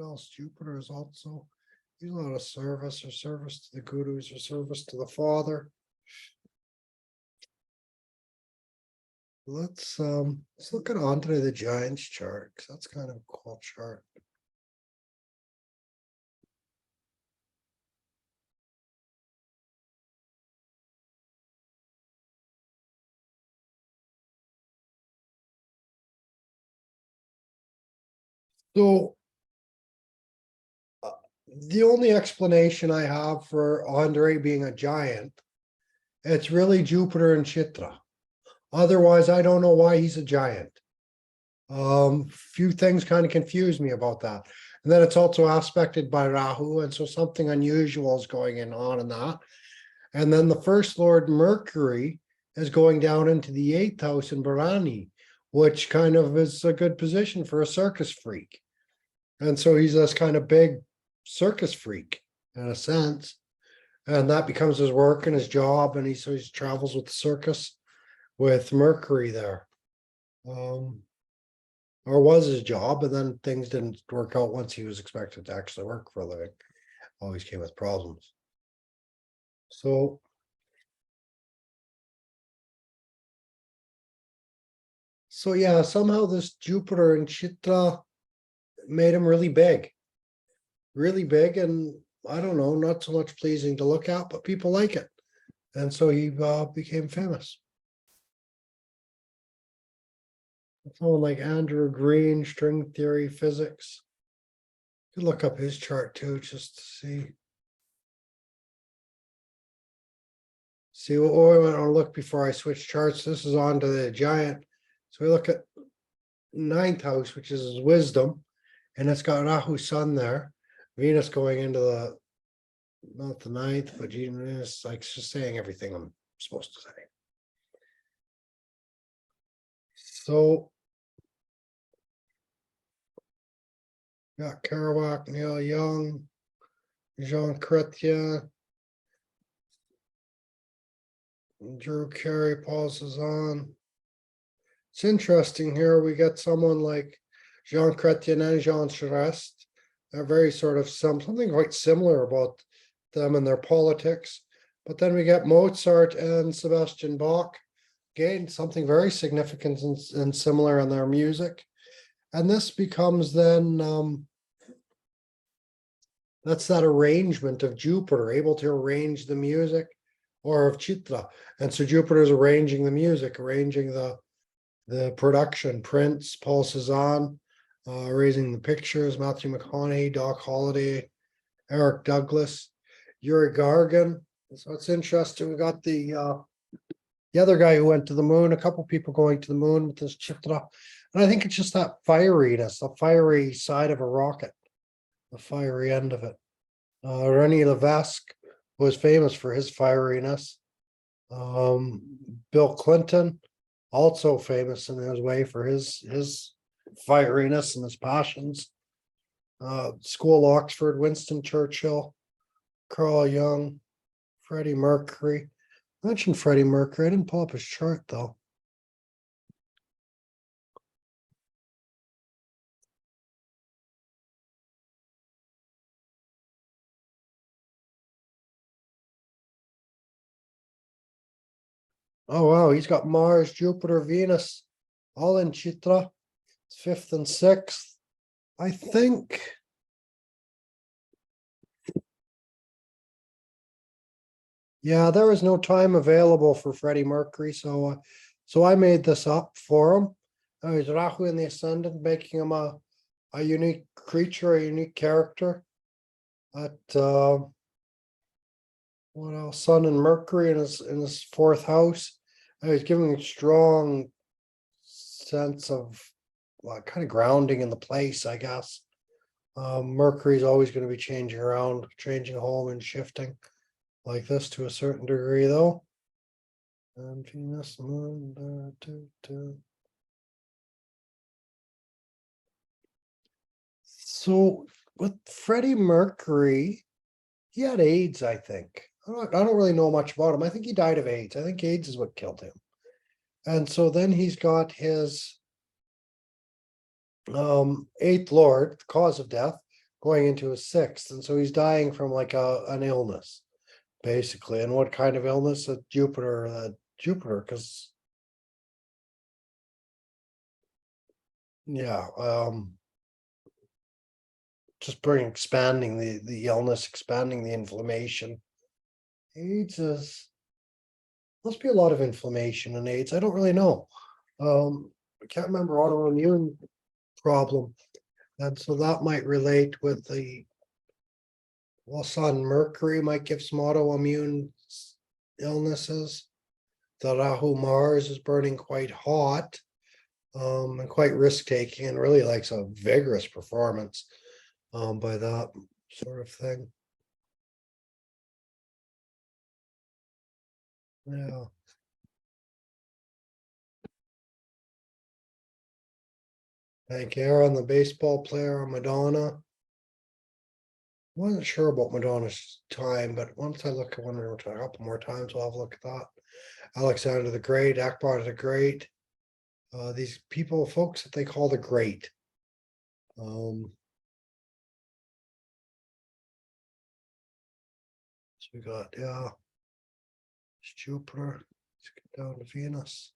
else? Jupiter is also, he's a lot of service to the gurus or service to the father. Let's look at Andre the Giant's chart, because that's kind of a cool chart. So the only explanation I have for Andre being a giant, it's really Jupiter and Chitra. Otherwise, I don't know why he's a giant. Few things kind of confuse me about that. And then it's also aspected by Rahu, and so something unusual is going on in that. And then the first Lord Mercury is going down into the 8th house in Bharani, which kind of is a good position for a circus freak. And so he's this kind of big circus freak in a sense. And that becomes his work and his job. And he travels with the circus with Mercury there. Or was his job, and then things didn't work out once he was expected to actually work for a living. Always came with problems. So yeah, somehow this Jupiter and Chitra made him really big. really big and I don't know, not so much pleasing to look at, but people like it. And so he became famous. Someone like Andrew Green, string theory, physics. Could look up his chart too, just to see. See what I want to look before I switch charts. This is on to the giant. So we look at ninth house, which is his wisdom, and it's got Rahu Sun there. Venus going into the not the ninth, but Venus like just saying everything I'm supposed to say. So got Kerouac, Neil Young, Jean Chrétien, Drew Carey, Paul Cezanne. It's interesting here. We get someone like Jean Chrétien and Jean Charest. They're very sort of something quite similar about them and their politics. But then we get Mozart and Sebastian Bach. Again, something very significant and similar in their music. And this becomes then that's that arrangement of Jupiter, able to arrange the music, or of Chitra. And so Jupiter is arranging the music, arranging the production. Prince, Paul Cezanne, raising the pictures, Matthew McConaughey, Doc Holliday, Eric Douglas, Yuri Gagarin. So it's interesting. We got the other guy who went to the moon, a couple people going to the moon with this Chitra. And I think it's just that fieriness, the fiery side of a rocket, the fiery end of it. René Levesque was famous for his fieriness. Bill Clinton, also famous in his way for his fieriness and his passions. School Oxford, Winston Churchill, Carl Jung, Freddie Mercury. I mentioned Freddie Mercury. I didn't pull up his chart though. Oh wow, he's got Mars, Jupiter, Venus, all in Chitra. It's 5th and 6th. I think yeah, there was no time available for Freddie Mercury, so I made this up for him. He's Rahu in the Ascendant, making him a unique creature, a unique character. At what else? Sun and Mercury in his 4th house. He's giving a strong sense of kind of grounding in the place, I guess. Mercury's always going to be changing around, changing home and shifting like this to a certain degree, though. And Venus, Moon, So with Freddie Mercury, he had AIDS, I think. I don't really know much about him. I think he died of AIDS. I think AIDS is what killed him. And so then he's got his 8th lord, the cause of death, going into his 6th. And so he's dying from like an illness, basically. And what kind of illness? Jupiter, because yeah, just expanding the illness, expanding the inflammation. AIDS must be a lot of inflammation in AIDS. I don't really know. I can't remember autoimmune problem. And so that might relate with Sun. Mercury might give some autoimmune illnesses. The Rahu Mars is burning quite hot, and quite risk-taking, and really likes a vigorous performance by that sort of thing. Yeah. Thank Aaron, the baseball player, Madonna. Wasn't sure about Madonna's time, but once I look at one or a couple more times, I'll have a look at that. Alexander the Great, Akbar the Great. These people, folks that they call the Great. So we got, it's Jupiter. Let's get down to Venus.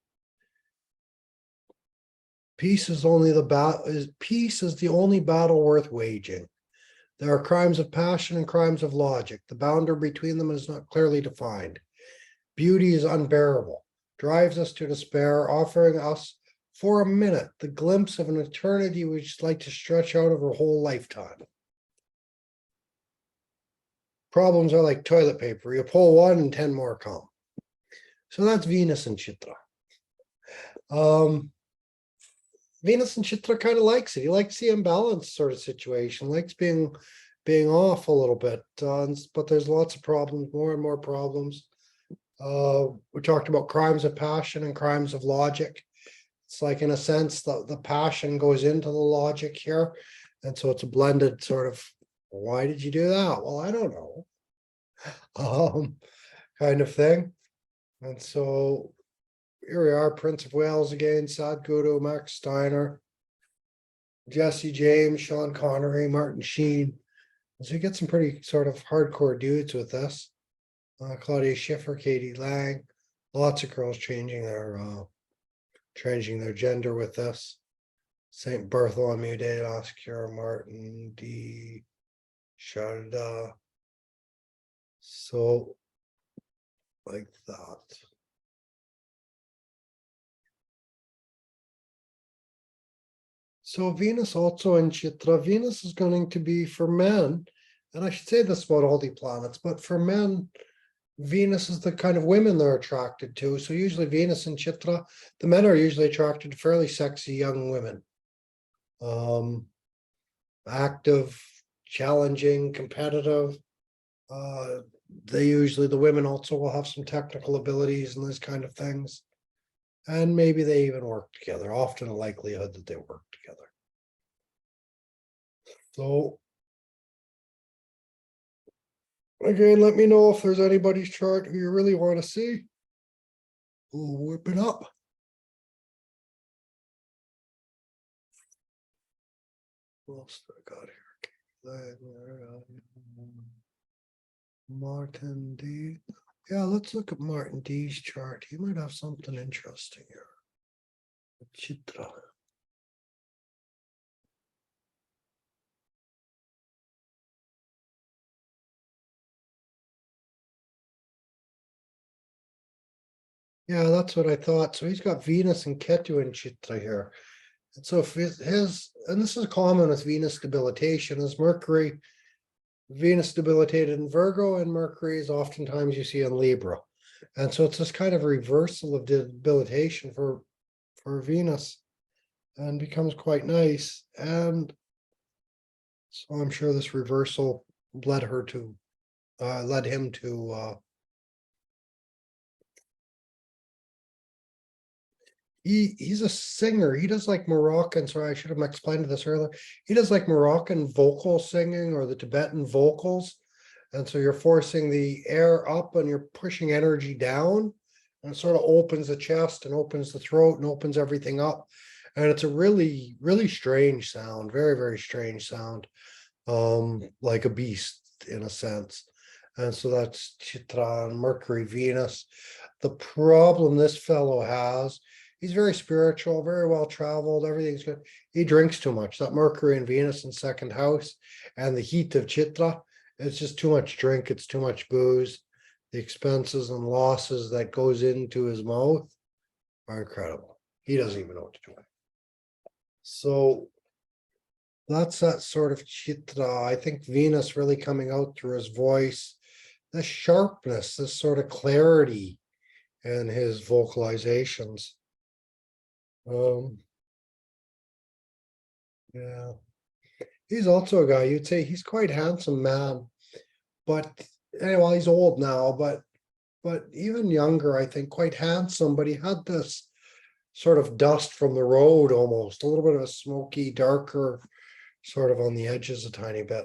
Peace is the only battle worth waging. There are crimes of passion and crimes of logic. The boundary between them is not clearly defined. Beauty is unbearable, drives us to despair, offering us for a minute the glimpse of an eternity which is like to stretch out over a whole lifetime. Problems are like toilet paper. You pull one and 10 more come. So that's Venus and Chitra. Venus and Chitra kind of likes it. He likes the imbalanced sort of situation, likes being off a little bit. But there's lots of problems, more and more problems. We talked about crimes of passion and crimes of logic. It's like, in a sense, the passion goes into the logic here. And so it's a blended sort of, why did you do that? Well, I don't know. Kind of thing. And so here we are, Prince of Wales again, Sadhguru, Max Steiner, Jesse James, Sean Connery, Martin Sheen. So you get some pretty sort of hardcore dudes with this. Claudia Schiffer, Katie Lang, lots of girls changing their gender with this. Saint Bartholomew Day, Oscar, Martin D. Sharda. So, like that. So Venus also in Chitra. Venus is going to be for men, and I should say this about all the planets, but for men, Venus is the kind of women they're attracted to. So usually Venus and Chitra, the men are usually attracted to fairly sexy young women. Active, challenging, competitive. The women also will have some technical abilities and those kind of things. And maybe they even work together, often a likelihood that they work together. So again, let me know if there's anybody's chart who you really want to see. We'll whip it up. What else do I got here? Martin D. Yeah, let's look at Martin D's chart. He might have something interesting here. Chitra. Yeah, that's what I thought. So he's got Venus and Ketu and Chitra here. And so if his and this is common with Venus debilitation, is Mercury, Venus debilitated in Virgo, and Mercury is oftentimes you see in Libra. And so it's this kind of reversal of debilitation for Venus, and becomes quite nice. And so I'm sure this reversal led him to he's a singer. He does like Moroccan. Sorry, I should have explained this earlier. He does like Moroccan vocal singing or the Tibetan vocals. And so you're forcing the air up and you're pushing energy down, and it sort of opens the chest and opens the throat and opens everything up. And it's a really, really strange sound, very, very strange sound. Like a beast in a sense. And so that's Chitra and Mercury, Venus. The problem this fellow has, he's very spiritual, very well traveled, everything's good. He drinks too much. That Mercury and Venus in second house and the heat of Chitra, it's just too much drink, it's too much booze. The expenses and losses that goes into his mouth are incredible. He doesn't even know what to do. So that's that sort of Chitra. I think Venus really coming out through his voice, the sharpness, this sort of clarity in his vocalizations. Yeah, he's also a guy you'd say he's quite handsome man, but anyway, he's old now, but even younger, I think, quite handsome. But he had this sort of dust from the road, almost a little bit of a smoky, darker, sort of on the edges a tiny bit.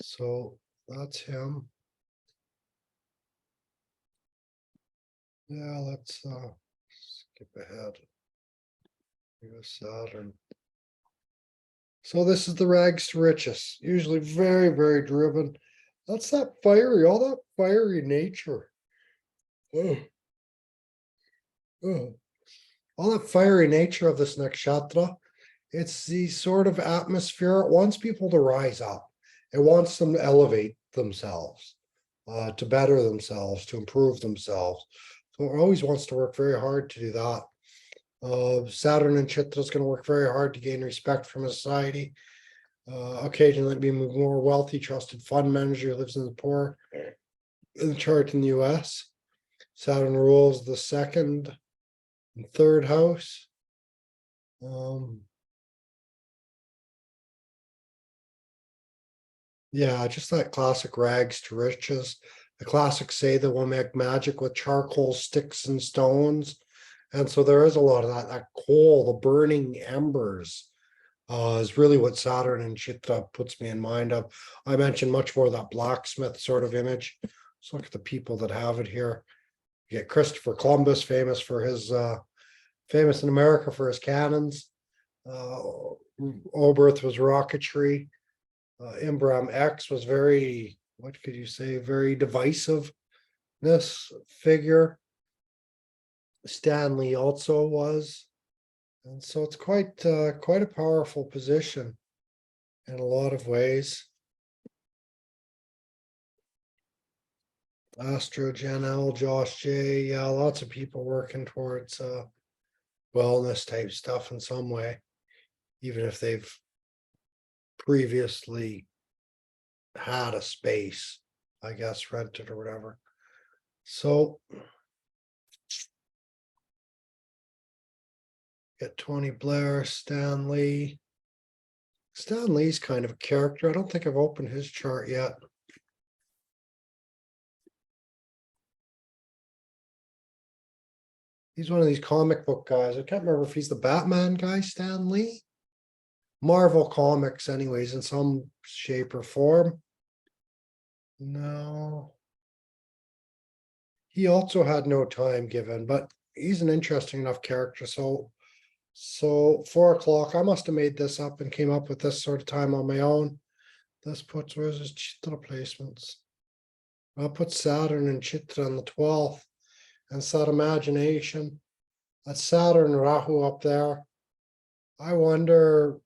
So that's him. Yeah, let's skip ahead. Here's Saturn. So this is the rags to riches, usually very, very driven. That's that fiery, all that fiery nature. Oh. Oh. All that fiery nature of this nakshatra It's the sort of atmosphere, it wants people to rise up. It wants them to elevate themselves, to better themselves, to improve themselves. So it always wants to work very hard to do that. Saturn and Chitra is going to work very hard to gain respect from society. Occasionally be more wealthy, trusted fund manager who lives in the poor in the chart in the US. Saturn rules the second and third house. Yeah, just that classic rags to riches. The classic say that will make magic with charcoal, sticks, and stones. And so there is a lot of that coal, the burning embers, is really what Saturn and Chitra puts me in mind of. I mentioned much more that blacksmith sort of image. Let's look at the people that have it here. You get Christopher Columbus, famous for his famous in America for his cannons. Oberth was rocketry. Imbram X was very, what could you say, very divisiveness figure. Stanley also was. And so it's quite a powerful position in a lot of ways. Astrogen L, Josh J, yeah, lots of people working towards wellness type stuff in some way, even if they've previously had a space, I guess, rented or whatever. So get Tony Blair, Stan Lee. Stan Lee's kind of a character. I don't think I've opened his chart yet. He's one of these comic book guys. I can't remember if he's the Batman guy, Stan Lee. Marvel Comics, anyways, in some shape or form. No. He also had no time given, but he's an interesting enough character. So 4 o'clock, I must have made this up and came up with this sort of time on my own. This puts, where's his Chitra placements? I'll put Saturn and Chitra on the 12th and set imagination. That's Saturn Rahu up there. I wonder,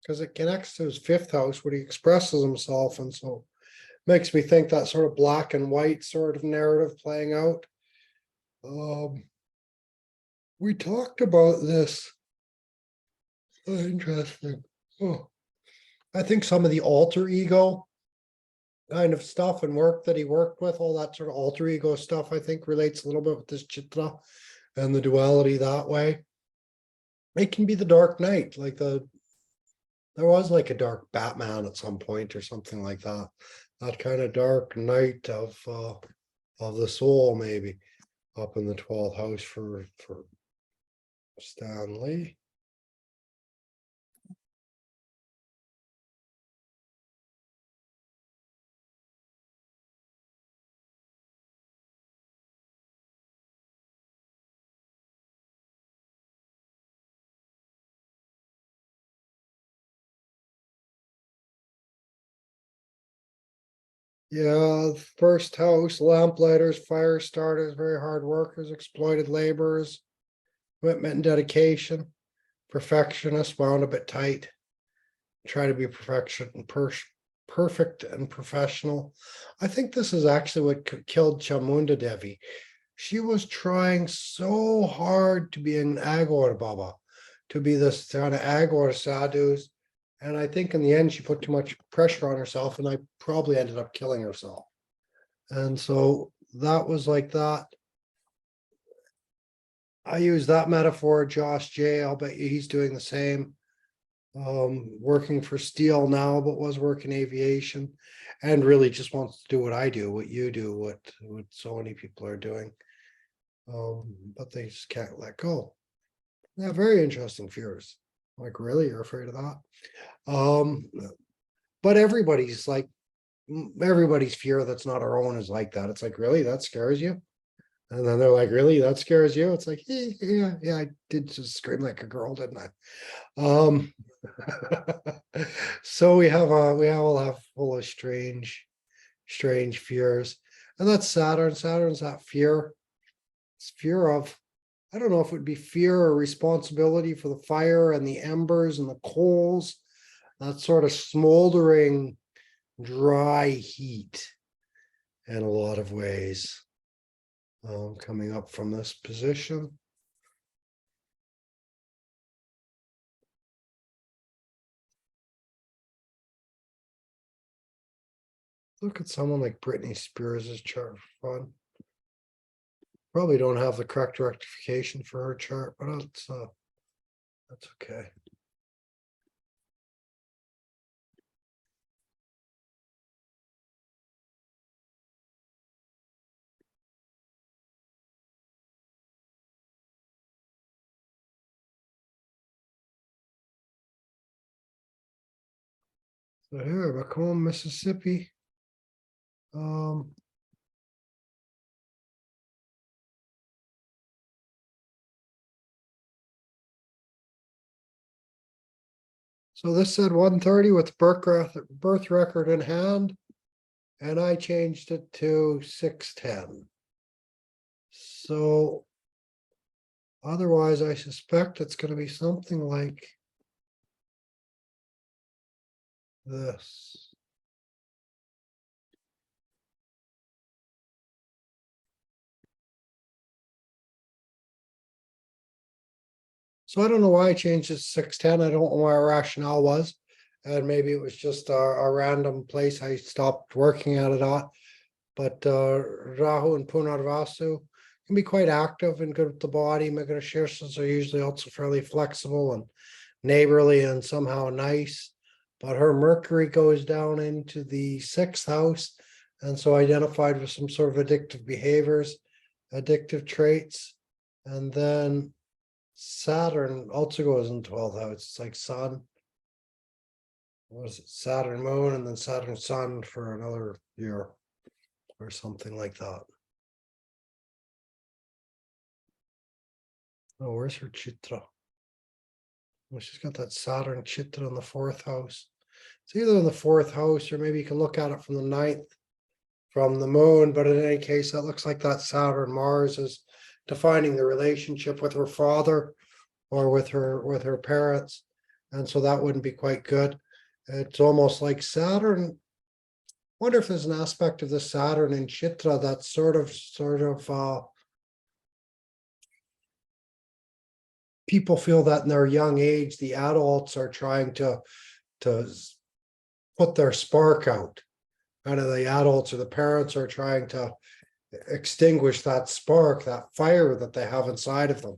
because it connects to his 5th house where he expresses himself, and so makes me think that sort of black and white sort of narrative playing out. We talked about this. Oh, interesting. Oh, I think some of the alter ego kind of stuff and work that he worked with, all that sort of alter ego stuff, I think relates a little bit with this Chitra and the duality that way. It can be the Dark Knight, like there was like a dark Batman at some point or something like that. That kind of dark night of the soul, maybe up in the 12th house for Stanley. Yeah, first house, lamplighters, fire starters, very hard workers, exploited laborers, commitment and dedication, perfectionists, wound a bit tight, try to be perfect and professional. I think this is actually what killed Chamunda Devi. She was trying so hard to be an Agor Baba, to be this kind of Agor sadhus. And I think in the end, she put too much pressure on herself, and I probably ended up killing herself. And so that was like that. I use that metaphor, Josh J. I'll bet you he's doing the same. Working for steel now, but was working aviation, and really just wants to do what I do, what you do, what so many people are doing. But they just can't let go. Yeah, very interesting fears. Like, really, you're afraid of that? But everybody's fear that's not our own is like that. It's like, really, that scares you? And then they're like, really, that scares you? It's like, yeah, I did just scream like a girl, didn't I? So we all have full of strange fears. And that's Saturn. Saturn's that fear. It's fear of I don't know if it would be fear or responsibility for the fire and the embers and the coals, that sort of smoldering, dry heat in a lot of ways. Coming up from this position. Look at someone like Britney Spears' chart for fun. Probably don't have the correct rectification for her chart, but that's okay. So here, Macomb, Mississippi. So this said 1:30 with birth record in hand, and I changed it to 6:10. So otherwise, I suspect it's going to be something like this. So I don't know why I changed it to 6:10. I don't know what our rationale was. And maybe it was just a random place I stopped working at it at. But Rahu and Punarvasu can be quite active and good with the body. Meghanashirshas are usually also fairly flexible and neighborly and somehow nice. But her Mercury goes down into the 6th house, and so identified with some sort of addictive behaviors, addictive traits. And then Saturn also goes in 12th house. It's like Sun. What is it? Saturn Moon and then Saturn Sun for another year or something like that. Oh, where's her Chitra? Well, she's got that Saturn Chitra in the 4th house. It's either in the 4th house or maybe you can look at it from the 9th from the moon. But in any case, that looks like that Saturn Mars is defining the relationship with her father or with her parents. And so that wouldn't be quite good. It's almost like Saturn. Wonder if there's an aspect of the Saturn in Chitra that's sort of people feel that in their young age, the adults are trying to put their spark out. Kind of the adults or the parents are trying to extinguish that spark, that fire that they have inside of them,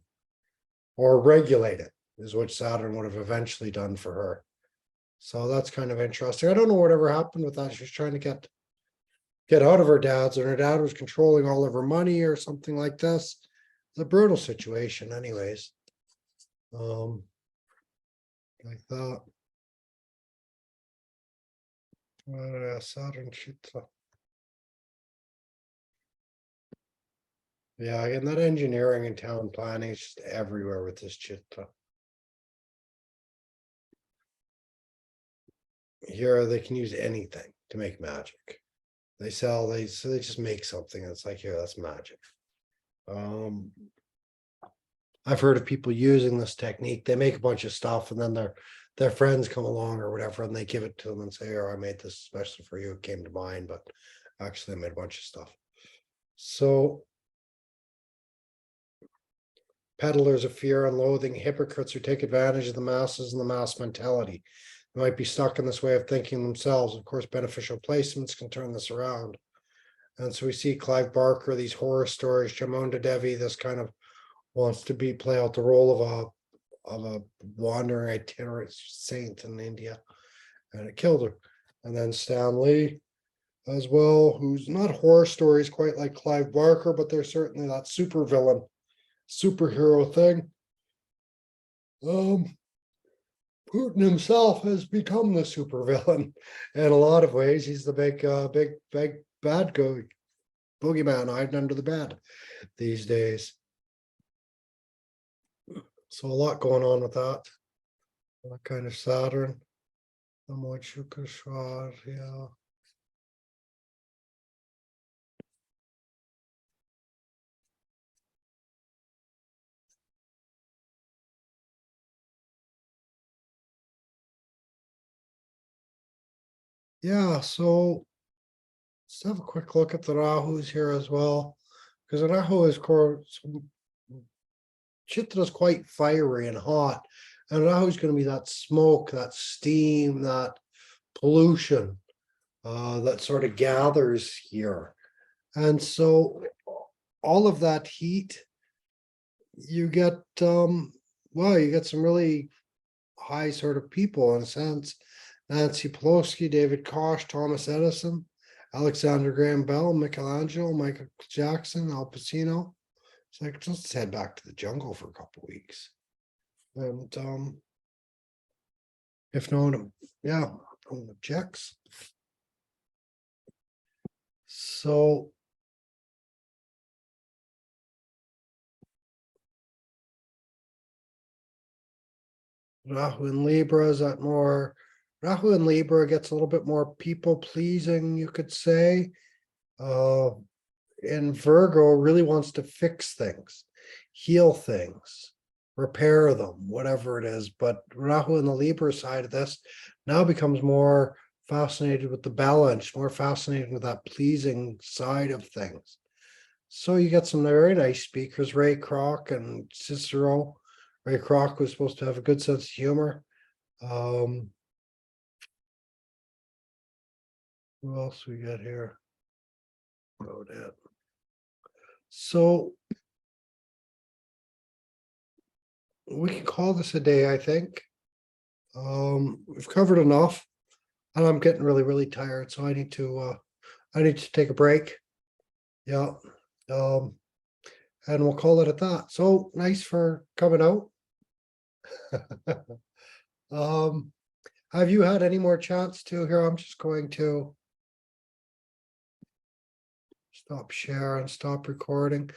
or regulate it, is what Saturn would have eventually done for her. So that's kind of interesting. I don't know whatever happened with that. She was trying to get out of her dad's, and her dad was controlling all of her money or something like this. It's a brutal situation, anyways. Like that. Saturn Chitra. Yeah, again, that engineering and town planning is just everywhere with this Chitra. Here they can use anything to make magic. They just make something. It's like, here, that's magic. I've heard of people using this technique. They make a bunch of stuff and then their friends come along or whatever, and they give it to them and say, oh, I made this especially for you. It came to mind, but actually I made a bunch of stuff. So peddlers of fear and loathing, hypocrites who take advantage of the masses and the mass mentality. They might be stuck in this way of thinking themselves. Of course, beneficial placements can turn this around. And so we see Clive Barker, these horror stories, Chamonda Devi, this kind of wants to play out the role of a wandering itinerant saint in India, and it killed her. And then Stan Lee as well, who's not horror stories quite like Clive Barker, but they're certainly that super villain, superhero thing. Putin himself has become the supervillain in a lot of ways. He's the big bad guy, boogeyman hiding under the bed these days. So a lot going on with that. That kind of Saturn. Yeah. Yeah, so let's have a quick look at the Rahus here as well. Because the Rahu is Chitra's quite fiery and hot. And Rahu's going to be that smoke, that steam, that pollution that sort of gathers here. And so all of that heat, you get well, you get some really high sort of people in a sense. Nancy Pelosi, David Koch, Thomas Edison, Alexander Graham Bell, Michelangelo, Michael Jackson, Al Pacino. It's like, let's head back to the jungle for a couple weeks. And if no one, yeah, no one objects. So Rahu and Libra, is that more? Rahu and Libra gets a little bit more people pleasing, you could say. And Virgo really wants to fix things, heal things, repair them, whatever it is. But Rahu and the Libra side of this now becomes more fascinated with the balance, more fascinated with that pleasing side of things. So you get some very nice speakers, Ray Kroc and Cicero. Ray Kroc was supposed to have a good sense of humor. Who else we got here? Oh, that. So we can call this a day, I think. We've covered enough, and I'm getting really, really tired, so I need to take a break. Yeah. And we'll call it at that. So nice for coming out. Have you had any more chance to here? I'm just going to stop share and stop recording.